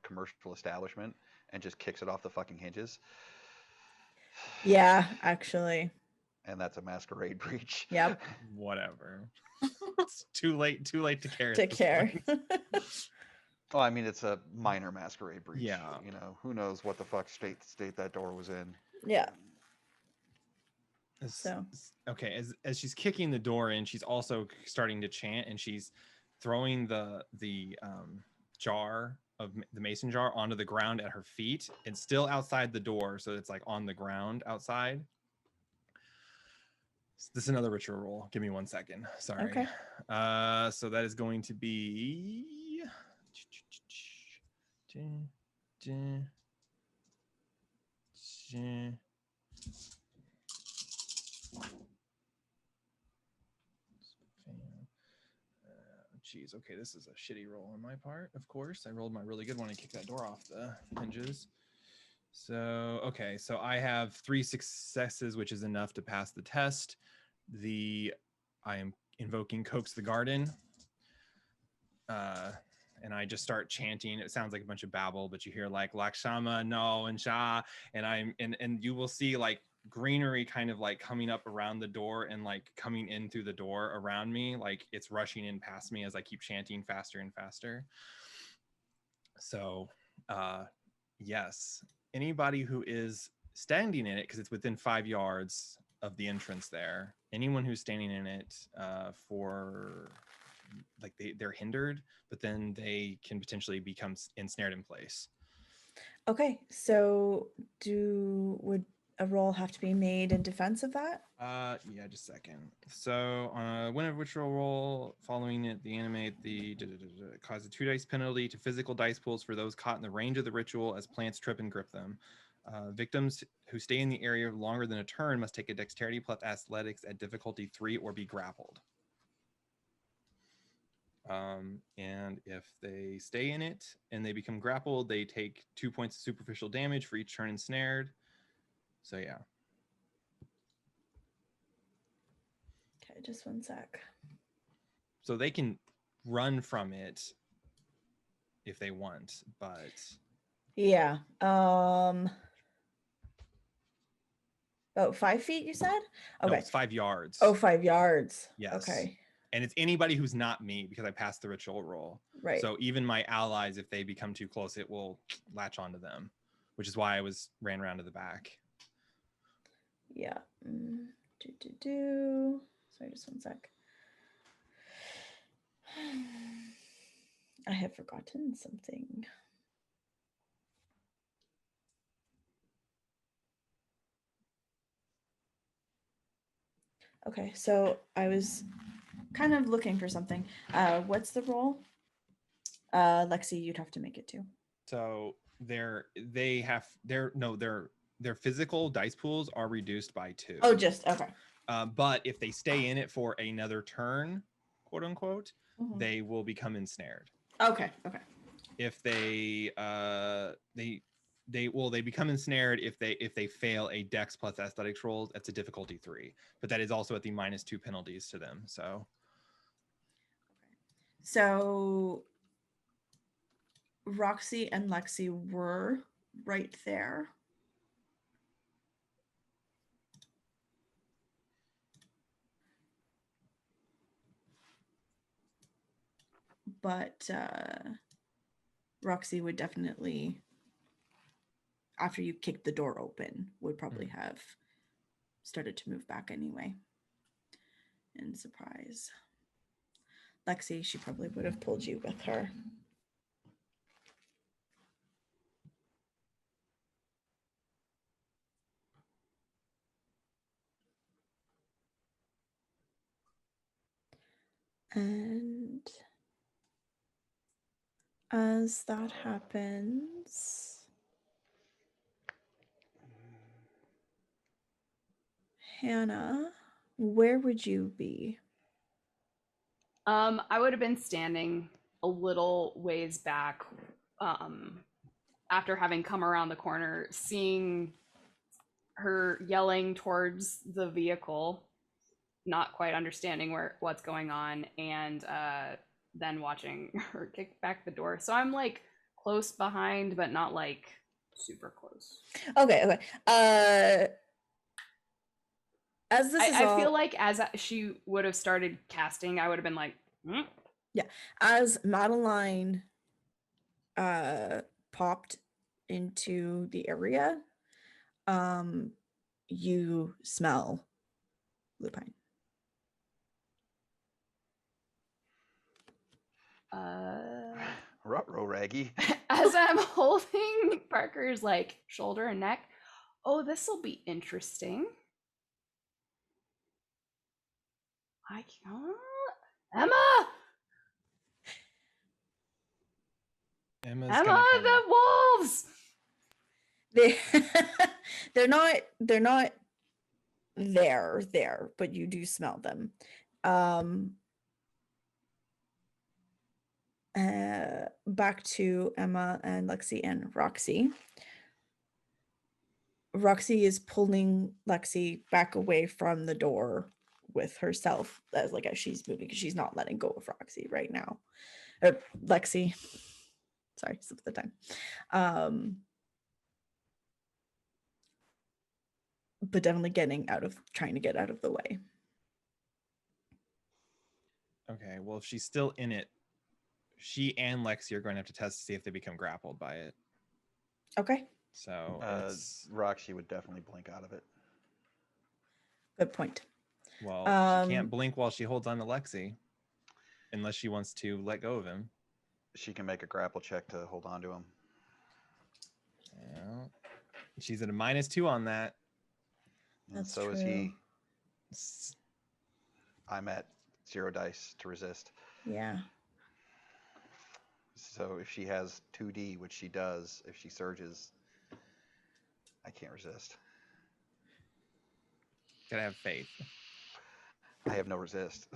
commercial establishment and just kicks it off the fucking hinges. Yeah, actually. And that's a masquerade breach. Yep. Whatever. It's too late to care. at To this care. point. Well, I mean, it's a minor masquerade breach. Yeah. Who knows what the fuck state that door was in. Yeah. As- So. Okay, as she's kicking the door in, she's also starting to chant, and she's throwing the jar of the mason jar onto the ground at her feet. It's still outside the door, so it's like on the ground outside. This is another ritual roll. Give me 1 second. Sorry. Okay. So that is going to be geez, okay, this is a shitty roll on my part, of course. I rolled my really good one and kicked that door off the hinges. So, okay, so I have 3 successes, which is enough to pass the test. I am invoking Coax the Garden. And I just start chanting. It sounds like a bunch of babble, but you hear like Lakshama, no, and Shah. And you will see like greenery kind of like coming up around the door and like coming in through the door around me. Like it's rushing in past me as I keep chanting faster and faster. So, yes, anybody who is standing in it, because it's within 5 yards of the entrance there, anyone who's standing in it for like they're hindered, but then they can potentially become ensnared in place. Okay, so would a roll have to be made in defense of that? Yeah, just a second. So on a win of ritual roll following it, the animate cause a 2 dice penalty to physical dice pools for those caught in the range of the ritual as plants trip and grip them. Victims who stay in the area longer than a turn must take a dexterity plus athletics at difficulty 3 or be grappled. And if they stay in it and they become grappled, they take 2 points of superficial damage for each turn ensnared. So yeah. Okay, just 1 sec. So they can run from it if they want, but yeah. About 5 feet, you said? Okay. No, it's 5 yards. Oh, 5 yards. Yes. Okay. And it's anybody who's not me because I passed the ritual roll. Right. So even my allies, if they become too close, it will latch onto them, which is why I ran around to the back. Yeah. Sorry, just 1 sec. I have forgotten something. Okay, so I was kind of looking for something. What's the roll? Lexi, you'd have to make it too. So their physical dice pools are reduced by 2. Oh, just okay. But if they stay in it for another turn, quote unquote, they will become ensnared. Okay. If they become ensnared if they fail a dex plus athletics rolls. That's a difficulty 3, but that is also at the -2 penalties to them. So Roxy and Lexi were right there. But Roxy would definitely, after you kicked the door open, would probably have started to move back anyway. In surprise. Lexi, she probably would have pulled you with her. And As that happens, Hannah, where would you be? I would have been standing a little ways back, after having come around the corner, seeing her yelling towards the vehicle, not quite understanding what's going on, and then watching her kick back the door. So I'm like close behind, but not like super close. Okay. As this is I all, feel like as she would have started casting, I would have been like, as Madeline popped into the area, you smell lupine. Ruh-roh, Raggy. as I'm holding Parker's like shoulder and neck. Oh, this will be interesting. I can't. Emma! Emma's Emma, gonna kind the of wolves! They they're not there, but you do smell them. Back to Emma and Lexi and Roxy. Roxy is pulling Lexi back away from the door with herself as she's moving, because she's not letting go of Roxy right now. Or Lexi. Sorry, slip of the tongue. But definitely trying to get out of the way. okay. Well, if she's still in it, she and Lexi are going to have to test to see if they become grappled by it. Okay, So it's, Roxy would definitely blink out of it. good point. well, she can't blink while she holds on to Lexi, unless she wants to let go of him. She can make a grapple check to hold on to him. Well, she's at a -2 on that. And That's so is true. he. I'm at 0 dice to resist. Yeah. So if she has 2D, which she does, if she surges, I can't resist. Gotta have faith. I have no resist.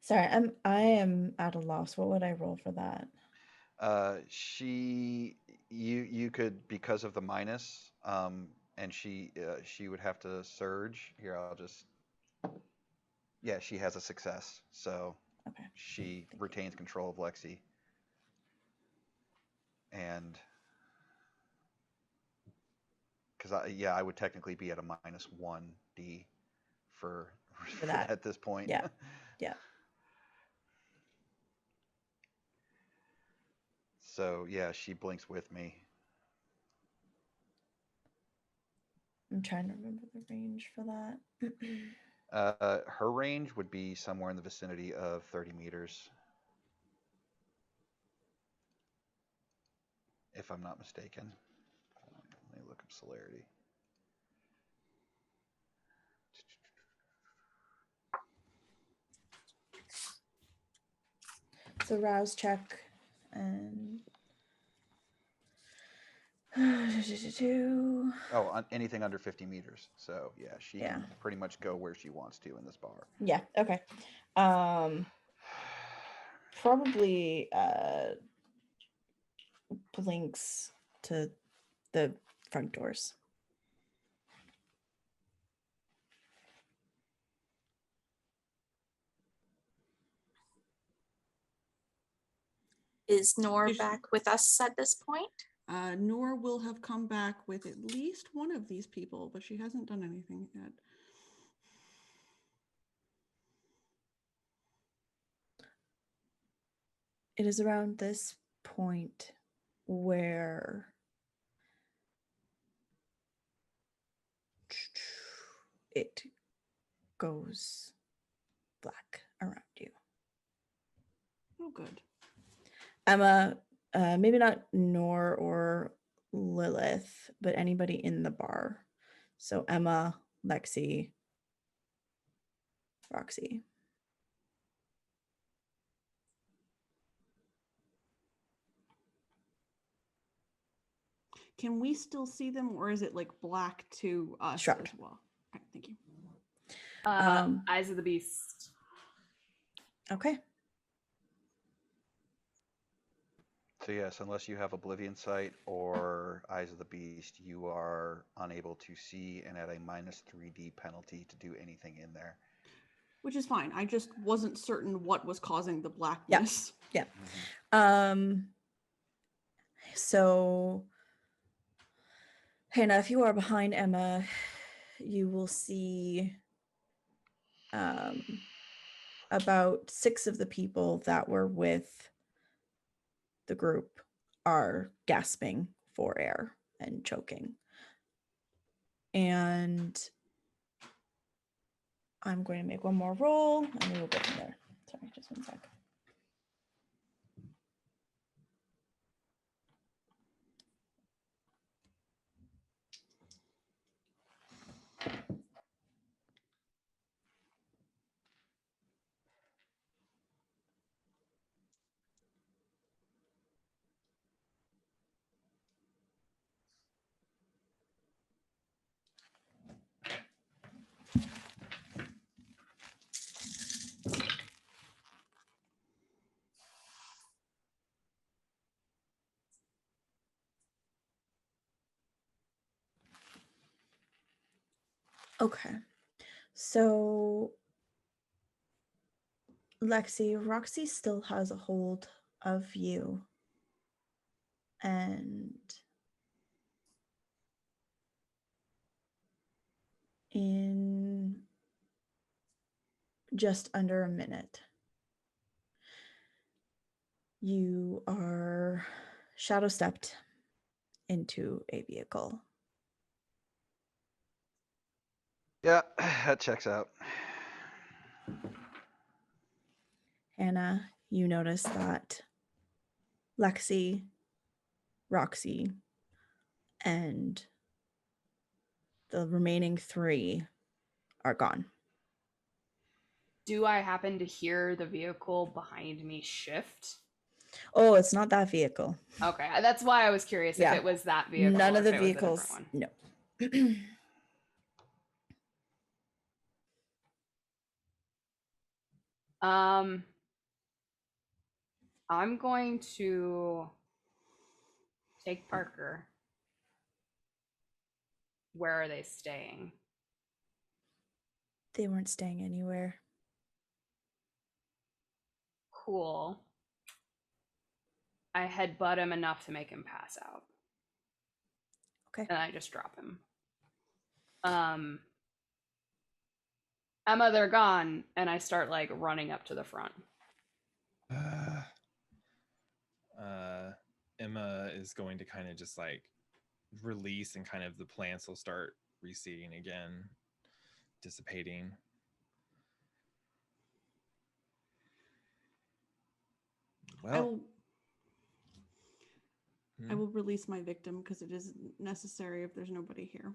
Sorry, I am at a loss. What would I roll for that? You could, because of the minus, and she would have to surge. Here, I'll just. Yeah, she has a success, so Okay. she retains control of Lexi. And because I would technically be at a -1D for that. at this point. Yeah. Yeah. So yeah, she blinks with me. I'm trying to remember the range for that. Her range would be somewhere in the vicinity of 30 meters, if I'm not mistaken. Let me look up celerity. So rouse check and Oh, anything under 50 meters. So yeah, she can pretty much go where she wants to in this bar. Yeah. Okay. Probably blinks to the front doors. Is Nor back with us at this point? Nor will have come back with at least one of these people, but she hasn't done anything yet. It is around this point where it goes black around you. Oh, good. Emma, maybe not Nor or Lilith, but anybody in the bar. So Emma, Lexi, Roxy. can we still see them, or is it like black to us Shroud. as well? Okay, thank you. Eyes of the Beast. Okay. So yes, unless you have Oblivion Sight or Eyes of the Beast, you are unable to see and at a minus 3D penalty to do anything in there. Which is fine. I just wasn't certain what was causing the blackness. Yeah. So Hannah, if you are behind Emma, you will see about 6 of the people that were with the group are gasping for air and choking. And I'm going to make one more roll and we will go from there. Sorry, just one sec. Okay. So Lexi, Roxy still has a hold of you. And in just under a minute, you are shadow stepped into a vehicle. Yeah, that checks out. Hannah, you notice that Lexi, Roxy, and the remaining 3 are gone. Do I happen to hear the vehicle behind me shift? Oh, it's not that vehicle. Okay, that's why I was curious if it was that vehicle. None or of the if it was a vehicles. different No. one. I'm going to take Parker. Where are they staying? They weren't staying anywhere. Cool. I headbutt him enough to make him pass out. Okay. And I just drop him. Emma, they're gone. And I start like running up to the front. Emma is going to kind of just like release, and kind of the plants will start receding again, dissipating. Well, I will release my victim because it is necessary if there's nobody here.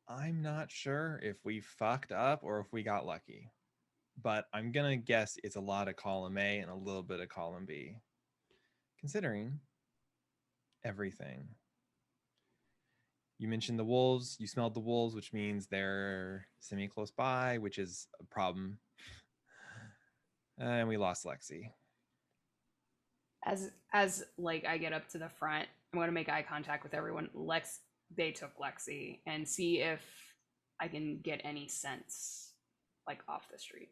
I'm not sure if we fucked up or if we got lucky, but I'm gonna guess it's a lot of column A and a little bit of column B, considering everything. You mentioned the wolves. You smelled the wolves, which means they're semi-close by, which is a problem. And we lost Lexi. As like I get up to the front, I'm going to make eye contact with everyone. They took Lexi, and see if I can get any sense like off the street.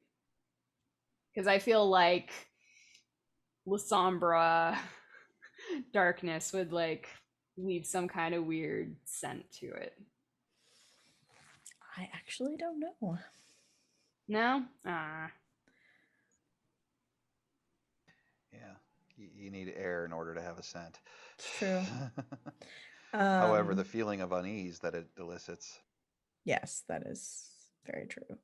Because I feel like La Sombra darkness would like leave some kind of weird scent to it. I actually don't know. No? Yeah, you need air in order to have a scent. It's true. However, the feeling of unease that it elicits. Yes, that is very true.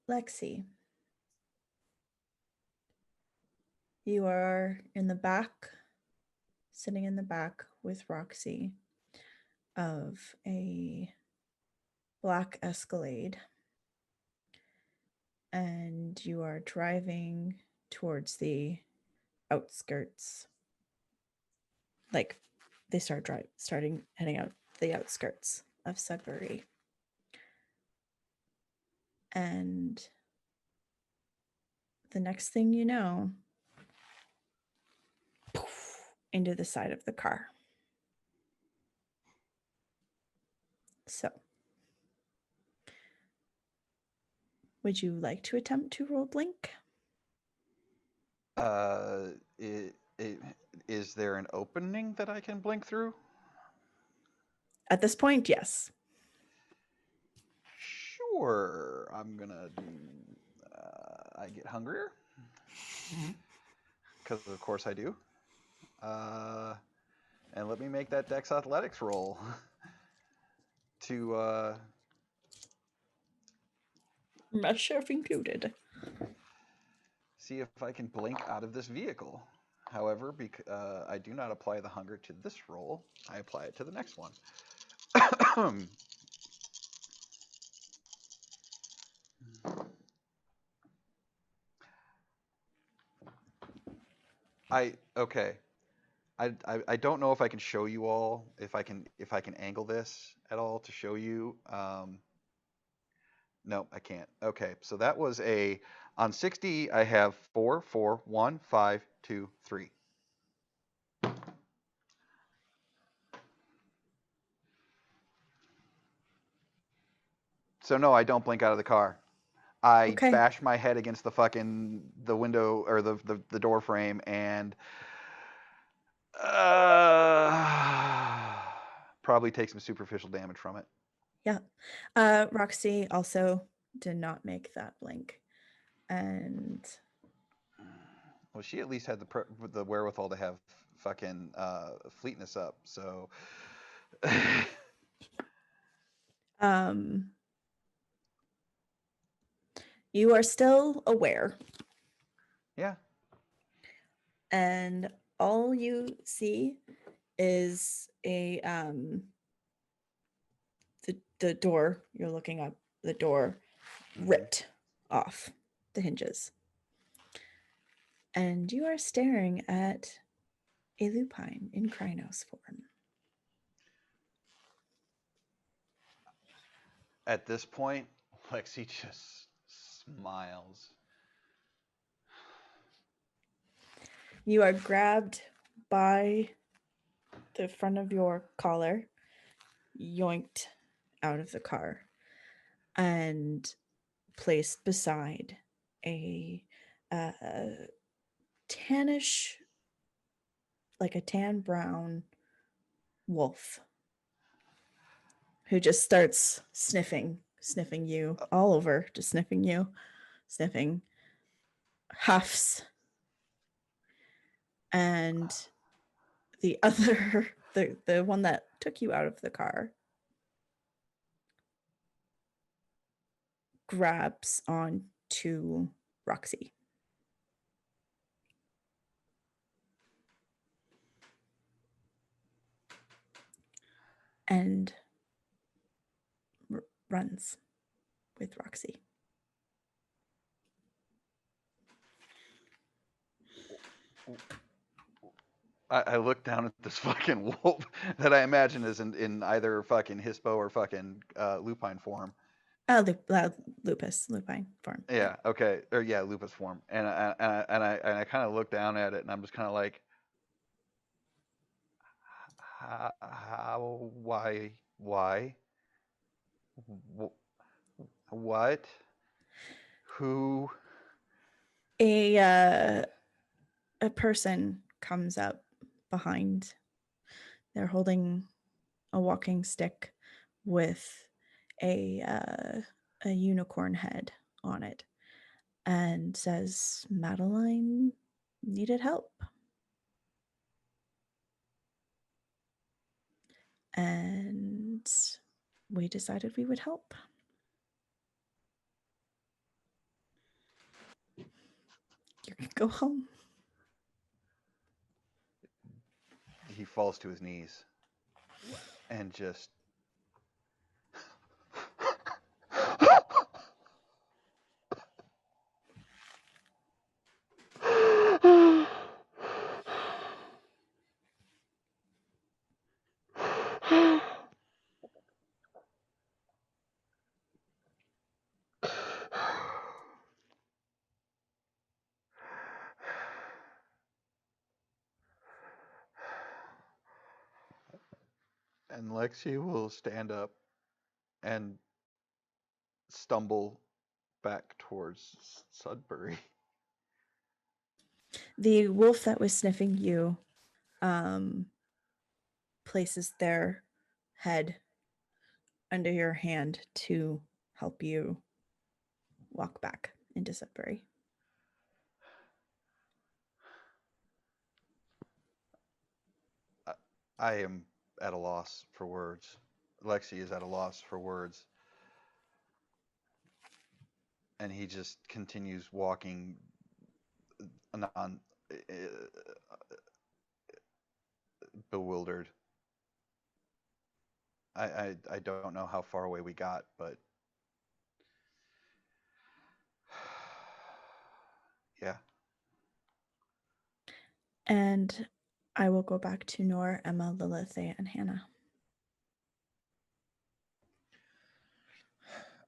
Lexi, you are in the back, sitting in the back with Roxy of a black Escalade, and you are driving towards the outskirts. Like they starting heading out the outskirts of Sudbury. And the next thing you know, poof, into the side of the car. So, would you like to attempt to roll blink? Is there an opening that I can blink through? At this point, yes. Sure. I'm gonna do. I get hungrier because, of course, I do. And let me make that Dex Athletics roll to Mesh sheriff included. see if I can blink out of this vehicle. However, I do not apply the hunger to this roll, I apply it to the next one. Okay. I don't know if I can show you all, if I can angle this at all to show you. No, I can't. Okay, so that was on 60. I have 4, 4, 1, 5, 2, 3. So no, I don't blink out of the car. I bash my head against the window or the door frame and probably take some superficial damage from it. Yeah. Roxy also did not make that blink. And well, she at least had the wherewithal to have fucking fleetness up. So you are still aware. Yeah. And all you see is a the door, you're looking up, the door ripped off the hinges. And you are staring at a lupine in Krynos form. At this point, Lexi just smiles. You are grabbed by the front of your collar, yoinked out of the car, and placed beside a tannish, like a tan brown wolf who just starts sniffing you all over, just sniffing you, sniffing, huffs. And the other, the one that took you out of the car, grabs on to Roxy. And runs with Roxy. I look down at this fucking wolf that I imagine is in either fucking Hispo or fucking lupine form. Lupine form. Yeah. Okay. Or yeah, lupus form. And I kind of look down at it, and I'm just kind of like, how, why, what, who? A person comes up behind. They're holding a walking stick with a unicorn head on it, and says, Madeline needed help. And we decided we would help. You can go home. He falls to his knees and just And Lexi will stand up and stumble back towards Sudbury. The wolf that was sniffing you places their head under your hand to help you walk back into Sudbury. I am at a loss for words. Lexi is at a loss for words. And he just continues walking on, bewildered. I don't know how far away we got, but yeah. And I will go back to Nor, Emma, Lilith, and Hannah.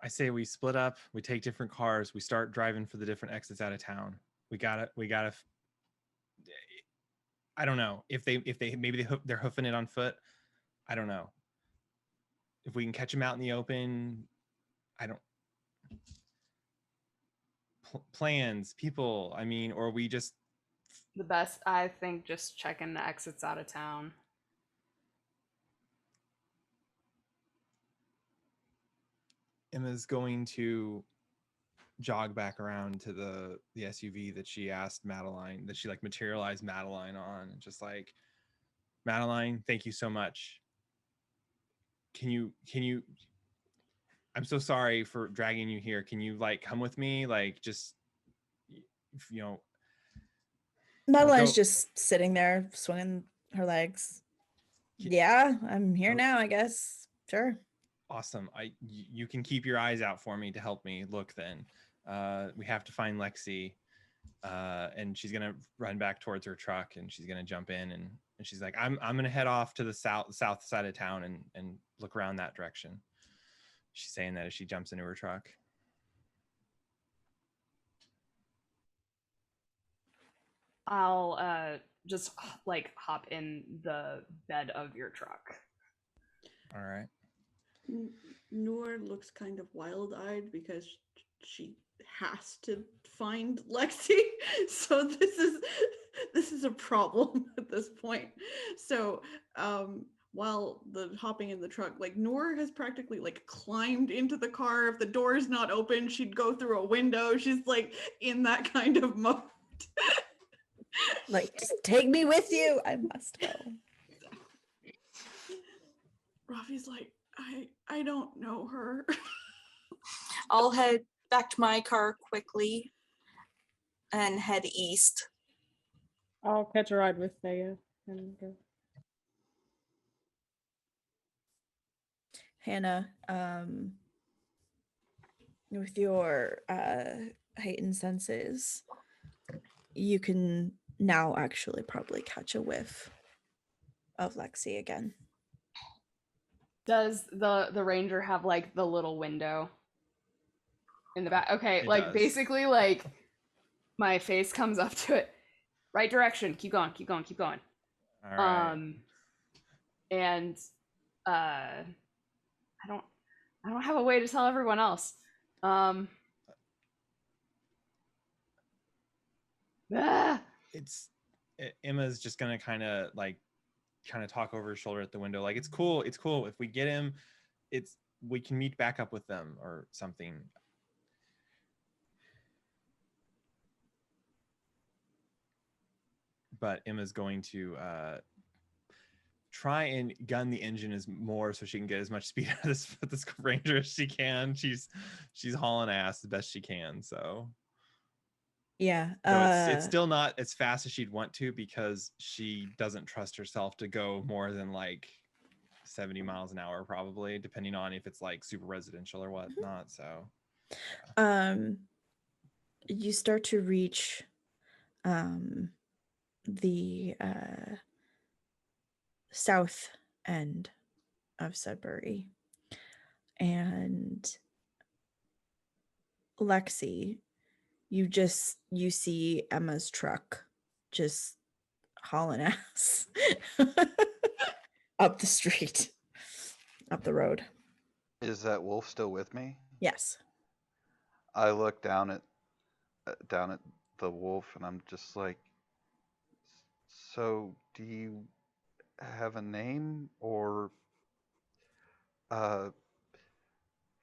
I say we split up, we take different cars, we start driving for the different exits out of town. We gotta I don't know if they maybe they're hoofing it on foot. I don't know if we can catch them out in the open. I don't plans, people. I mean, or we just The best, I think, just checking the exits out of town. Emma's going to jog back around to the SUV that she asked Madeline, that she like materialized Madeline on, and just like, Madeline, thank you so much. Can you I'm so sorry for dragging you here. Can you like come with me? Like just, you know. Madeline's just sitting there swinging her legs. Yeah, I'm here Oh. now, I guess. Sure. Awesome. You can keep your eyes out for me to help me look then. We have to find Lexi. And she's gonna run back towards her truck and she's gonna jump in and she's like, I'm gonna head off to the south side of town and look around that direction. She's saying that as she jumps into her truck. I'll just like hop in the bed of your truck. All right. Noor looks kind of wild-eyed because she has to find Lexi. So this is a problem at this point. So while the hopping in the truck, like Noor has practically like climbed into the car. If the door is not open, she'd go through a window. She's like in that kind of mode. Like, just take me with you. I must go. Rafi's like, I don't know her. I'll head back to my car quickly and head east. I'll catch a ride with Thea and go. Hannah, with your heightened senses, you can now actually probably catch a whiff of Lexi again. Does the ranger have like the little window in the back? Okay, It like does. basically like my face comes up to it. Right direction. Keep going. Keep going. Keep going. All right. And I don't have a way to tell everyone else. Emma's just gonna kind of talk over his shoulder at the window, like, it's cool if we get him, we can meet back up with them or something. But Emma's going to try and gun the engine as more so she can get as much speed out of this ranger as she can. She's hauling ass the best she can, so Yeah. It's still not as fast as she'd want to because she doesn't trust herself to go more than like 70 miles an hour, probably, depending on if it's like super residential or whatnot. So you start to reach the south end of Sudbury, and Lexi, you see Emma's truck just hauling ass up the street. up the road. Is that wolf still with me? Yes. I look down at the wolf and I'm just like, so do you have a name or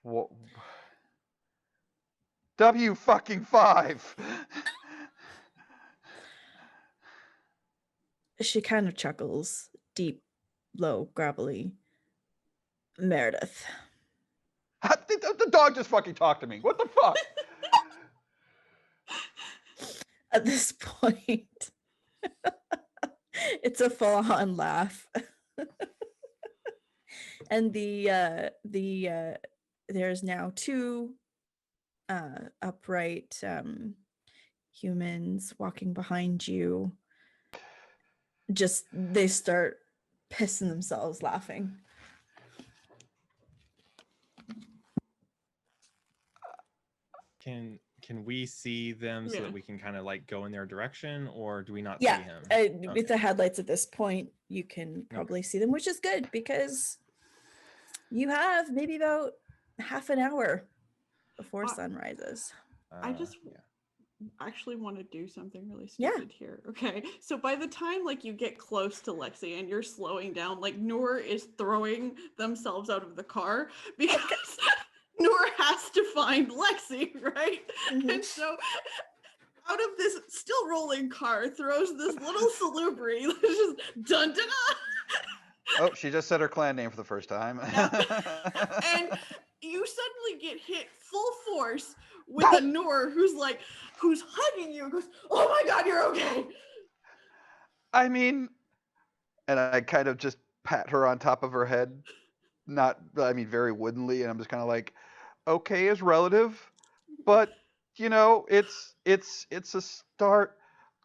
what? W fucking 5. She kind of chuckles, deep, low, gravelly. Meredith. The dog just fucking talked to me. What the fuck? At this point, it's a full-on laugh. And there's now 2 upright humans walking behind you. Just they start pissing themselves laughing. Can we see them so Yeah. that we can kind of like go in their direction, or do we not Yeah, see him? with Okay. the headlights at this point, you can probably see them, which is good because you have maybe about half an hour before sun rises. I just Yeah. actually want to do something really Yeah. stupid here. Okay. So by the time like you get close to Lexi and you're slowing down, like Noor is throwing themselves out of the car because Noor has to find Lexi, right? Mhm. And so out of this still rolling car throws this little salubri that's just dun dun dun. Oh, she just said her clan name for the first time. And you suddenly get hit full force with a Noor who's hugging you and goes, "Oh my god, you're okay." I mean, and I kind of just pat her on top of her head, very woodenly, and I'm just kind of like, okay is relative, but you know, it's a start.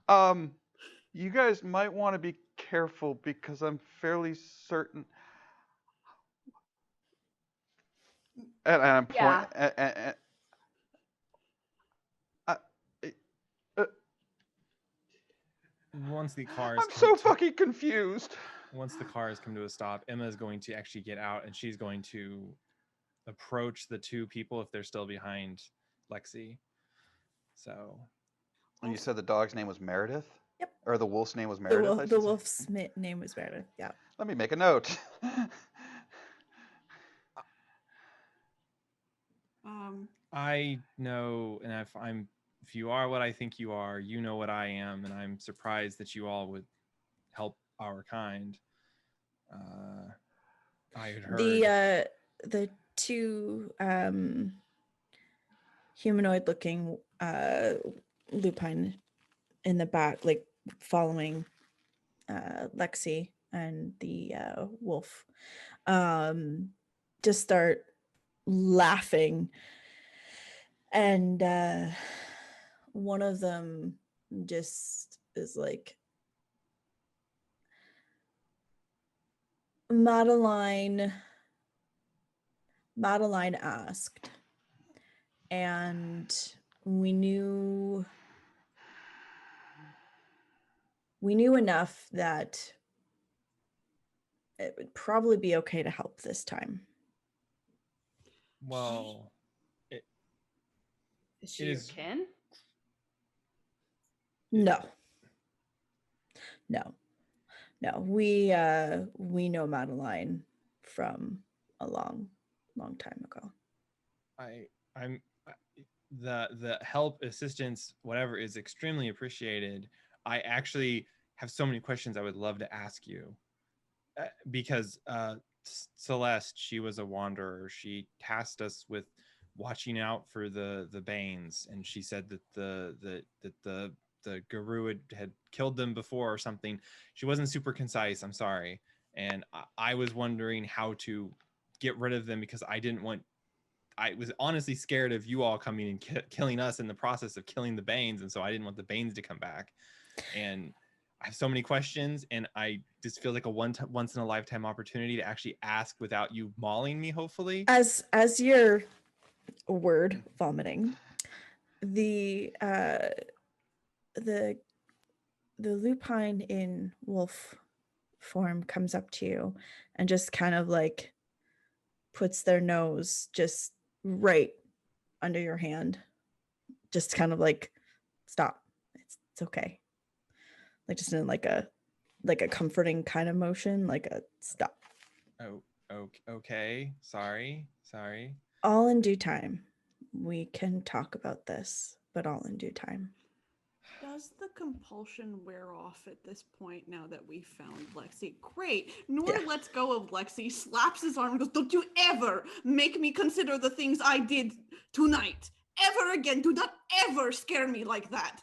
You guys might want to be careful because I'm fairly certain. And I'm pointing. Yeah. Once the cars I'm so fucking confused. Once the cars come to a stop, Emma is going to actually get out and she's going to approach the 2 people if they're still behind Lexi. So. And you said the dog's name was Meredith? Yep. Or the wolf's name was Meredith? The wolf's name was Meredith. Yeah. Let me make a note. I know, and if you are what I think you are, you know what I am, and I'm surprised that you all would help our kind. I had heard The 2 humanoid-looking lupine in the back, like following Lexi and the wolf, just start laughing, and one of them just is like, Madeline asked, and we knew enough that it would probably be okay to help this time. Well, Is she it your is- kin? No. We know Madeline from a long time ago. I'm the help, assistance, whatever is extremely appreciated. I actually have so many questions I would love to ask you, because Celeste, she was a wanderer. She tasked us with watching out for the Banes, and she said that the guru had killed them before or something. She wasn't super concise, I'm sorry, and I was wondering how to get rid of them because I was honestly scared of you all coming and killing us in the process of killing the Banes, and so I didn't want the Banes to come back. And I have so many questions, and I just feel like a once in a lifetime opportunity to actually ask without you mauling me, hopefully. As you're word vomiting, the lupine in wolf form comes up to you and just kind of like puts their nose just right under your hand, just kind of like, stop, it's okay, like just in like a comforting kind of motion, like a stop. Oh, okay. Sorry. All in due time. We can talk about this, but all in due time. Does the compulsion wear off at this point now that we found Lexi? Great. Noor Yeah. lets go of Lexi, slaps his arm, and goes, "Don't you ever make me consider the things I did tonight. Ever again. Do not ever scare me like that."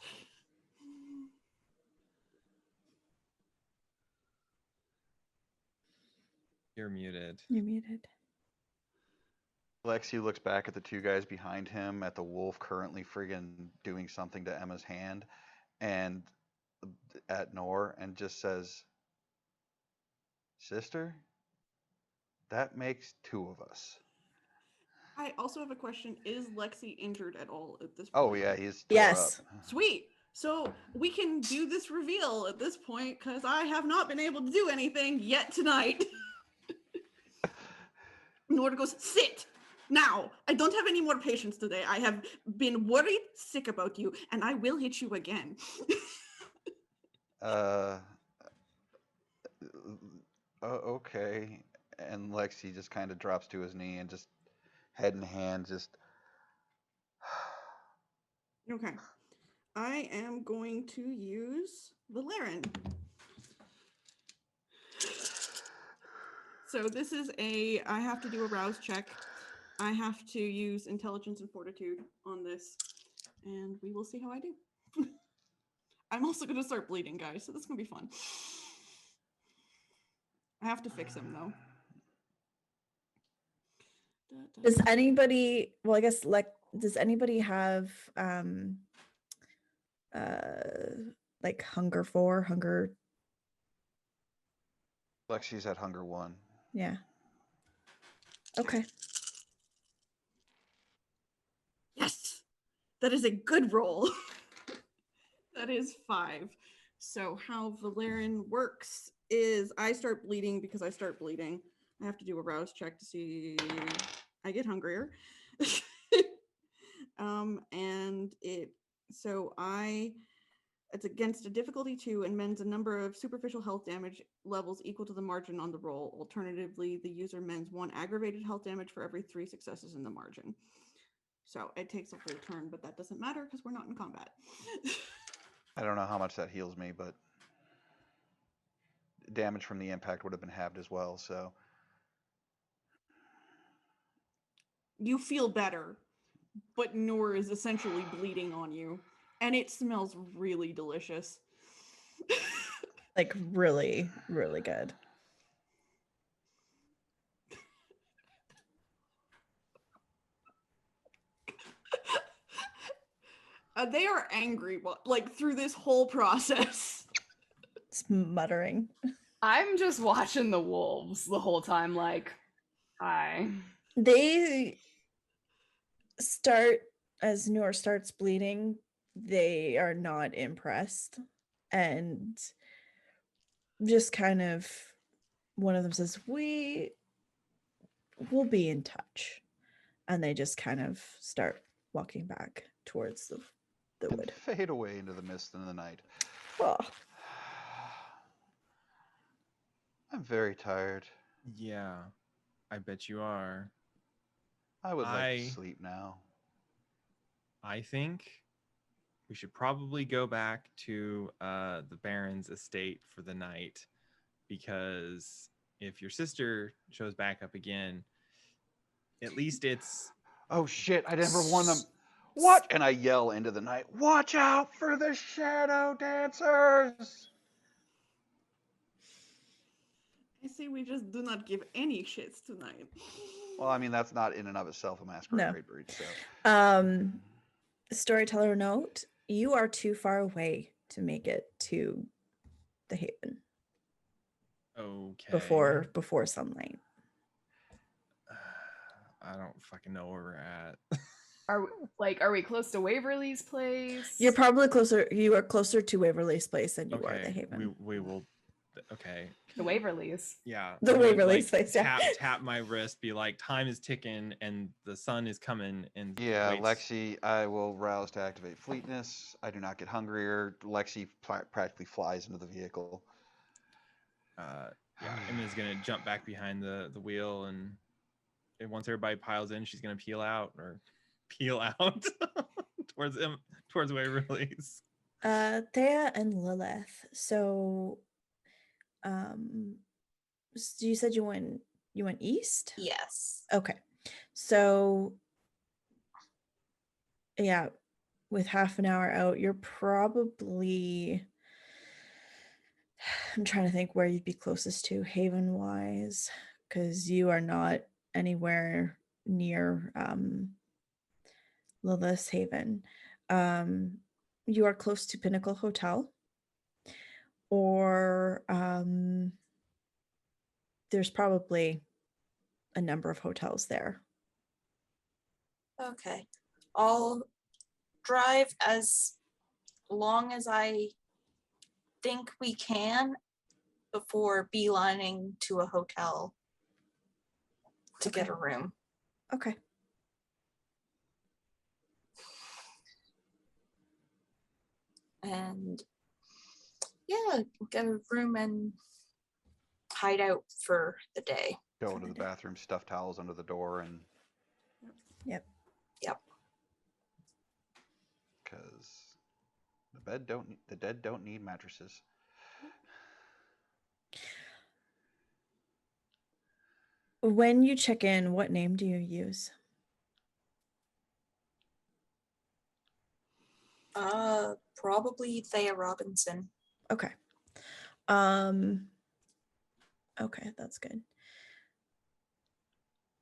You're muted. Lexi looks back at the two guys behind him, at the wolf currently friggin' doing something to Emma's hand, and at Nor, and just says, "Sister, that makes two of us." I also have a question. Is Lexi injured at all at this point? Oh yeah, he's tore Yes. up. Sweet. So we can do this reveal at this point because I have not been able to do anything yet tonight. Nord goes, "Sit now. I don't have any more patience today. I have been worried sick about you, and I will hit you again." Okay. And Lexi just kind of drops to his knee and just head in hand, just. Okay. I am going to use Valerian. So this is I have to do a rouse check. I have to use intelligence and fortitude on this, and we will see how I do. I'm also going to start bleeding, guys, so this is going to be fun. I have to fix him, though. Does anybody, well, I guess, like, does anybody have like hunger? Lexi's at hunger 1. Yeah. Okay. Yes, that is a good roll. That is 5. So how Valerian works is I start bleeding because I start bleeding. I have to do a rouse check to see I get hungrier. And it's against a difficulty 2 and mends a number of superficial health damage levels equal to the margin on the roll. Alternatively, the user mends 1 aggravated health damage for every 3 successes in the margin. So it takes a full turn, but that doesn't matter because we're not in combat. I don't know how much that heals me, but damage from the impact would have been halved as well, so. You feel better, but Noor is essentially bleeding on you, and it smells really delicious. Like really, really good. They are angry, like through this whole process. It's muttering. I'm just watching the wolves the whole time, like, hi. They start, as Noor starts bleeding, they are not impressed, and just kind of, one of them says, "We will be in touch," and they just kind of start walking back towards the wood. Fade away into the mist in the night. Oh. I'm very tired. Yeah, I bet you are. I would like to sleep now. I think we should probably go back to the Baron's estate for the night, because if your sister shows back up again, at least it's... Oh shit, I never won them. What? And I yell into the night, "Watch out for the shadow dancers!" I say we just do not give any shits tonight. Well, I mean, that's not in and of itself a masquerade No. breach, so. Storyteller note, you are too far away to make it to the Haven. Okay. Before sunlight. I don't fucking know where we're at. Are we close to Waverly's place? You're probably closer. You are closer to Waverly's place than you are the Haven. We will Okay. The Waverleys. Yeah. The I'm gonna, Waverleys place, yeah. tap my wrist, be like, time is ticking and the sun is coming and Yeah, waits. Lexi, I will rouse to activate fleetness. I do not get hungrier. Lexi practically flies into the vehicle. Yeah, Emma's gonna jump back behind the wheel, and once everybody piles in, she's gonna peel out towards Waverly's. Thea and Lilith. So, you said you went east? Yes. Okay. So, yeah, with half an hour out, you're probably, I'm trying to think where you'd be closest to Haven wise, because you are not anywhere near Lilith's Haven. You are close to Pinnacle Hotel, or there's probably a number of hotels there. Okay. I'll drive as long as I think we can before beelining to a hotel to get a room. Okay. And yeah, get a room and hide out for the day. Go into the bathroom, stuff towels under the door, and Yep. because the dead don't need mattresses. When you check in, what name do you use? Probably Thea Robinson. Okay. Okay, that's good.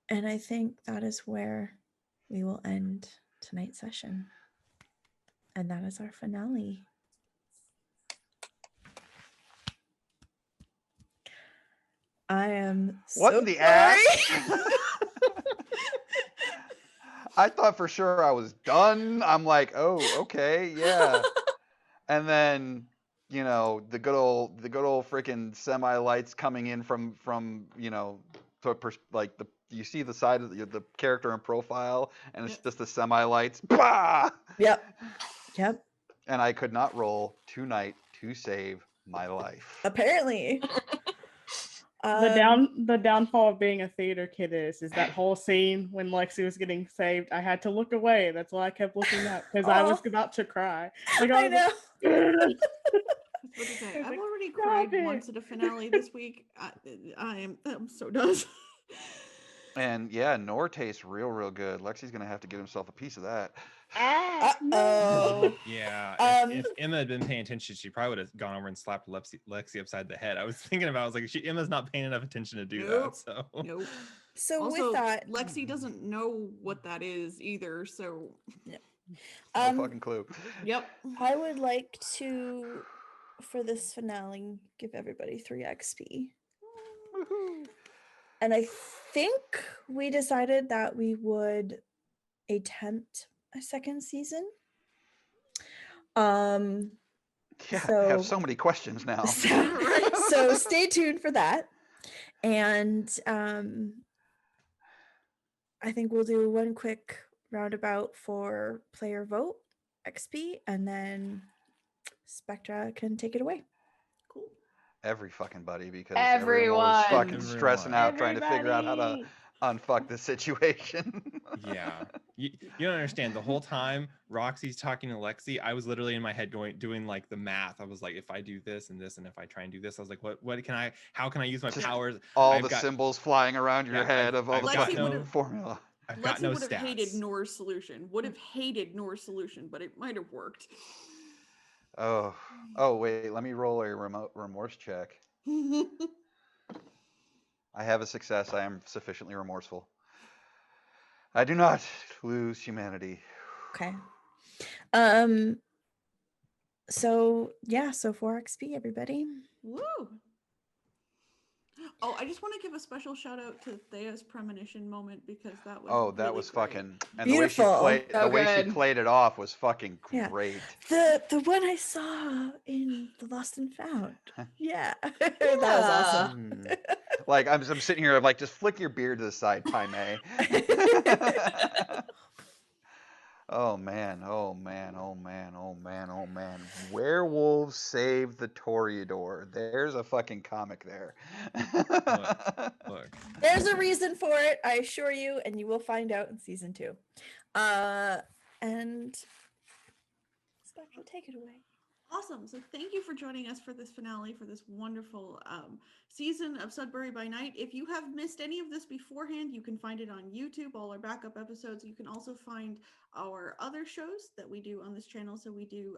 And I think that is where we will end tonight's session. And that is our finale. I am What so in the sorry. ass? I thought for sure I was done. I'm like, oh, okay, yeah. And then, you know, the good old freaking semi lights coming in from you know, like you see the side of the character in profile, and it's just the semi lights. Bah! Yep. And I could not roll tonight to save my life. Apparently. The downfall of being a theater kid is that whole scene when Lexi was getting saved. I had to look away. That's why I kept looking up, because I was about to cry. Like, I know. I've already cried once at a finale this week. I'm so done. And yeah, Nor tastes real good. Lexi's gonna have to get himself a piece of that. Uh-oh. Yeah. If Emma had been paying attention, she probably would have gone over and slapped Lexi upside the head. I was thinking about, I was like, Emma's not paying enough attention to do that. So Nope. So Also, with that, Lexi doesn't know what that is either. So yeah. No fucking clue. Yep. I would like to, for this finale, give everybody 3 XP. Woohoo. And I think we decided that we would attempt a second season. Yeah, I have so many questions now. So stay tuned for that. And I think we'll do one quick roundabout for player vote XP, and then Spectra can take it away. Cool. Every fucking buddy, because Everyone. was fucking stressing out trying to figure out how to Everybody. unfuck this situation. yeah, you don't understand. The whole time Roxy's talking to Lexi, I was literally in my head doing like the math. I was like, if I do this and this, and if I try and do this, I was like, how can I use my Just powers? All the symbols flying around your head of all the Lexi fucking would've- formula. I've got Lexi no would have hated stats. Nor's solution. But it might have worked. Oh wait, let me roll a remorse check. I have a success. I am sufficiently remorseful. I do not lose humanity. Okay. So 4 XP, everybody. Woo. Oh, I just want to give a special shout out to Thea's premonition moment because that was Oh, that really was great. fucking, and Beautiful. So the way she good. played it off was fucking Yeah. great. The one I saw in the Lost and Found. Yeah. That was Yeah. awesome. Like I'm sitting here, I'm like, just flick your beard to the side, Pai Mei. Oh man, oh man, oh man, oh man, oh man. Werewolves Save the Toreador. There's a fucking comic there. Look. There's a reason for it, I assure you, and you will find out in season 2. And Spectral, take it away. Awesome. So thank you for joining us for this finale, for this wonderful season of Sudbury by Night. If you have missed any of this beforehand, you can find it on YouTube, all our backup episodes. You can also find our other shows that we do on this channel. So we do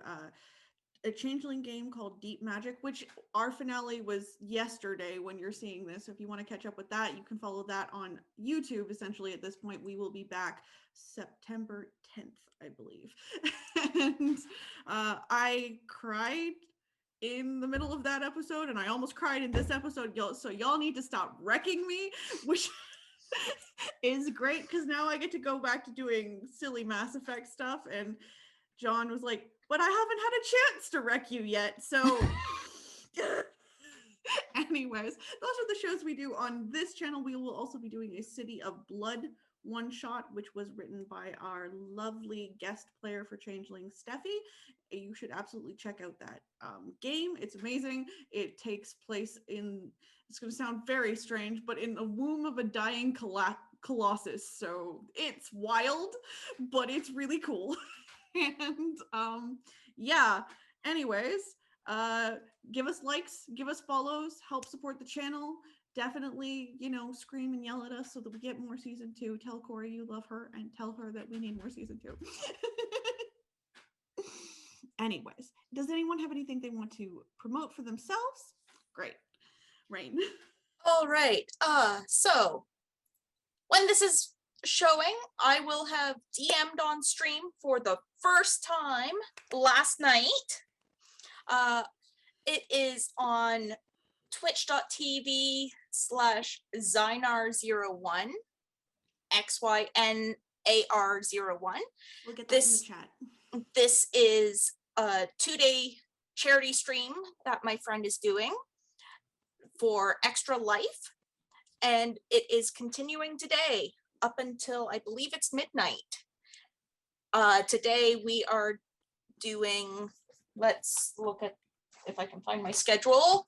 a changeling game called Deep Magic, which our finale was yesterday when you're seeing this. So if you want to catch up with that, you can follow that on YouTube. Essentially, at this point, we will be back September 10th, I believe. And I cried in the middle of that episode, and I almost cried in this episode. So y'all need to stop wrecking me, which is great because now I get to go back to doing silly Mass Effect stuff. And John was like, but I haven't had a chance to wreck you yet. So anyways, those are the shows we do on this channel. We will also be doing a City of Blood one shot, which was written by our lovely guest player for Changeling, Steffi. You should absolutely check out that game. It's amazing. It takes place in, it's going to sound very strange, but in the womb of a dying colossus. So it's wild, but it's really cool. And yeah, anyways, give us likes, give us follows, help support the channel. Definitely, scream and yell at us so that we get more season 2. Tell Corey you love her and tell her that we need more season 2. Anyways, does anyone have anything they want to promote for themselves? Great. Rain. All right. So when this is showing, I will have DM'd on stream for the first time last night. It is on twitch.tv/Zynar01, XYNAR01. We'll get that in the chat. This is a 2-day charity stream that my friend is doing for Extra Life, and it is continuing today up until I believe it's midnight. Today we are doing, let's look at if I can find my schedule.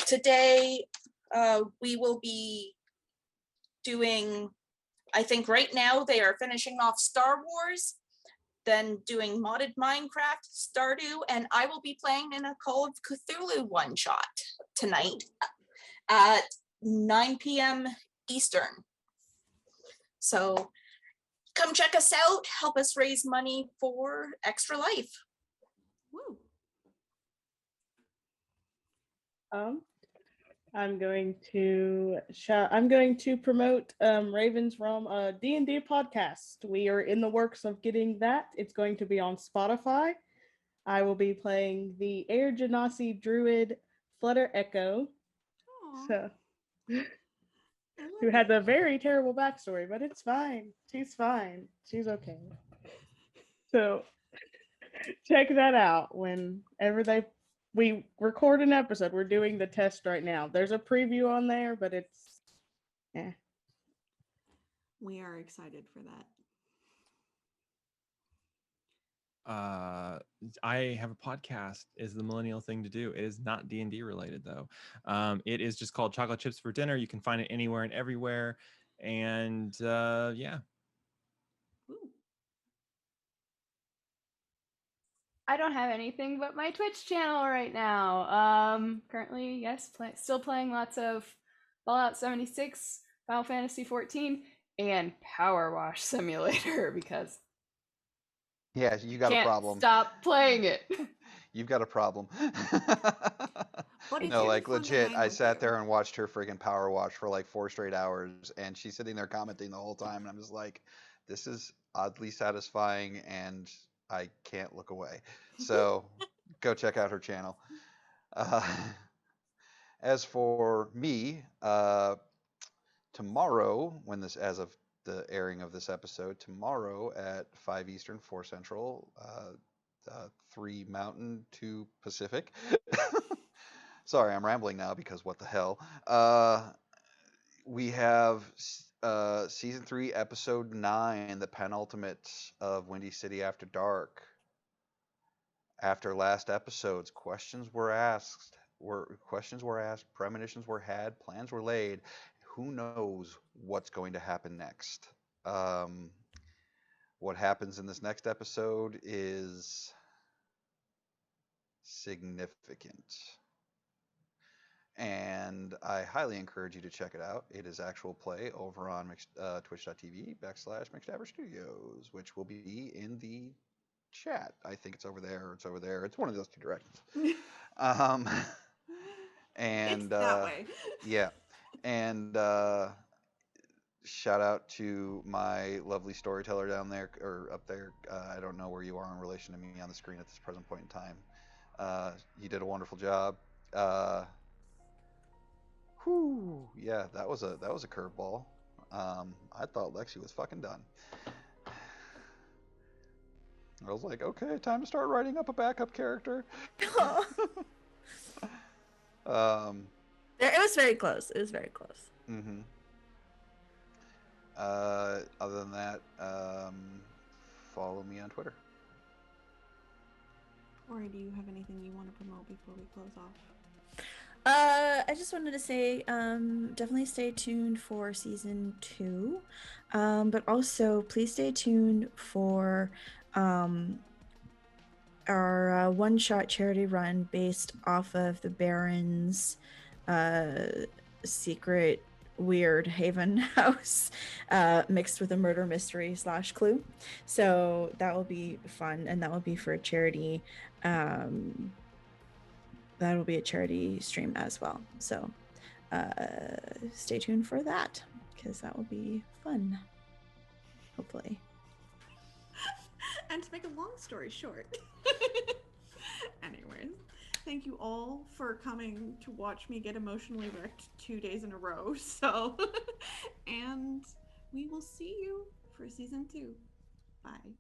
Today we will be doing, I think right now they are finishing off Star Wars, then doing modded Minecraft, Stardew, and I will be playing in a Call of Cthulhu one shot tonight at 9 p.m. Eastern. So come check us out, help us raise money for Extra Life. Woo. I'm going to promote Raven's Realm D&D podcast. We are in the works of getting that. It's going to be on Spotify. I will be playing the Air Genasi Druid Flutter Echo. Aw, So, I who love had it. a very terrible backstory, but it's fine. She's fine. She's okay. So check that out whenever we record an episode. We're doing the test right now. There's a preview on there, but it's We are excited for that. I have a podcast. Is the millennial thing to do. It is not D&D related though. It is just called Chocolate Chips for Dinner. You can find it anywhere and everywhere. And yeah. Woo. I don't have anything but my Twitch channel right now. Currently, yes, still playing lots of Fallout 76, Final Fantasy 14, and Power Wash Simulator because Yeah, you got a can't problem. stop playing it. You've got a problem. But it's No, really like fun to legit, hang I with sat you. there and watched her freaking power wash for like 4 straight hours, and she's sitting there commenting the whole time, and I'm just like, this is oddly satisfying, and I can't look away. So go check out her channel. Uh, As for me, tomorrow, when this, as of the airing of this episode, tomorrow at 5 Eastern, 4 Central, 3 Mountain, 2 Pacific. Sorry, I'm rambling now because what the hell. We have season 3, episode 9, the penultimate of Windy City After Dark. After last episodes, questions were asked, premonitions were had, plans were laid. Who knows what's going to happen next? What happens in this next episode is significant. And I highly encourage you to check it out. It is actual play over on twitch.tv/Mixed Studios, which will be in the chat. I think it's over there. It's over there. It's one of those two directions. And It's that way. yeah. And shout out to my lovely storyteller down there or up there. I don't know where you are in relation to me on the screen at this present point in time. You did a wonderful job. Whew, yeah, that was a curveball. I thought Lexi was fucking done. I was like, okay, time to start writing up a backup character. It was very close. It was very close. Mm-hmm. Other than that, follow me on Twitter. Or do you have anything you want to promote before we close off? I just wanted to say, definitely stay tuned for season 2, but also please stay tuned for our one-shot charity run based off of the Baron's secret weird haven house, mixed with a murder mystery / clue. So that will be fun, and that will be for a charity. That will be a charity stream as well. So stay tuned for that, because that will be fun, hopefully. And to make a long story short, anyways, thank you all for coming to watch me get emotionally wrecked 2 days in a row. So, and we will see you for season 2. Bye.